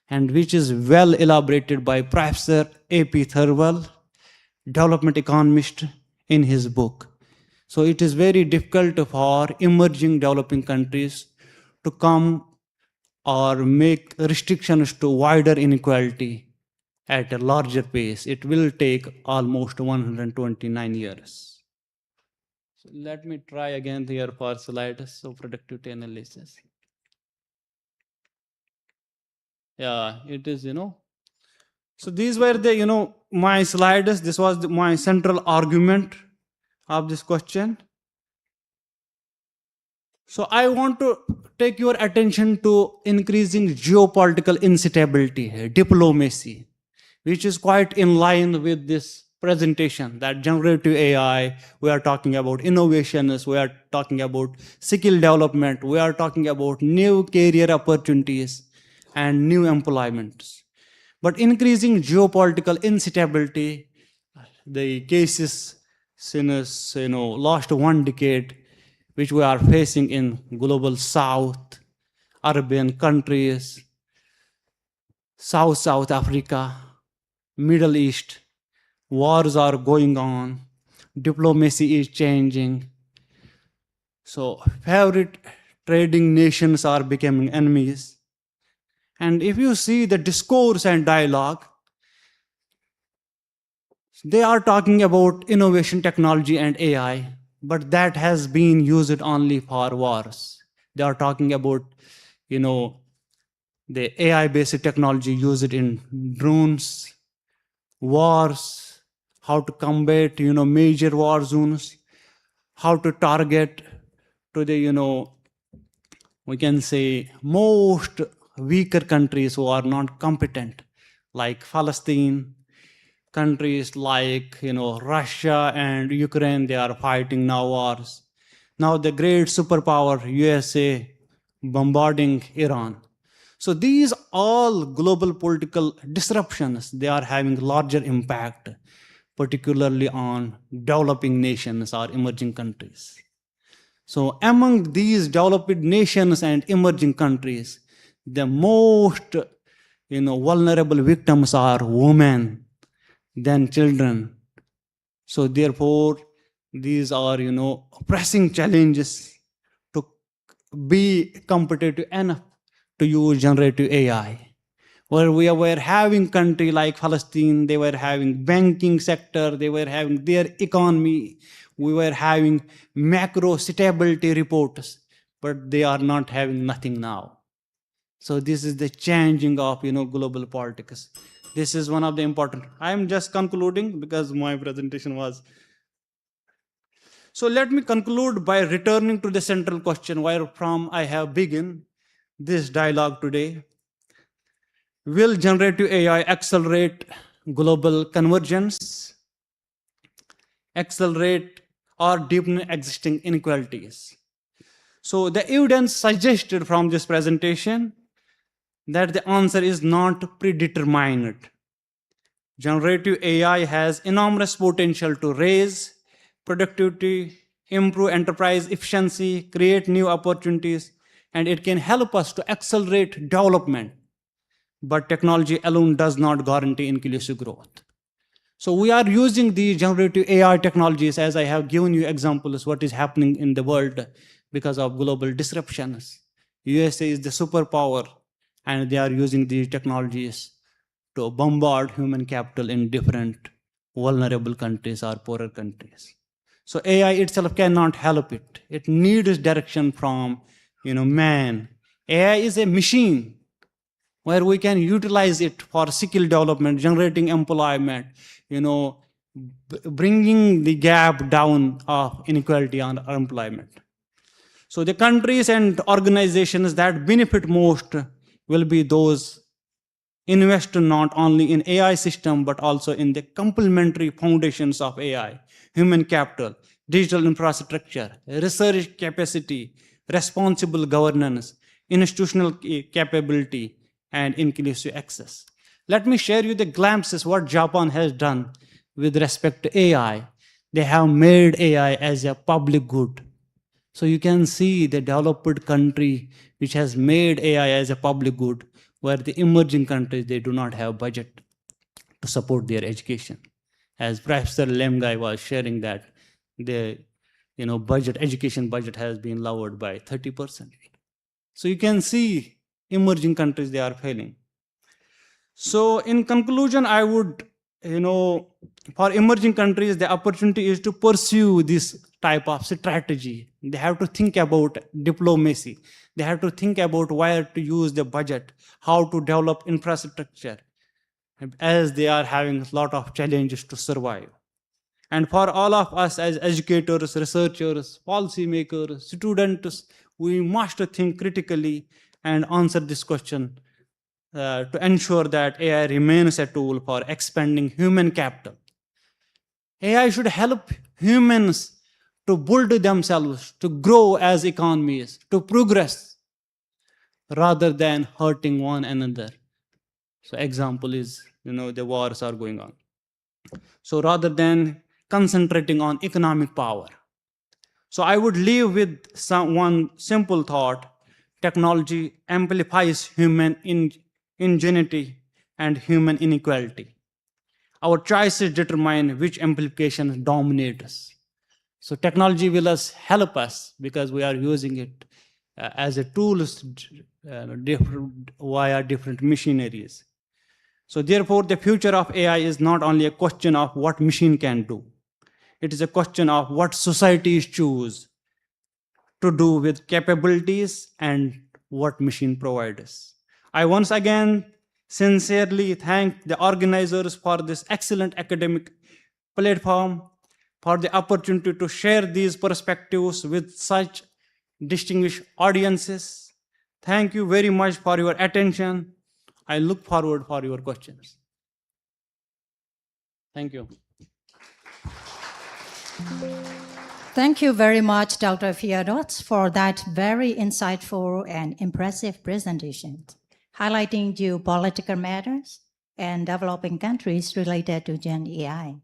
and which is well elaborated by Professor A.P. Thirlwell, development economist, in his book. So it is very difficult for emerging developing countries to come or make restrictions to wider inequality at a larger pace. It will take almost 129 years. So let me try again here for slides. So productivity analysis. Yeah, it is, So these were the, my slides. This was my central argument of this question. So I want to take your attention to increasing geopolitical instability, diplomacy, which is quite in line with this presentation, that generative AI, we are talking about innovations, we are talking about skill development, we are talking about new career opportunities and new employments. But increasing geopolitical instability, the cases since last 1 decade, which we are facing in global South, Arabian countries, South Africa, Middle East, wars are going on, diplomacy is changing. So favorite trading nations are becoming enemies. And if you see the discourse and dialogue, they are talking about innovation, technology, and AI, but that has been used only for wars. They are talking about, the AI-based technology used in drones, wars, how to combat, major war zones, how to target to the, we can say, most weaker countries who are not competent, like Palestine, countries like, Russia and Ukraine, they are fighting now wars. Now the great superpower, USA, bombarding Iran. So these all global political disruptions, they are having larger impact, particularly on developing nations or emerging countries. So among these developed nations and emerging countries, the most vulnerable victims are women, then children. So therefore, these are pressing challenges to be competitive enough to use generative AI. Where we were having country like Palestine, they were having banking sector, they were having their economy, we were having macro stability reports, but they are not having nothing now. So this is the changing of global politics. This is one of the important. I am just concluding because my presentation was. So let me conclude by returning to the central question where from I have begun this dialogue today. Will generative AI accelerate global convergence, accelerate or deepen existing inequalities? So the evidence suggested from this presentation that the answer is not predetermined. Generative AI has enormous potential to raise productivity, improve enterprise efficiency, create new opportunities, and it can help us to accelerate development. But technology alone does not guarantee inclusive growth. So we are using the generative AI technologies, as I have given you examples, what is happening in the world because of global disruptions. USA is the superpower, and they are using these technologies to bombard human capital in different vulnerable countries or poorer countries. So AI itself cannot help it. It needs direction from man. AI is a machine where we can utilize it for skill development, generating employment, bringing the gap down of inequality on employment. So the countries and organizations that benefit most will be those invest not only in AI system, but also in the complementary foundations of AI, human capital, digital infrastructure, research capacity, responsible governance, institutional capability, and inclusive access. Let me share you the glimpses what Japan has done with respect to AI. They have made AI as a public good. So you can see the developed country which has made AI as a public good, where the emerging countries, they do not have budget to support their education. As Professor Lemgai was sharing that the education budget has been lowered by 30%. So you can see emerging countries, they are failing. So in conclusion, I would, for emerging countries, the opportunity is to pursue this type of strategy. They have to think about diplomacy. They have to think about where to use the budget, how to develop infrastructure, as they are having a lot of challenges to survive. And for all of us as educators, researchers, policymakers, students, we must think critically and answer this question to ensure that AI remains a tool for expanding human capital. AI should help humans to build themselves, to grow as economies, to progress, rather than hurting one another. So example is, the wars are going on. So rather than concentrating on economic power. So I would leave with one simple thought: technology amplifies human ingenuity and human inequality. Our choices determine which amplifications dominate us. So technology will help us because we are using it as a tool via different machineries. So therefore, the future of AI is not only a question of what machine can do. It is a question of what societies choose to do with capabilities and what machine provides us. I once again sincerely thank the organizers for this excellent academic platform, for the opportunity to share these perspectives with such distinguished audiences. Thank you very much for your attention. I look forward for your questions. Thank you. Thank you very much, Dr. Fiadot, for that very insightful and impressive presentation, highlighting geopolitical matters and developing countries related to Gen AI.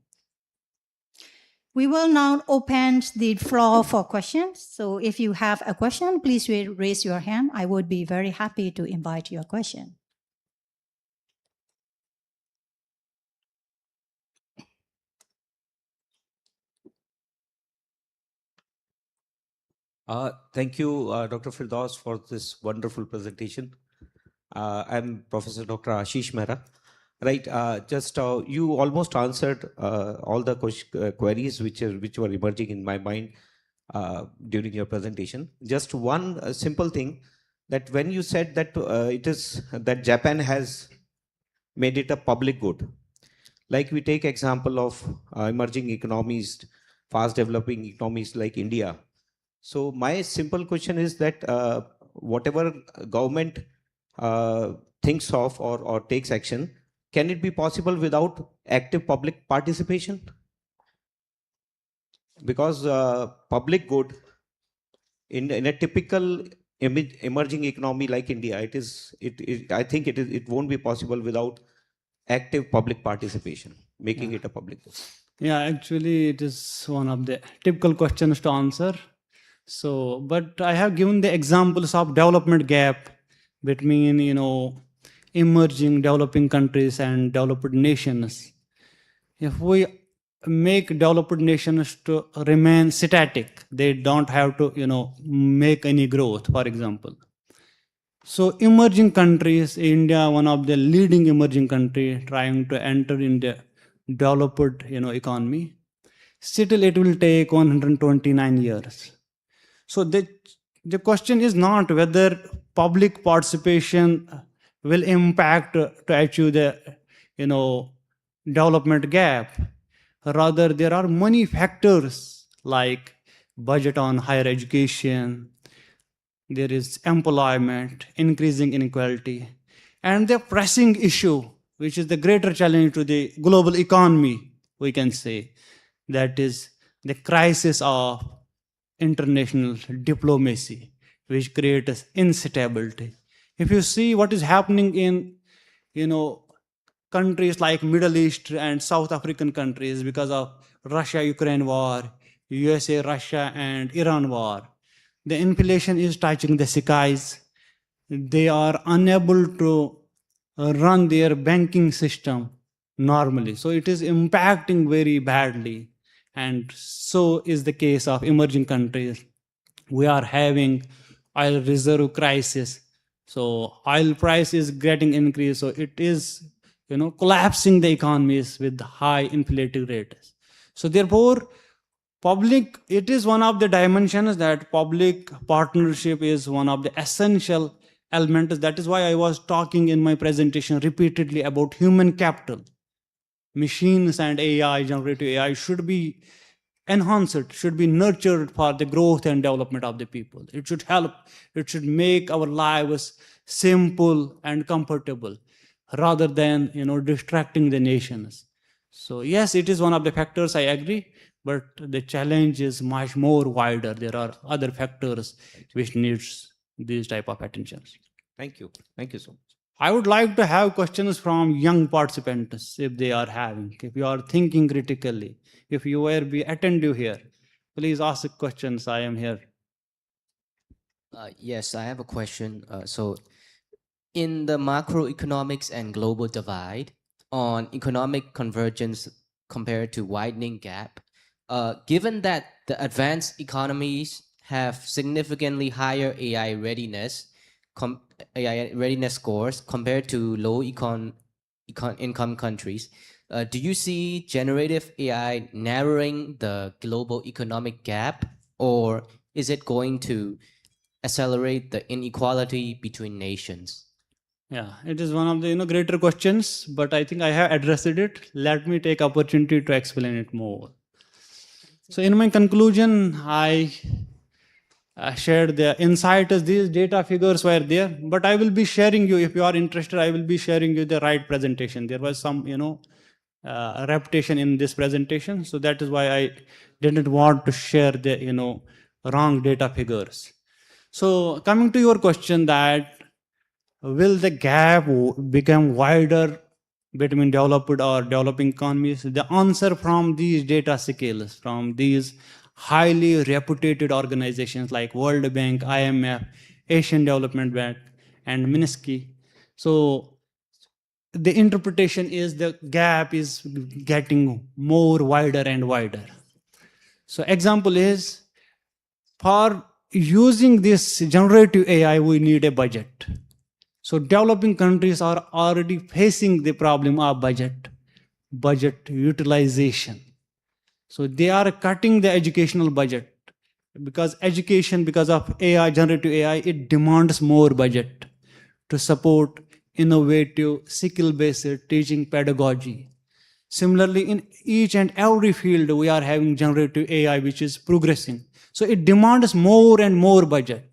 We will now open the floor for questions. So if you have a question, please raise your hand. I would be very happy to invite your question. Thank you, Dr. Firdaus, for this wonderful presentation. I'm Professor Dr. Ashish Mehra. Right, you almost answered all the queries which were emerging in my mind during your presentation. Just one simple thing, that when you said that that Japan has made it a public good, like we take example of emerging economies, fast developing economies like India. So my simple question is that whatever government thinks of or takes action, can it be possible without active public participation? Because public good in a typical emerging economy like India, I think it won't be possible without active public participation, making it a public good. Yeah, actually, it is one of the typical questions to answer. So, but I have given the examples of development gap between, emerging developing countries and developed nations. If we make developed nations to remain static, they don't have to, make any growth, for example. So emerging countries, India, one of the leading emerging country trying to enter in the developed, economy, still it will take 129 years. So the question is not whether public participation will impact to achieve the, development gap. Rather, there are many factors like budget on higher education, there is employment, increasing inequality, and the pressing issue, which is the greater challenge to the global economy, we can say, that is the crisis of international diplomacy, which creates instability. If you see what is happening in, countries like Middle East and South African countries because of Russia-Ukraine war, USA-Russia and Iran war, the inflation is touching the skies. They are unable to run their banking system normally. So it is impacting very badly. And so is the case of emerging countries. We are having oil reserve crisis. So oil price is getting increased. So it is, collapsing the economies with high inflating rates. So therefore, it is one of the dimensions that public partnership is one of the essential elements. That is why I was talking in my presentation repeatedly about human capital. Machines and AI, generative AI, should be enhanced, should be nurtured for the growth and development of the people. It should help, it should make our lives simple and comfortable rather than, distracting the nations. So yes, it is one of the factors, I agree, but the challenge is much more wider. There are other factors which needs these type of attentions. Thank you. Thank you so much. I would like to have questions from young participants if they are having. If you are thinking critically, if you were be attentive here, please ask questions. I am here. Yes, I have a question. So in the macroeconomics and global divide on economic convergence compared to widening gap, given that the advanced economies have significantly higher AI readiness scores compared to low income countries, do you see generative AI narrowing the global economic gap, or is it going to accelerate the inequality between nations? Yeah, it is one of the greater questions, but I think I have addressed it. Let me take opportunity to explain it more. So in my conclusion, I shared the insight as these data figures were there, but I will be sharing you, if you are interested, I will be sharing you the right presentation. There was some, repetition in this presentation. So that is why I didn't want to share the, wrong data figures. So coming to your question that will the gap become wider between developed or developing economies? The answer from these data scales, from these highly reputed organizations like World Bank, IMF, Asian Development Bank, and MNSCI. So the interpretation is the gap is getting more wider and wider. So example is, for using this generative AI, we need a budget. So developing countries are already facing the problem of budget utilization. So they are cutting the educational budget because education, because of AI, generative AI, it demands more budget to support innovative skill-based teaching pedagogy. Similarly, in each and every field, we are having generative AI, which is progressing. So it demands more and more budget.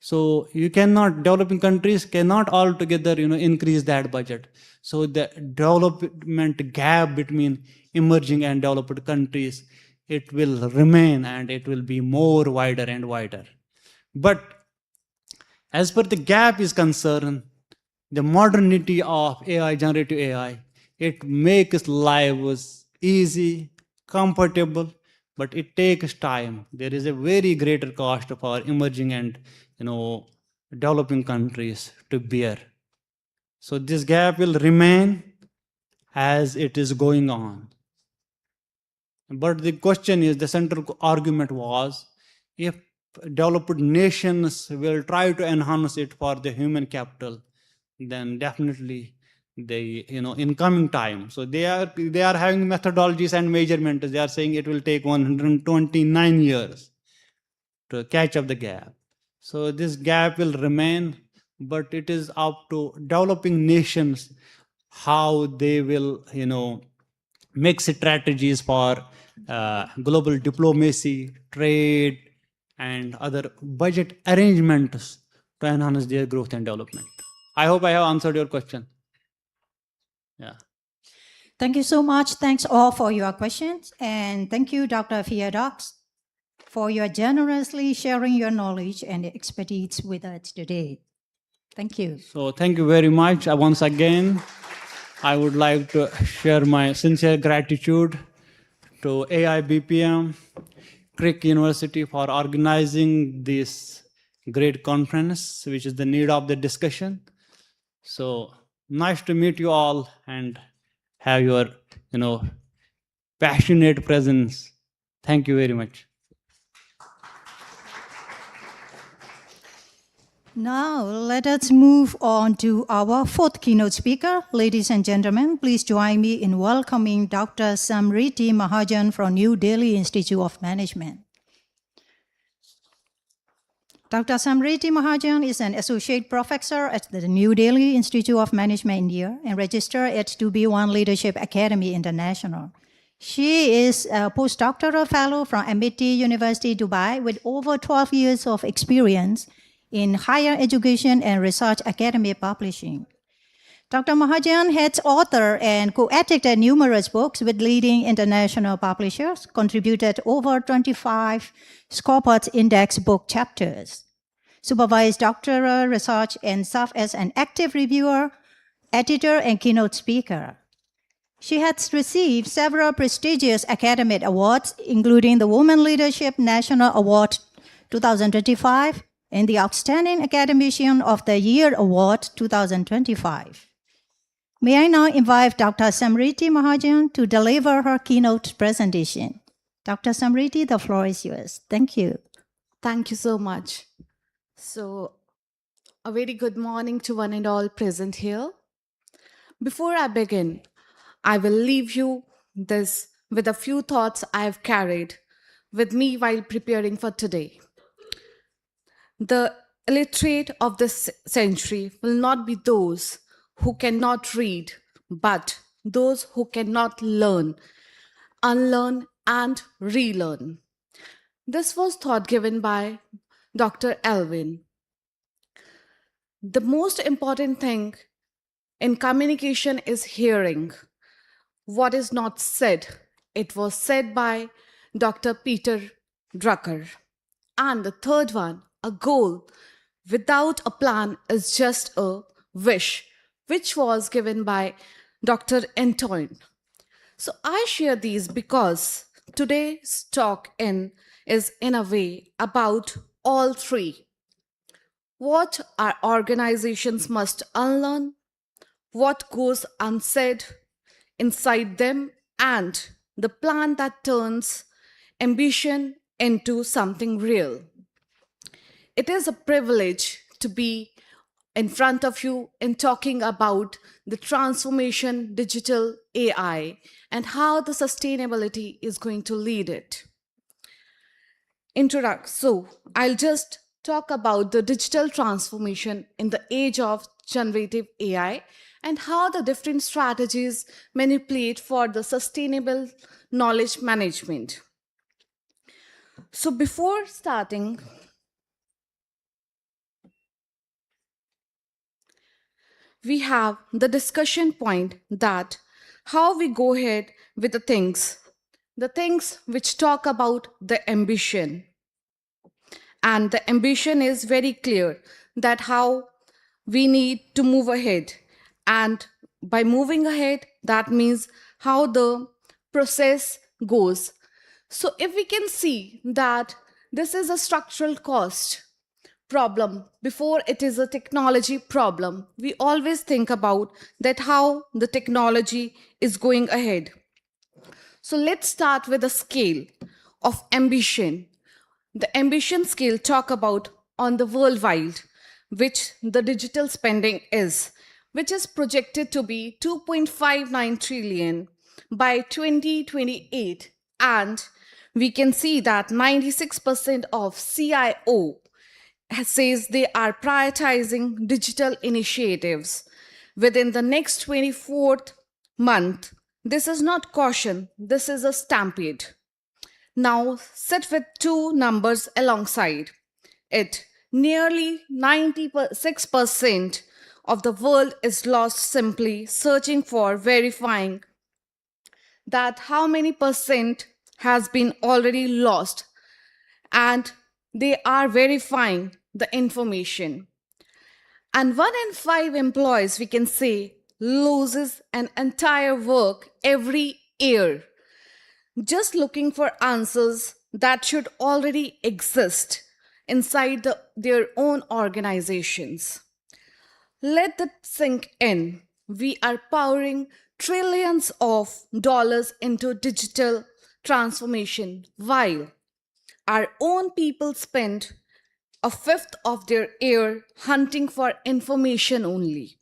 So you cannot, developing countries cannot altogether, increase that budget. So the development gap between emerging and developed countries, it will remain and it will be more wider and wider. But As per the gap is concerned, the modernity of AI, generative AI, it makes lives easy, comfortable, but it takes time. There is a very greater cost for emerging and developing countries to bear. So this gap will remain as it is going on. But the question is, the central argument was, if developed nations will try to enhance it for the human capital, then definitely they, in coming time. So they are having methodologies and measurements. They are saying it will take 129 years to catch up the gap. So this gap will remain, but it is up to developing nations how they will, make strategies for global diplomacy, trade, and other budget arrangements to enhance their growth and development. I hope I have answered your question. Yeah. Thank you so much. Thanks all for your questions. And thank you, Dr. Fiadox, for your generously sharing your knowledge and expertise with us today. Thank you. So thank you very much. Once again, I would like to share my sincere gratitude to AIBPM, Crick University for organizing this great conference, which is the need of the discussion. So nice to meet you all and have your, passionate presence. Thank you very much. Now, let us move on to our fourth keynote speaker. Ladies and gentlemen, please join me in welcoming Dr. Samriti Mahajan from New Delhi Institute of Management. Dr. Samriti Mahajan is an associate professor at the New Delhi Institute of Management, India, and registered at 2B1 Leadership Academy International. She is a postdoctoral fellow from MIT University, Dubai, with over 12 years of experience in higher education and research academic publishing. Dr. Mahajan has authored and co-edited numerous books with leading international publishers, contributed over 25 Scopus Index book chapters, supervised doctoral research, and served as an active reviewer, editor, and keynote speaker. She has received several prestigious academic awards, including the Women Leadership National Award 2025 and the Outstanding Academician of the Year Award 2025. May I now invite Dr. Samriti Mahajan to deliver her keynote presentation. Dr. Samriti, the floor is yours. Thank you. Thank you so much. So, a very good morning to one and all present here. Before I begin, I will leave you this with a few thoughts I have carried with me while preparing for today. The illiterate of this century will not be those who cannot read, but those who cannot learn, unlearn, and relearn. This was thought given by Dr. Elvin. The most important thing in communication is hearing. What is not said, it was said by Dr. Peter Drucker. And the third one, a goal without a plan is just a wish, which was given by Dr. Antoine. So I share these because today's talk is in a way about all three. What our organizations must unlearn, what goes unsaid inside them, and the plan that turns ambition into something real. It is a privilege to be in front of you in talking about the transformation, digital AI, and how the sustainability is going to lead it. So I'll just talk about the digital transformation in the age of generative AI and how the different strategies manipulate for the sustainable knowledge management. So before starting, we have the discussion point that how we go ahead with the things which talk about the ambition. And the ambition is very clear that how we need to move ahead. And by moving ahead, that means how the process goes. So if we can see that this is a structural cost problem before it is a technology problem, we always think about that how the technology is going ahead. So let's start with a scale of ambition. The ambition scale talk about on the worldwide, which the digital spending is, which is projected to be 2.59 trillion by 2028. And we can see that 96% of CIO says they are prioritizing digital initiatives within the next 24th month. This is not caution, this is a stampede. Now sit with two numbers alongside it. Nearly 96% of the world is lost simply searching for verifying that how many percent has been already lost, and they are verifying the information. And 1 in 5 employees, we can say, loses an entire work every year just looking for answers that should already exist inside their own organizations. Let that sink in. We are pouring trillions of dollars into digital transformation while our own people spend a fifth of their year hunting for information only.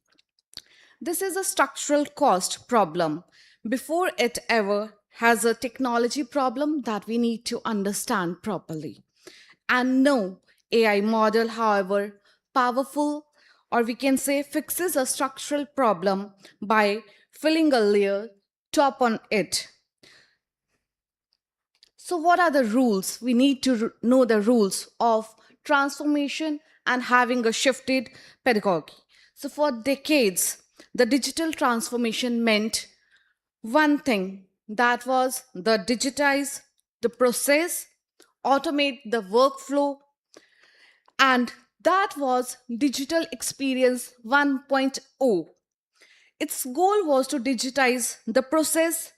This is a structural cost problem before it ever has a technology problem that we need to understand properly. And no AI model, however powerful, or we can say fixes a structural problem by filling a layer top on it. So what are the rules? We need to know the rules of transformation and having a shifted pedagogy. So for decades, the digital transformation meant one thing, that was the digitize the process, automate the workflow, and that was digital experience 1.0. Its goal was to digitize the process.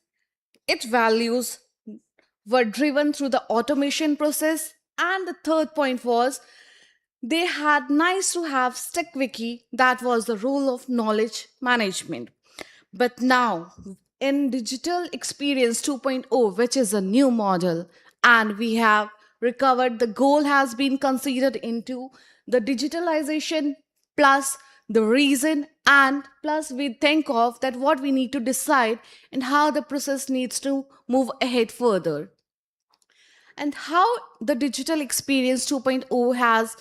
Its values were driven through the automation process, and the third point was they had nice to have stick wiki, that was the role of knowledge management. But now in digital experience 2.0, which is a new model, and we have recovered, the goal has been considered into the digitalization plus the reason, and plus we think of that what we need to decide and how the process needs to move ahead further. And how the digital experience 2.0 has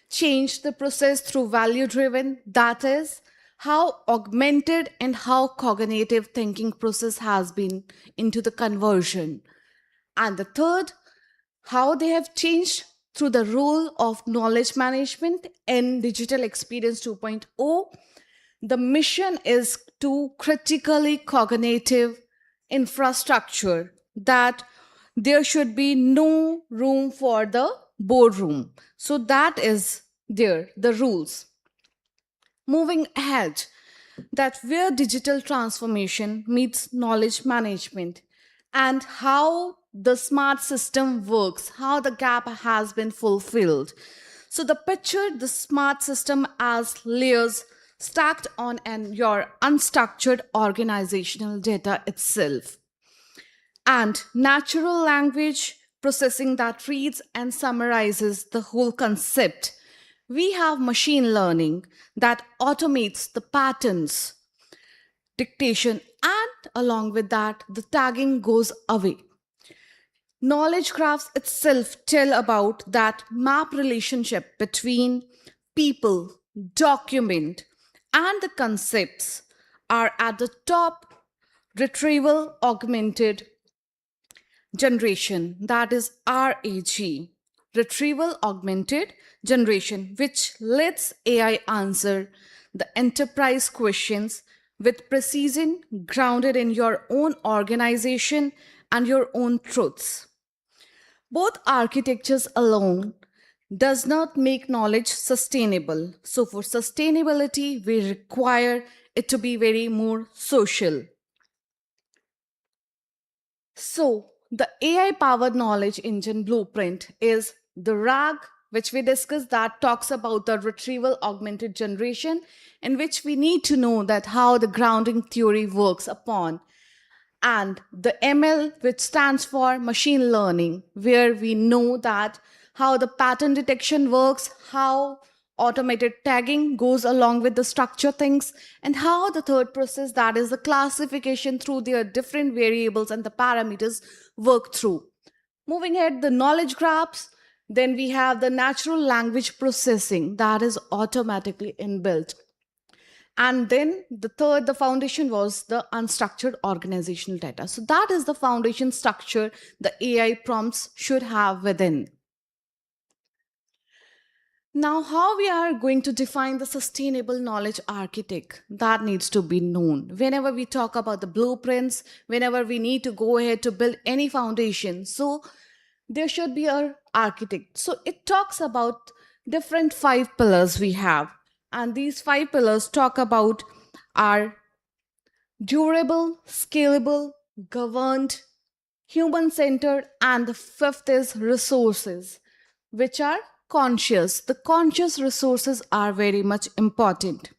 changed the process through value driven, that is how augmented and how cognitive thinking process has been into the conversion. And the third, how they have changed through the role of knowledge management in digital experience 2.0. The mission is to critically cognitive infrastructure, that there should be no room for the boardroom. So that is there, the rules. Moving ahead, that where digital transformation meets knowledge management and how the smart system works, how the gap has been fulfilled. So the picture the smart system as layers stacked on your unstructured organizational data itself. And natural language processing that reads and summarizes the whole concept. We have machine learning that automates the patterns, dictation, and along with that, the tagging goes away. Knowledge graphs itself tell about that map relationship between people, document, and the concepts are at the top. Retrieval augmented generation, that is RAG, retrieval augmented generation, which lets AI answer the enterprise questions with precision grounded in your own organization and your own truths. Both architectures alone does not make knowledge sustainable. So for sustainability, we require it to be very more social. So the AI-powered knowledge engine blueprint is the RAG, which we discussed, that talks about the retrieval augmented generation, in which we need to know that how the grounding theory works upon. And the ML, which stands for machine learning, where we know that how the pattern detection works, how automated tagging goes along with the structure things, and how the third process, that is the classification through their different variables and the parameters, work through. Moving ahead, the knowledge graphs, then we have the natural language processing that is automatically inbuilt. And then the foundation was the unstructured organizational data. So that is the foundation structure the AI prompts should have within. Now, how we are going to define the sustainable knowledge architect, that needs to be known. Whenever we talk about the blueprints, whenever we need to go ahead to build any foundation, so there should be an architect. So it talks about different 5 pillars we have. And these 5 pillars talk about are durable, scalable, governed, human-centered, and the 5th is resources, which are conscious. The conscious resources are very much important.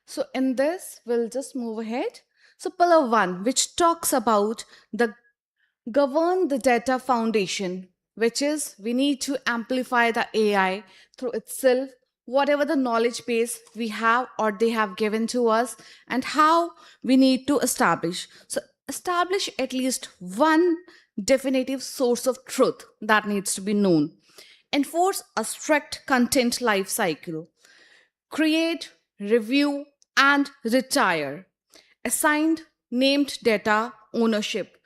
So in this, we'll just move ahead. So pillar 1, which talks about the govern the data foundation, which is we need to amplify the AI through itself, whatever the knowledge base we have or they have given to us, and how we need to establish. So establish at least one definitive source of truth that needs to be known. Enforce a strict content life cycle. Create, review, and retire. Assigned named data ownership.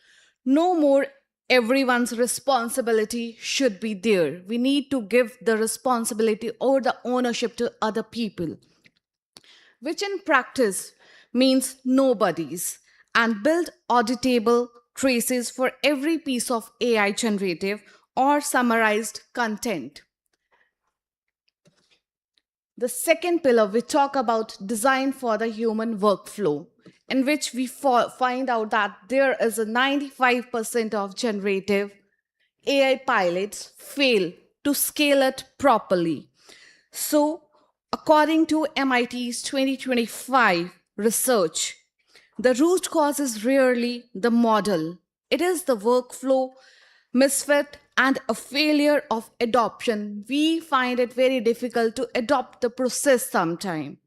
No more everyone's responsibility should be there. We need to give the responsibility or the ownership to other people, which in practice means nobody's, and build auditable traces for every piece of AI generative or summarized content. The second pillar, we talk about design for the human workflow, in which we find out that there is a 95% of generative AI pilots fail to scale it properly. So, according to MIT's 2025 research, the root cause is rarely the model. It is the workflow misfit and a failure of adoption. We find it very difficult to adopt the process sometime.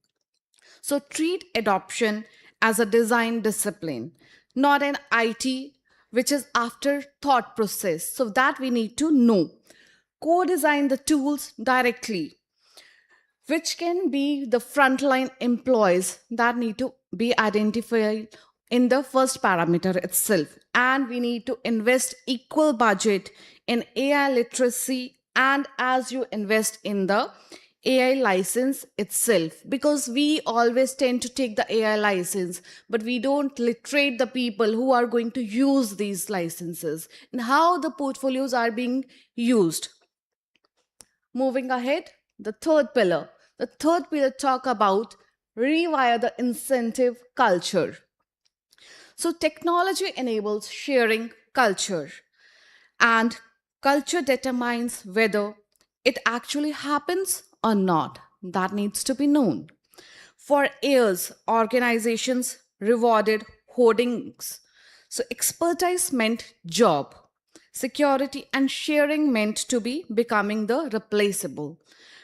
So treat adoption as a design discipline, not an IT, which is after thought process. So that we need to know. Co-design the tools directly, which can be the frontline employees that need to be identified in the first parameter itself. And we need to invest equal budget in AI literacy and as you invest in the AI license itself, because we always tend to take the AI license, but we don't literate the people who are going to use these licenses and how the portfolios are being used. Moving ahead, the third pillar. The third pillar talk about rewire the incentive culture. So technology enables sharing culture, and culture determines whether it actually happens or not. That needs to be known. For years, organizations rewarded hoardings. So expertise meant job. Security and sharing meant to be becoming the replaceable.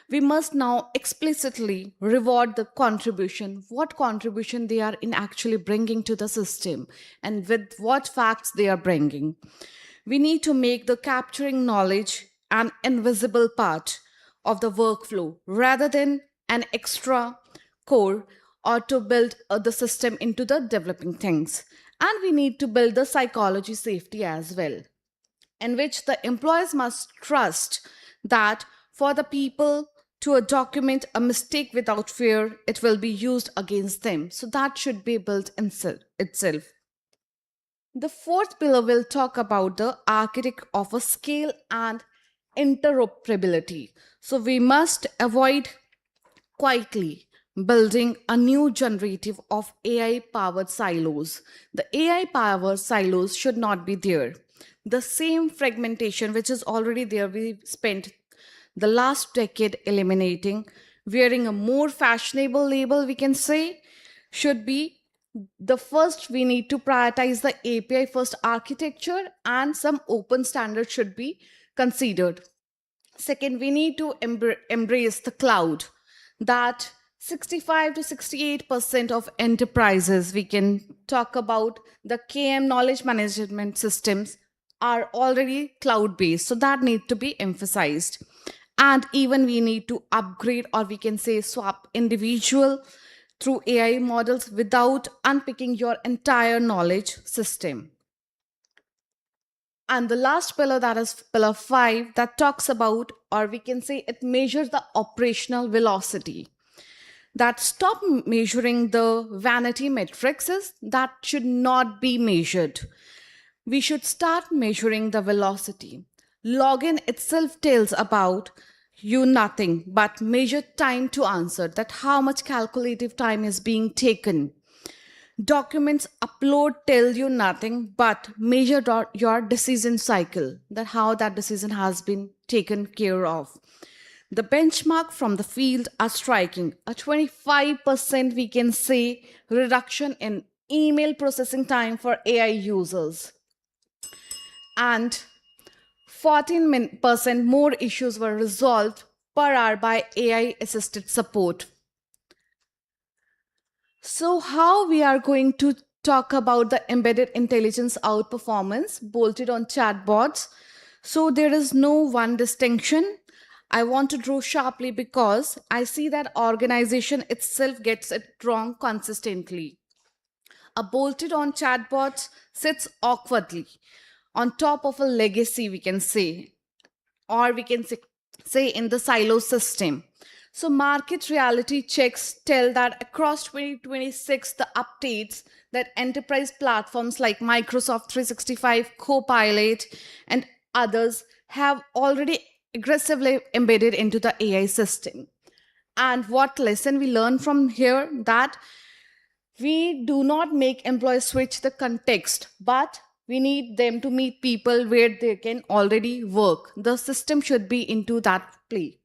We must now explicitly reward the contribution, what contribution they are in actually bringing to the system and with what facts they are bringing. We need to make the capturing knowledge an invisible part of the workflow rather than an extra core or to build the system into the developing things. And we need to build the psychology safety as well, in which the employees must trust that for the people to document a mistake without fear, it will be used against them. So that should be built in itself. The fourth pillar will talk about the architect of a scale and interoperability. So we must avoid quietly building a new generative of AI-powered silos. The AI-powered silos should not be there. The same fragmentation which is already there, we spent the last decade eliminating, wearing a more fashionable label, we can say, should be the first. We need to prioritize the API first architecture, and some open standards should be considered. Second, we need to embrace the cloud. That 65 to 68% of enterprises, we can talk about the KM knowledge management systems, are already cloud-based. So that needs to be emphasized. And even we need to upgrade, or we can say swap individual through AI models without unpicking your entire knowledge system. And the last pillar, that is pillar 5, that talks about, or we can say it measures the operational velocity. That stop measuring the vanity metrics, that should not be measured. We should start measuring the velocity. Login itself tells about you nothing, but measure time to answer, that how much calculative time is being taken. Documents upload tell you nothing, but measure your decision cycle, that how that decision has been taken care of. The benchmark from the field are striking. A 25%, we can say, reduction in email processing time for AI users. And 14% more issues were resolved per hour by AI-assisted support. So how we are going to talk about the embedded intelligence outperformance bolted on chatbots? So there is no one distinction. I want to draw sharply because I see that organization itself gets it wrong consistently. A bolted on chatbot sits awkwardly on top of a legacy, we can say, or we can say in the silo system. So market reality checks tell that across 2026, the updates that enterprise platforms like Microsoft 365, Copilot, and others have already aggressively embedded into the AI system. And what lesson we learn from here, that we do not make employees switch the context, but we need them to meet people where they can already work. The system should be into that play.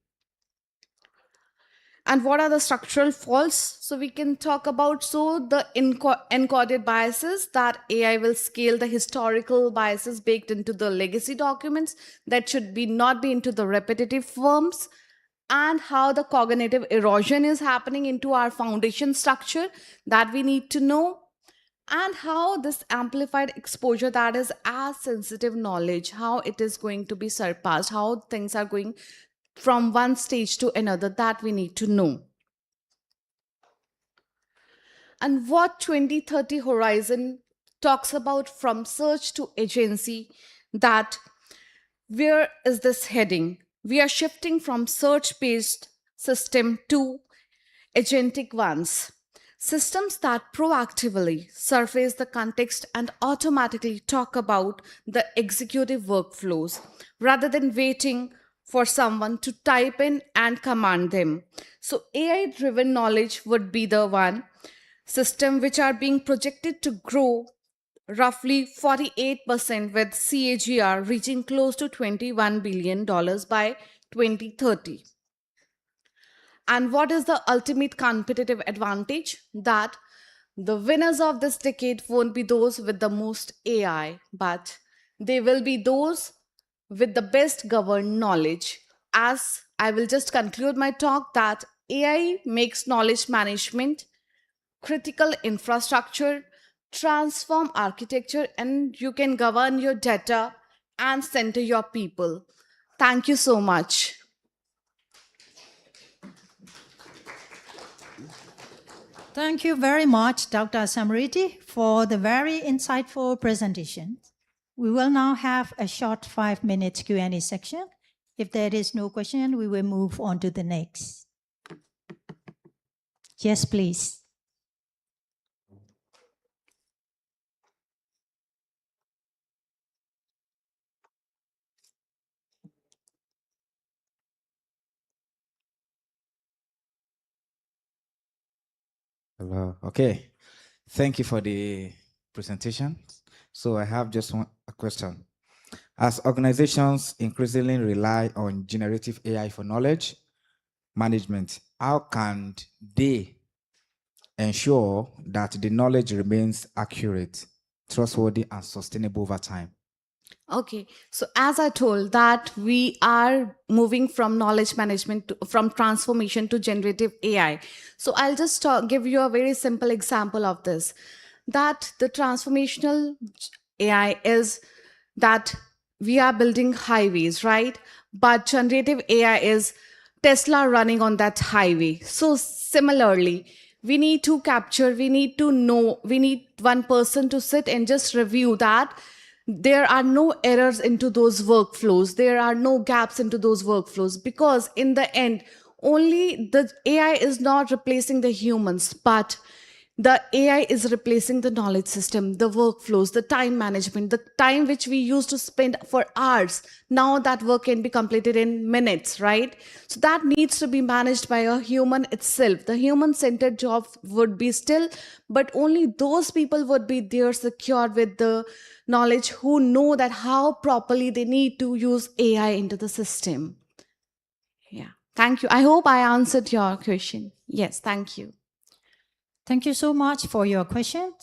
And what are the structural faults? So we can talk about, so the encoded biases, that AI will scale the historical biases baked into the legacy documents that should be not be into the repetitive forms, and how the cognitive erosion is happening into our foundation structure that we need to know, and how this amplified exposure, that is as sensitive knowledge, how it is going to be surpassed, how things are going from one stage to another, that we need to know. And what 2030 horizon talks about, from search to agency, that where is this heading? We are shifting from search-based system to agentic ones. Systems that proactively surface the context and automatically talk about the executive workflows rather than waiting for someone to type in and command them. So AI-driven knowledge would be the one system which are being projected to grow roughly 48%, with CAGR reaching close to $21 billion by 2030. And what is the ultimate competitive advantage? That the winners of this decade won't be those with the most AI, but they will be those with the best governed knowledge. As I will just conclude my talk, that AI makes knowledge management critical infrastructure, transform architecture, and you can govern your data and center your people. Thank you so much. Thank you very much, Dr. Samriti, for the very insightful presentation. We will now have a short 5-minute Q&A section. If there is no question, we will move on to the next. Yes, please. Hello. Okay. Thank you for the presentation. So I have just a question. As organizations increasingly rely on generative AI for knowledge management, how can they ensure that the knowledge remains accurate, trustworthy, and sustainable over time? Okay, so as I told that we are moving from knowledge management from transformation to generative AI. So I'll just give you a very simple example of this. That the transformational AI is that we are building highways, right? But generative AI is Tesla running on that highway. So similarly, we need to capture, we need to know, we need one person to sit and just review that there are no errors into those workflows, there are no gaps into those workflows, because in the end only the AI is not replacing the humans, but the AI is replacing the knowledge system, the workflows, the time management, the time which we used to spend for hours. Now that work can be completed in minutes, right? So that needs to be managed by a human itself. The human-centered job would be still, but only those people would be there secure with the knowledge who know that how properly they need to use AI into the system. Yeah, thank you. I hope I answered your question. Yes, thank you. Thank you so much for your question.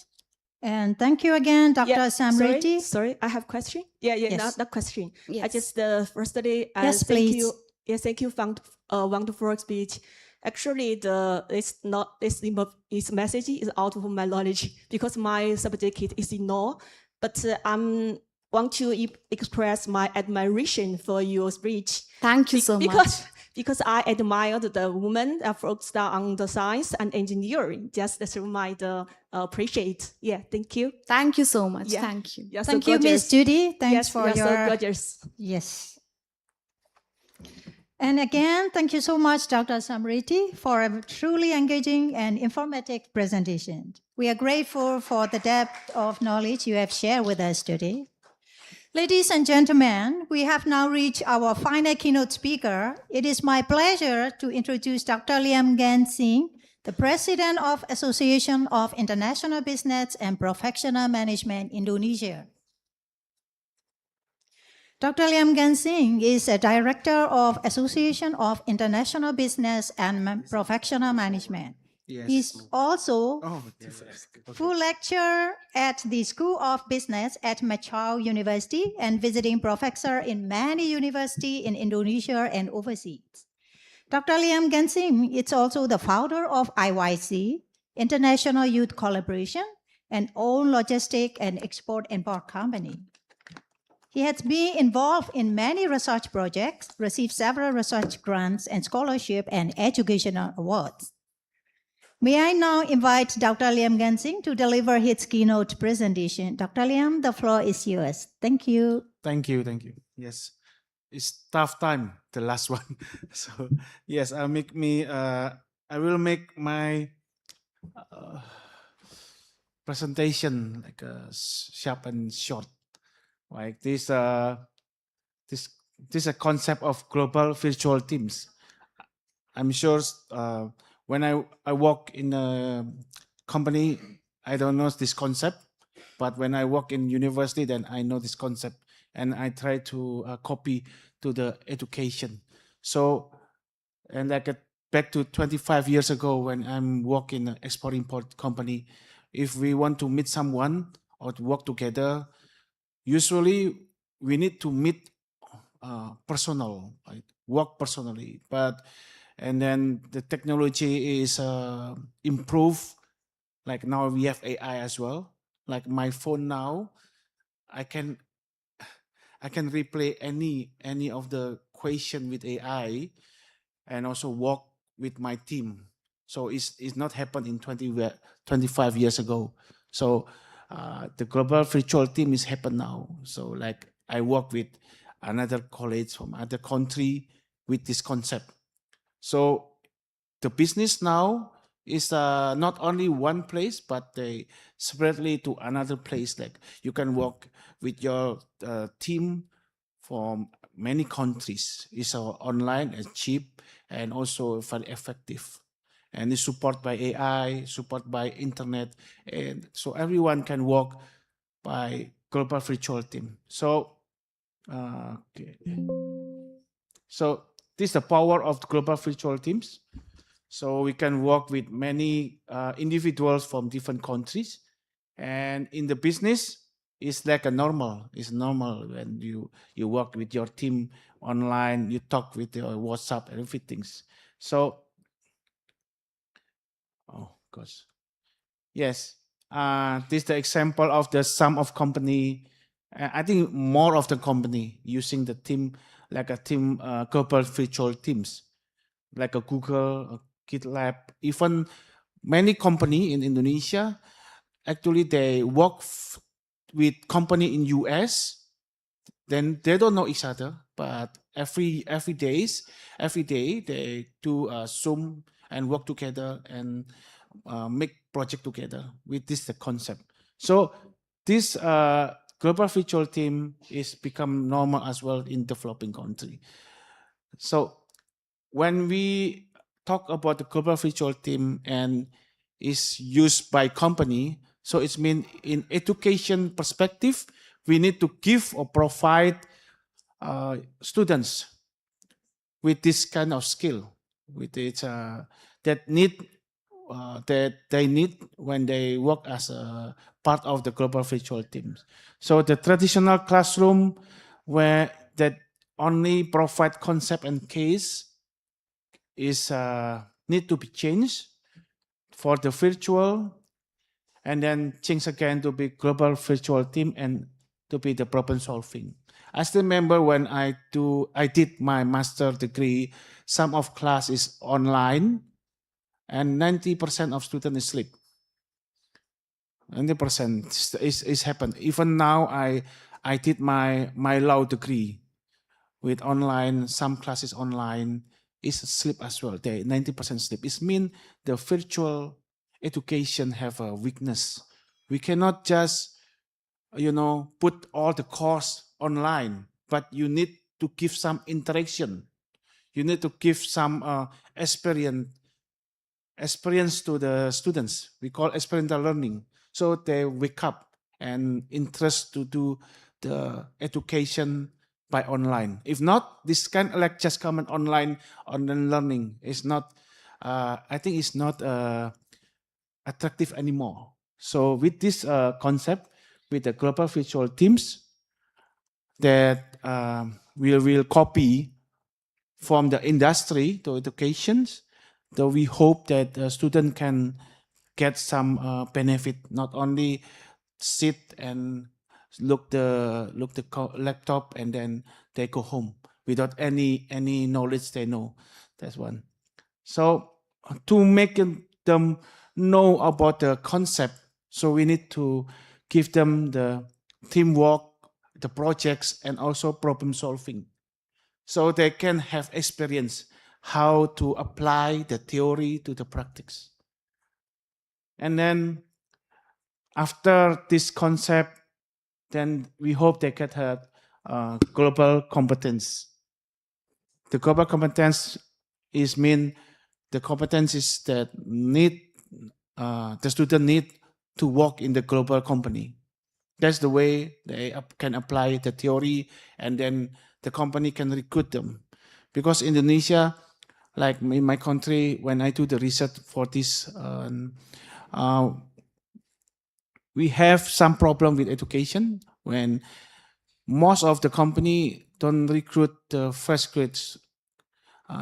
And thank you again, Dr. Samriti. Sorry, I have question. Yes. Not question. Yes. I just firstly, Yes, thank please. you. Yes, thank you for wonderful speech. Actually, its message is out of my knowledge because my subject is in law. But I'm want to express my admiration for your speech. Thank you so much. Because I admired the woman that focused on the science and engineering. Just through my appreciate. Yeah, thank you. Thank you so much. Yeah. Thank you. You're so Thank you, Miss gorgeous. Judy. Thanks Yes, for you're your... so gorgeous. Yes. And again, thank you so much, Dr. Samriti, for a truly engaging and informative presentation. We are grateful for the depth of knowledge you have shared with us today. Ladies and gentlemen, we have now reached our final keynote speaker. It is my pleasure to introduce Dr. Liam Gan Singh, the President of Association of International Business and Professional Management Indonesia. Dr. Liam Gan Singh is a Director of Association of International Business and Professional Management. Yes. He's also full lecturer at the School of Business at Macau University and visiting professor in many universities in Indonesia and overseas. Dr. Liam Gan Singh is also the founder of IYC, International Youth Collaboration, an own logistic and export-import company. He has been involved in many research projects, received several research grants and scholarship and educational awards. May I now invite Dr. Liam Gan Singh to deliver his keynote presentation. Dr. Liam, the floor is yours. Thank you. Thank you. Yes, it's tough time, the last one. So yes, I will make my presentation like sharp and short. Like this a concept of global virtual teams. I'm sure when I work in a company, I don't know this concept, but when I work in university, then I know this concept, and I try to copy to the education. So, and I get back to 25 years ago when I'm working in an export-import company. If we want to meet someone or to work together, usually we need to meet personal, right? Work personally, and then the technology is improved. Like now we have AI as well. Like my phone now, I can replay any of the question with AI, and also work with my team. So it's not happened in 25 years ago. So the global virtual team is happen now. So like I work with another colleagues from other country with this concept. So the business now is not only one place, but they separately to another place. Like you can work with your team from many countries. It's online and cheap and also very effective. and it's supported by AI, supported by internet, and so everyone can work by global virtual team. So, okay. So this is the power of the global virtual teams. So we can work with many individuals from different countries, and in the business, it's like a normal. It's normal when you work with your team online, you talk with your WhatsApp and everything. So, oh gosh, yes, this is the example of the sum of company. I think more of the company using the team like a team global virtual teams, like a Google, a GitLab, even many company in Indonesia. Actually, they work with company in US. Then they don't know each other, but every day they do Zoom and work together and make project together with this the concept. So this global virtual team is become normal as well in developing country. So when we talk about the global virtual team and is used by company, so it's mean in education perspective, we need to give or provide students with this kind of skill, with it that they need when they work as a part of the global virtual teams. So the traditional classroom where that only provide concept and case is need to be changed for the virtual, and then change again to be global virtual team and to be the problem solving. I still remember when I did my master degree, some of class is online and 90% of students sleep. 90% is happened. Even now I did my law degree with online, some classes online is sleep as well. They 90% sleep. It means the virtual education have a weakness. We cannot just put all the course online, but you need to give some interaction. You need to give some experience to the students. We call experiential learning. So they wake up and interest to do the education by online. If not, this kind of like just come online learning is not. I think it's not attractive anymore. So with this concept, with the global virtual teams, that we will copy from the industry to educations, though we hope that the student can get some benefit, not only sit and look the laptop and then they go home without any knowledge they know. That's one. So to make them know about the concept, so we need to give them the teamwork, the projects, and also problem solving, so they can have experience how to apply the theory to the practice. And then after this concept, then we hope they can have global competence. The global competence is mean the competencies that the student need to work in the global company. That's the way they can apply the theory, and then the company can recruit them. Because Indonesia, like in my country, when I do the research for this, we have some problem with education when most of the company don't recruit the fresh grade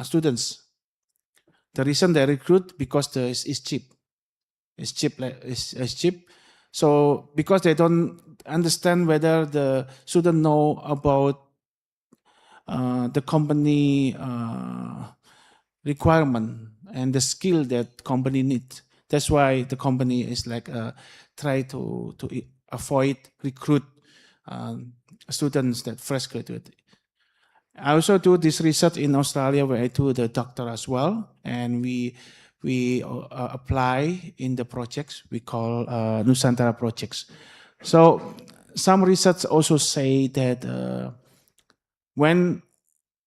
students. The reason they recruit because it's cheap. It's cheap. So because they don't understand whether the student know about the company requirement and the skill that company needs. That's why the company is like try to avoid recruit students that fresh graduate. I also do this research in Australia where I do the doctor as well, and we apply in the projects we call Nusantara projects. So some research also say that when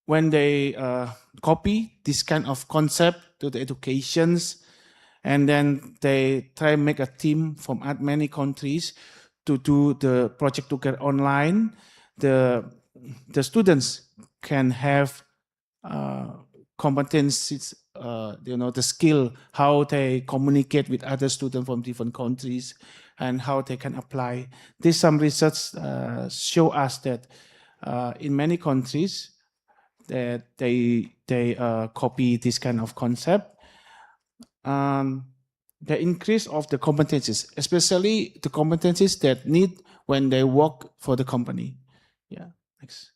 they copy this kind of concept to the educations, And then they try make a team from many countries to do the project together online. The students can have competencies, the skill, how they communicate with other students from different countries and how they can apply. There's some research show us that in many countries that they copy this kind of concept. The increase of the competencies, especially the competencies that need when they work for the company. Yeah, next.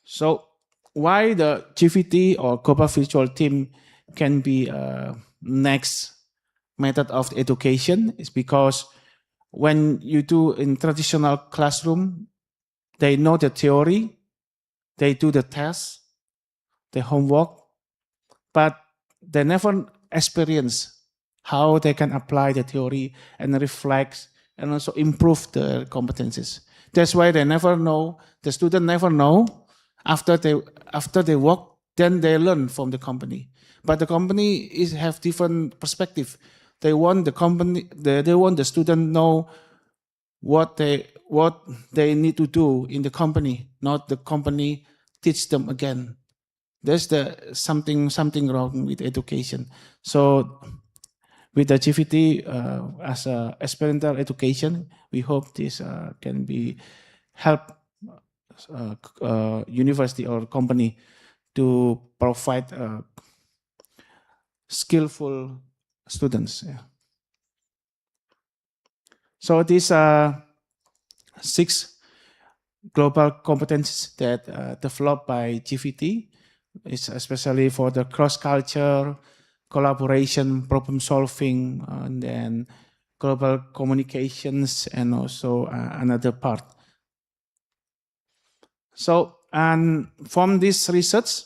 So why the GVT or Global Virtual Team can be next method of education is because when you do in traditional classroom, they know the theory, they do the tests, the homework, but they never experience how they can apply the theory and reflect and also improve their competencies. That's why they never know, the student never know after they work, then they learn from the company. But the company have different perspective. They want the student know what they need to do in the company, not the company teach them again. There's something wrong with education. So with the GVT as a experiential education, we hope this can be help university or company to provide skillful students. Yeah. So these are 6 global competencies that developed by GVT. It's especially for the cross-culture, collaboration, problem solving, and then global communications, and also another part. So, and from this research,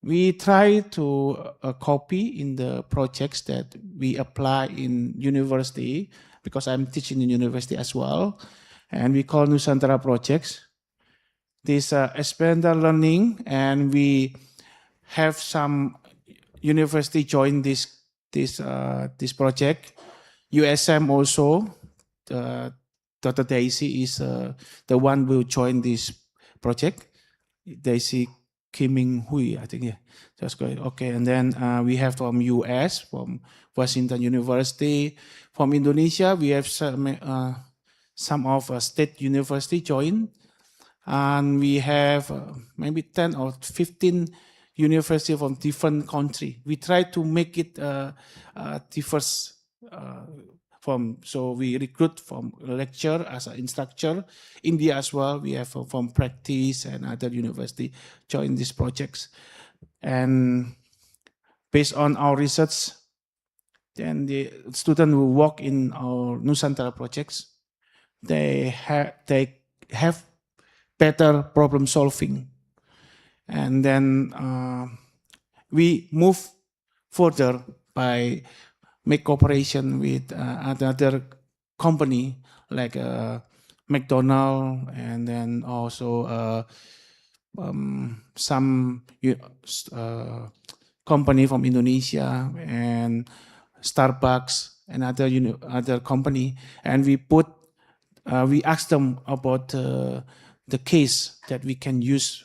we try to copy in the projects that we apply in university, because I'm teaching in university as well, and we call Nusantara projects. This experiential learning, and we have some university join this project. USM also, Dr. Daisy is the one who joined this project. Daisy Kiming Hui, I think, yeah. That's good. Okay, and then we have from US, from Washington University. From Indonesia, we have some of state university join. And we have maybe 10 or 15 universities from different countries. We try to make it diverse. So we recruit from lecture as an instructor. India as well, we have from practice and other university join these projects. And based on our research, then the students who work in our Nusantara projects, they have better problem solving. And then we move further by make cooperation with another company like McDonald's, and then also some company from Indonesia and Starbucks and other company, and we ask them about the case that we can use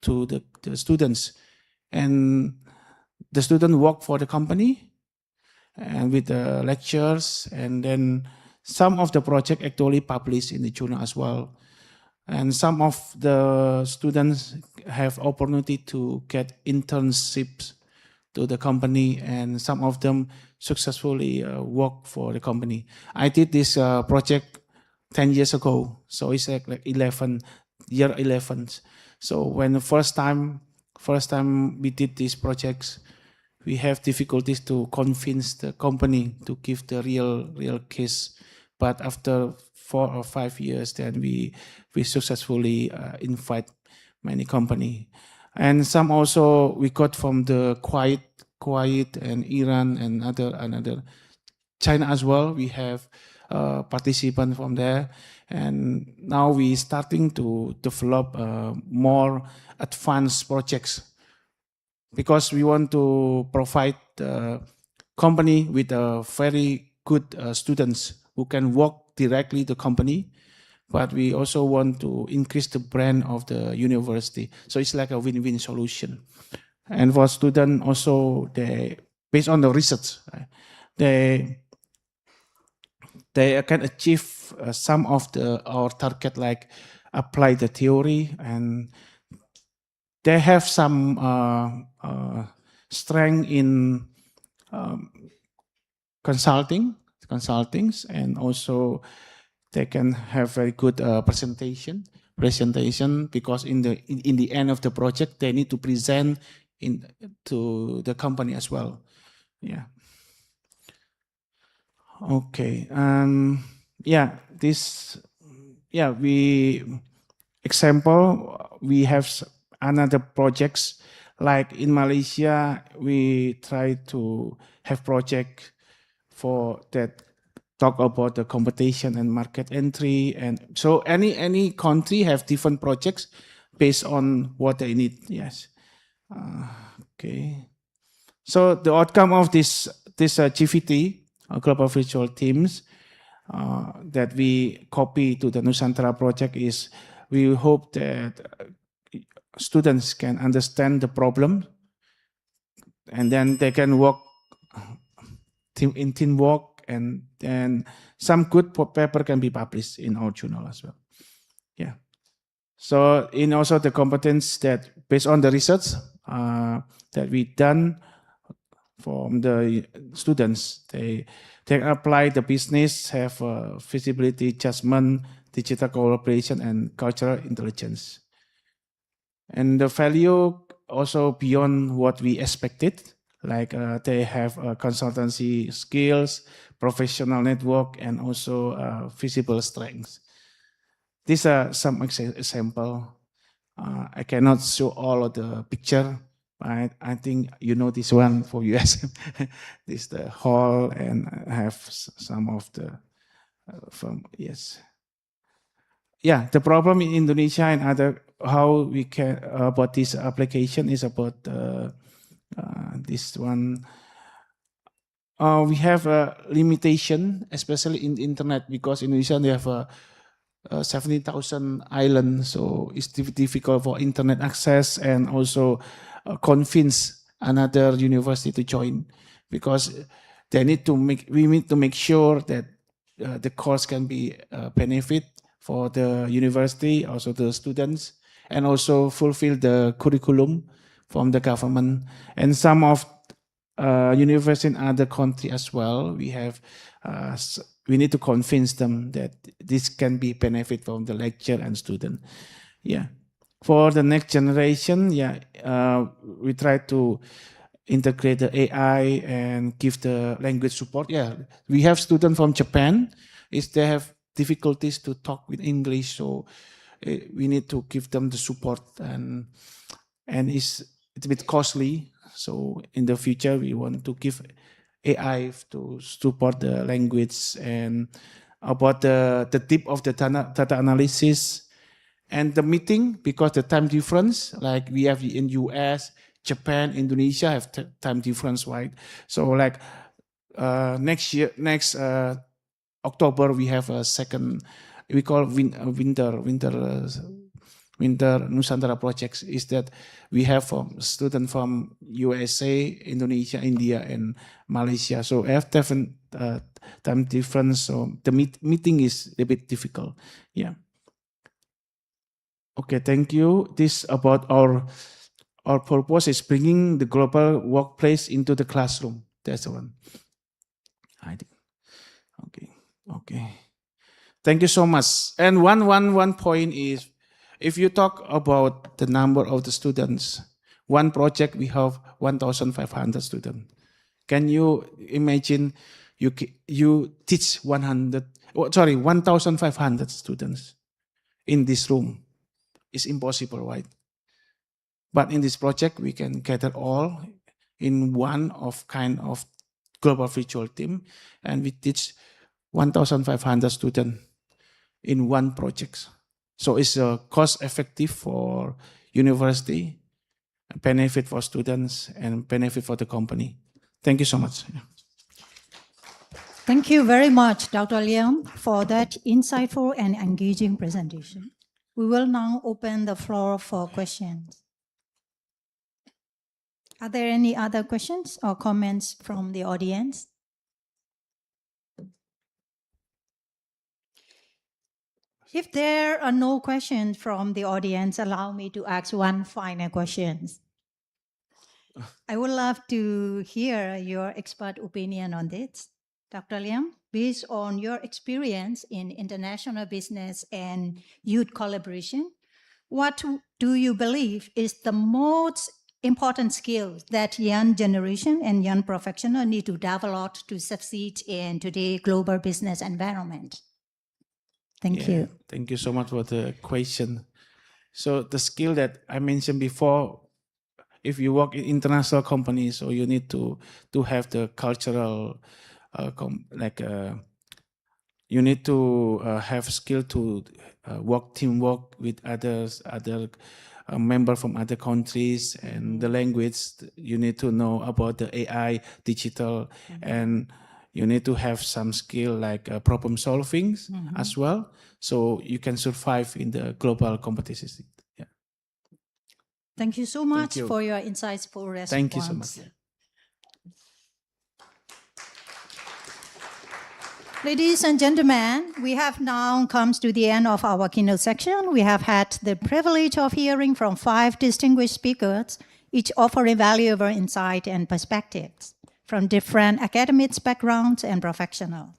to the students, and the student work for the company and with the lectures, and then some of the project actually published in the journal as well. And some of the students have opportunity to get internships to the company, and some of them successfully work for the company. I did this project 10 years ago, so it's like year 11. So when the first time we did these projects, we have difficulties to convince the company to give the real case. But after 4 or 5 years, then we successfully invite many company. And some also we got from the Kuwait and Iran and another China as well. We have participants from there, and now we starting to develop more advanced projects because we want to provide the company with a very good students who can work directly the company, but we also want to increase the brand of the university. So it's like a win-win solution. And for students also, they based on the research, right, they can achieve some of our target, like apply the theory, and they have some strength in consultings, and also they can have very good presentation because in the end of the project they need to present to the company as well. Yeah. Okay. We have another projects, like in Malaysia, we try to have project for that talk about the competition and market entry, and so any country have different projects based on what they need. Yes. Okay. So the outcome of this GVT, Global Virtual Teams, that we copy to the Nusantara project is we hope that students can understand the problem, and then they can work in teamwork, and then some good paper can be published in our journal as well. Yeah. So in also the competence that based on the research that we done from the students, they apply the business, have feasibility judgment, digital collaboration, and cultural intelligence. And the value also beyond what we expected, like they have consultancy skills, professional network, and also visible strengths. These are some example. I cannot show all of the picture, but I think you know this one for US. This is the hall, and I have some of the from yes. Yeah, the problem in Indonesia and other how we can about this application is about this one. We have a limitation, especially in the internet, because Indonesia they have 70,000 islands, so it's difficult for internet access, and also convince another university to join, because we need to make sure that the course can be benefit for the university, also the students, and also fulfill the curriculum from the government. And some of universities in other countries as well, we need to convince them that this can be benefit from the lecture and student. Yeah. For the next generation, we try to integrate the AI and give the language support. Yeah, we have students from Japan. They have difficulties to talk with English, so we need to give them the support, and it's a bit costly. So in the future, we want to give AI to support the language, and about the tip of the data analysis and the meeting, because the time difference, like we have in US, Japan, Indonesia have time difference, right? So like next October, we have a second, we call winter Nusantara projects, is that we have students from USA, Indonesia, India, and Malaysia. So I have different time difference. So the meeting is a bit difficult. Yeah. Okay, thank you. This about our purpose is bringing the global workplace into the classroom. That's the one. I think. Okay. Thank you so much. And one point is, if you talk about the number of the students, one project we have 1,500 students. Can you imagine you teach 1,500 students in this room? It's impossible, right? But in this project, we can gather all in one of kind of global virtual team, and we teach 1,500 students in one project. So it's cost effective for university, benefit for students and benefit for the company. Thank you so much. Thank you very much, Dr. Liam, for that insightful and engaging presentation. We will now open the floor for questions. Are there any other questions or comments from the audience? If there are no questions from the audience, allow me to ask one final question. I would love to hear your expert opinion on this. Dr. Liam, based on your experience in international business and youth collaboration, what do you believe is the most important skill that young generation and young professionals need to develop to succeed in today's global business environment? Thank you. Thank you so much for the question. So the skill that I mentioned before, if you work in international companies, so you need to have the cultural, you need to have skill to work teamwork with others, other members from other countries, and the language. You need to know about the AI, digital, and you need to have some skill like problem solving as well, so you can survive in the global competition. Yeah. Thank you so much for your insightful response. Thank you so much. Ladies and gentlemen, we have now come to the end of our keynote section. We have had the privilege of hearing from 5 distinguished speakers, each offering valuable insight and perspectives from different academic backgrounds and professionals.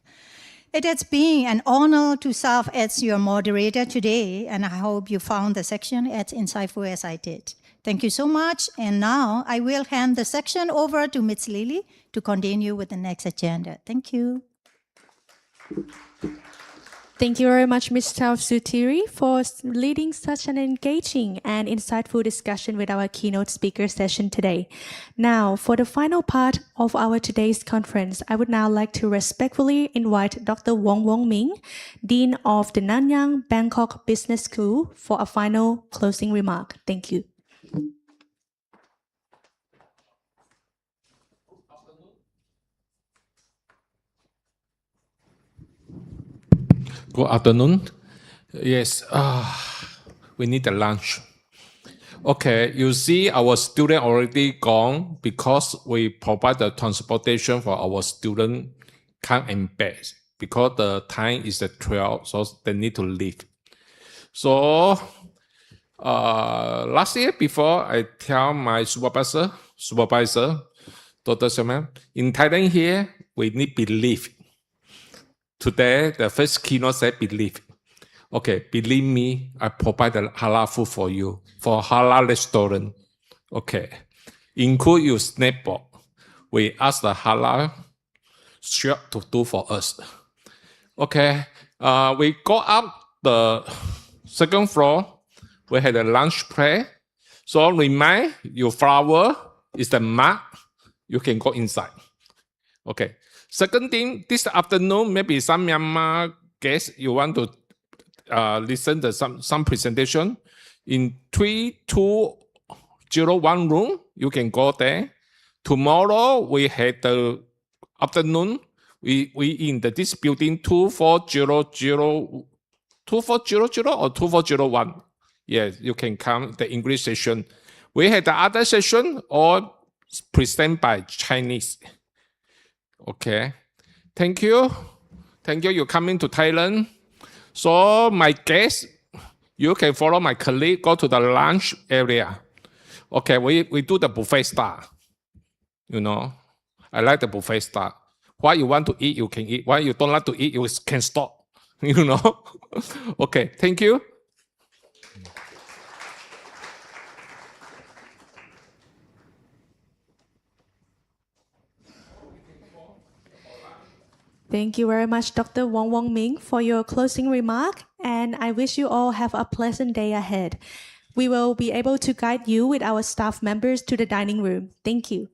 It has been an honor to serve as your moderator today, and I hope you found the section as insightful as I did. Thank you so much. And now I will hand the section over to Ms. Lily to continue with the next agenda. Thank you. Thank you very much, Mr. Sutiri, for leading such an engaging and insightful discussion with our keynote speaker session today. Now, for the final part of our today's conference, I would now like to respectfully invite Dr. Wong Ming, Dean of the Nanyang Bangkok Business School, for a final closing remark. Thank you. Good afternoon. Yes, we need a lunch. Okay, you see our student already gone because we provide the transportation for our student come and back because the time is at 12, so they need to leave. So last year before I tell my supervisor, Dr. Saman, in Thailand here, we need belief. Today, the first keynote said believe. Okay, believe me, I provide the halal food for you, for halal restaurant. Okay, include your snapback. We ask the halal shop to do for us. Okay, we go up the second floor. We had a lunch plate. So remind your flower is the mark. You can go inside. Okay. Second thing, this afternoon, maybe some Myanmar guests, you want to listen to some presentation. In 3201 room, you can go there. Tomorrow, we had the afternoon, we in this building 2400 or 2401. Yes, you can come the English session. We had the other session all presented by Chinese. Okay, thank you. Thank you. You're coming to Thailand. So my guests, you can follow my colleague, go to the lunch area. Okay, we do the buffet style. You know, I like the buffet style. What you want to eat, you can eat. What you don't like to eat, you can stop. You know. Okay, thank you. Thank you very much, Dr. Wong Ming, for your closing remark, and I wish you all have a pleasant day ahead. We will be able to guide you with our staff members to the dining room. Thank you.